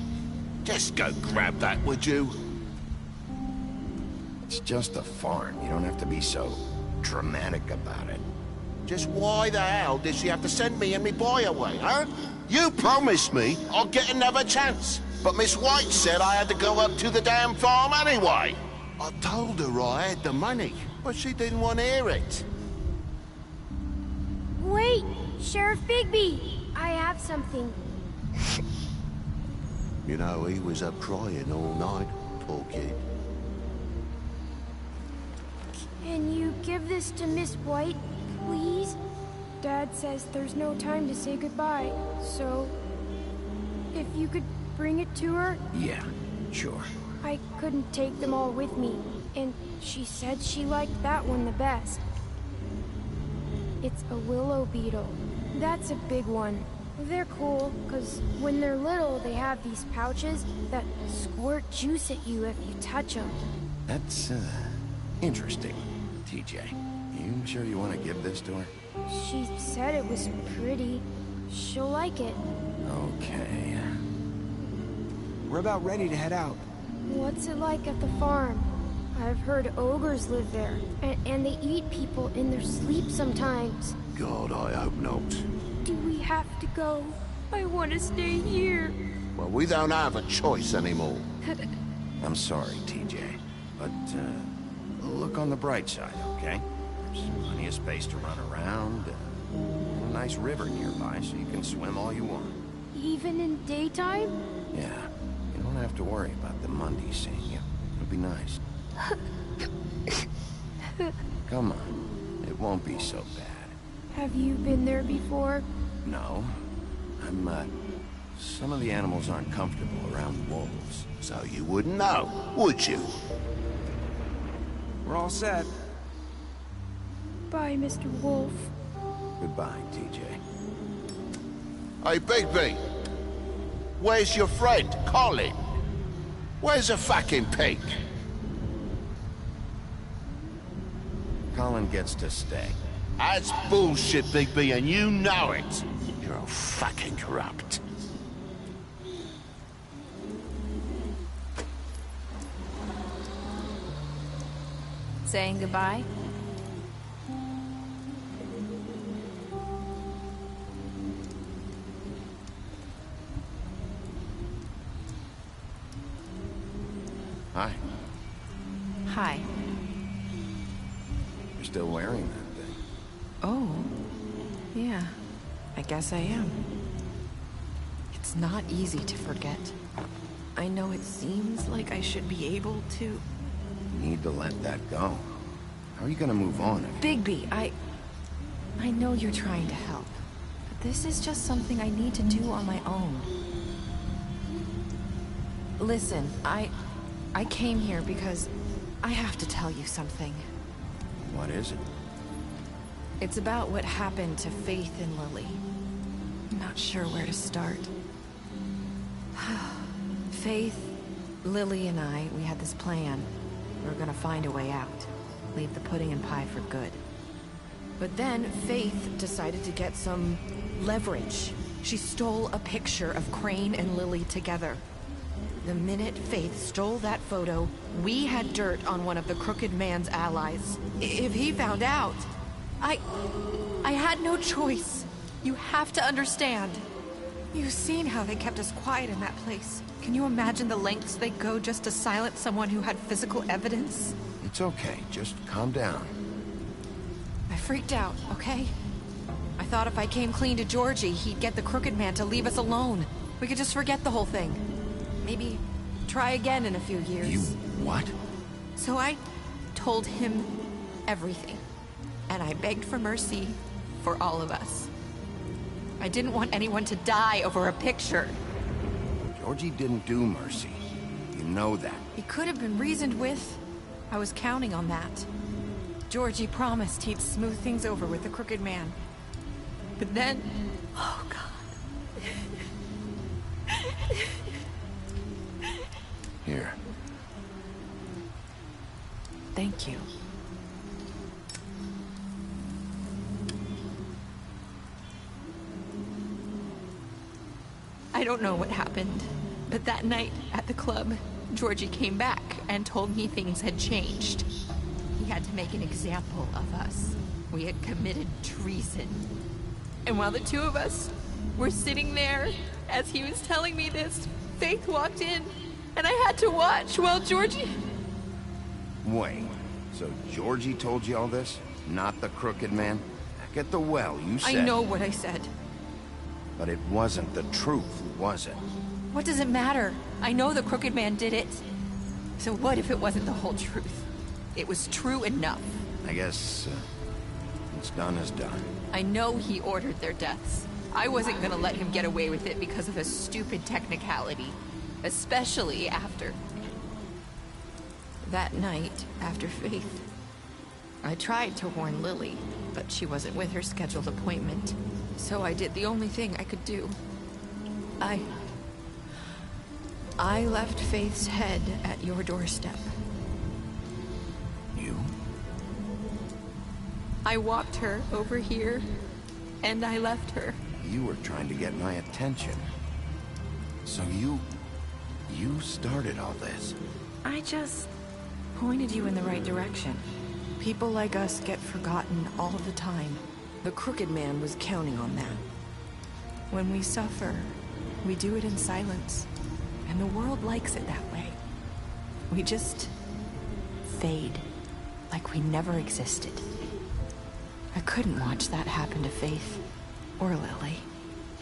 Just go grab that, would you? It's just a farm. You don't have to be so dramatic about it. Just why the hell did she have to send me and me boy away, huh? You promised me I'd get another chance. But Miss White said I had to go up to the damn farm anyway. I told her I had the money, but she didn't want to hear it. Wait, Sheriff Bigby, I have something. You know, he was up crying all night, poor kid. Can you give this to Miss White, please? Dad says there's no time to say goodbye, so if you could bring it to her? Yeah, sure. I couldn't take them all with me, and she said she liked that one the best. It's a willow beetle. That's a big one. They're cool, because when they're little, they have these pouches that squirt juice at you if you touch them. That's, interesting, TJ. You sure you want to give this to her? She said it was pretty. She'll like it. Okay. We're about ready to head out. What's it like at the farm? I've heard ogres live there, and they eat people in their sleep sometimes. God, I hope not. Do we have to go? I want to stay here. Well, we don't have a choice anymore. I'm sorry, TJ, but, look on the bright side, okay? There's plenty of space to run around, a nice river nearby so you can swim all you want. Even in daytime? Yeah, you don't have to worry about the Mundies seeing you. It'll be nice. Come on, it won't be so bad. Have you been there before? No, some of the animals aren't comfortable around wolves. So you wouldn't know, would you? We're all set. Bye, Mr. Wolf. Goodbye, TJ. Hey, Bigby. Where's your friend, Colin? Where's the fucking pig? Colin gets to stay. That's bullshit, Bigby, and you know it. You're all fucking corrupt. Saying goodbye? Hi. Hi. You're still wearing that thing. Oh. Yeah. I guess I am. It's not easy to forget. I know it seems like I should be able to... You need to let that go. How are you gonna move on if... Bigby, I know you're trying to help. But this is just something I need to do on my own. Listen, I came here because I have to tell you something. What is it? It's about what happened to Faith and Lily. I'm not sure where to start. Faith, Lily, and we had this plan. We were gonna find a way out. Leave the pudding and pie for good. But then Faith decided to get some leverage. She stole a picture of Crane and Lily together. The minute Faith stole that photo, we had dirt on one of the Crooked Man's allies. If he found out, I had no choice. You have to understand. You've seen how they kept us quiet in that place. Can you imagine the lengths they go just to silence someone who had physical evidence? It's okay, just calm down. I freaked out, okay? I thought if I came clean to Georgie, he'd get the Crooked Man to leave us alone. We could just forget the whole thing. Maybe try again in a few years. You what? So I told him everything. And I begged for mercy for all of us. I didn't want anyone to die over a picture. Georgie didn't do mercy. You know that. He could have been reasoned with. I was counting on that. Georgie promised he'd smooth things over with the Crooked Man. But then... Oh, God. Here. Thank you. I don't know what happened, but that night at the club, Georgie came back and told me things had changed. He had to make an example of us. We had committed treason. And while the two of us were sitting there, as he was telling me this, Faith walked in, and I had to watch while Georgie... Wait, so Georgie told you all this? Not the Crooked Man? Back at the well, you said... I know what I said. But it wasn't the truth, was it? What does it matter? I know the Crooked Man did it. So what if it wasn't the whole truth? It was true enough. I guess, what's done is done. I know he ordered their deaths. I wasn't gonna let him get away with it because of a stupid technicality. Especially after... That night, after Faith, I tried to warn Lily, but she wasn't with her scheduled appointment. So I did the only thing I could do. I left Faith's head at your doorstep. You? I walked her over here, and I left her. You were trying to get my attention. So you started all this. I just pointed you in the right direction. People like us get forgotten all the time. The Crooked Man was counting on that. When we suffer, we do it in silence. And the world likes it that way. We just fade, like we never existed. I couldn't watch that happen to Faith, or Lily.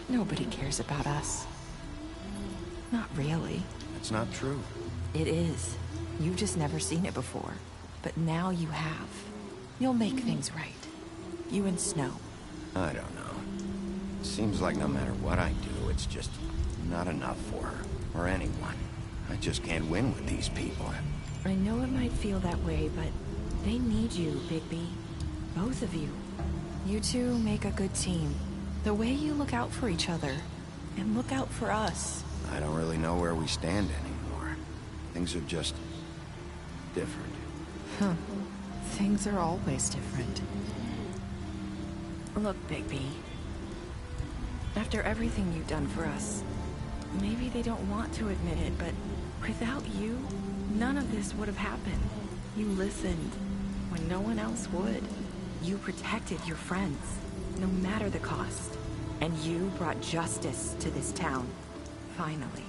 Nobody cares about us. Not really. It's not true. It is. You've just never seen it before. But now you have. You'll make things right. You and Snow. I don't know. Seems like no matter what I do, it's just not enough for her. Or anyone. I just can't win with these people. I know it might feel that way, but they need you, Bigby. Both of you. You two make a good team. The way you look out for each other, and look out for us. I don't really know where we stand anymore. Things are just... different. Huh. Things are always different. Look, Bigby. After everything you've done for us, maybe they don't want to admit it, but without you, none of this would have happened. You listened when no one else would. You protected your friends, no matter the cost. And you brought justice to this town. Finally.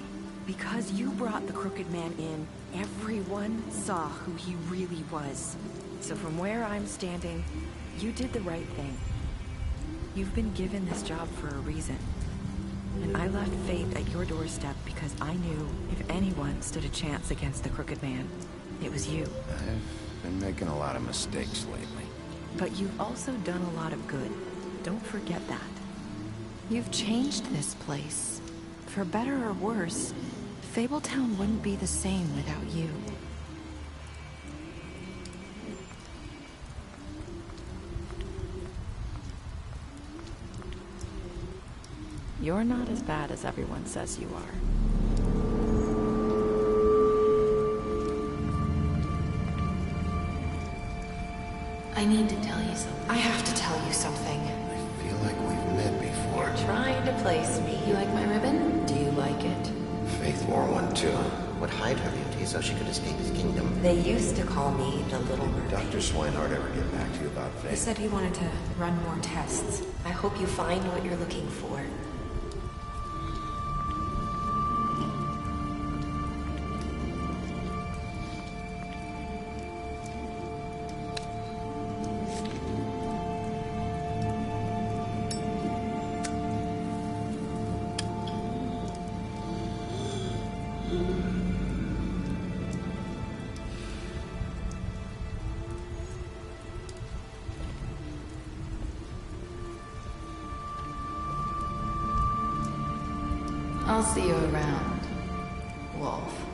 Because you brought the Crooked Man in, Everyone saw who he really was. So from where I'm standing, you did the right thing. You've been given this job for a reason. And I left Faith at your doorstep because I knew if anyone stood a chance against the Crooked Man, it was you. I've been making a lot of mistakes lately. But you've also done a lot of good. Don't forget that. You've changed this place. For better or worse, Fabletown wouldn't be the same without you. You're not as bad as everyone says you are. I need to tell you something. I have to tell you something. I feel like we've met before. You're trying to place me. You like my ribbon? Do you like it? Faith wore one too. Would hide her beauty so she could escape his kingdom. They used to call me the Little Mermaid. Dr. Swinehart ever get back to you about Faith? He said he wanted to run more tests. I hope you find what you're looking for. I'll see you around, Wolf.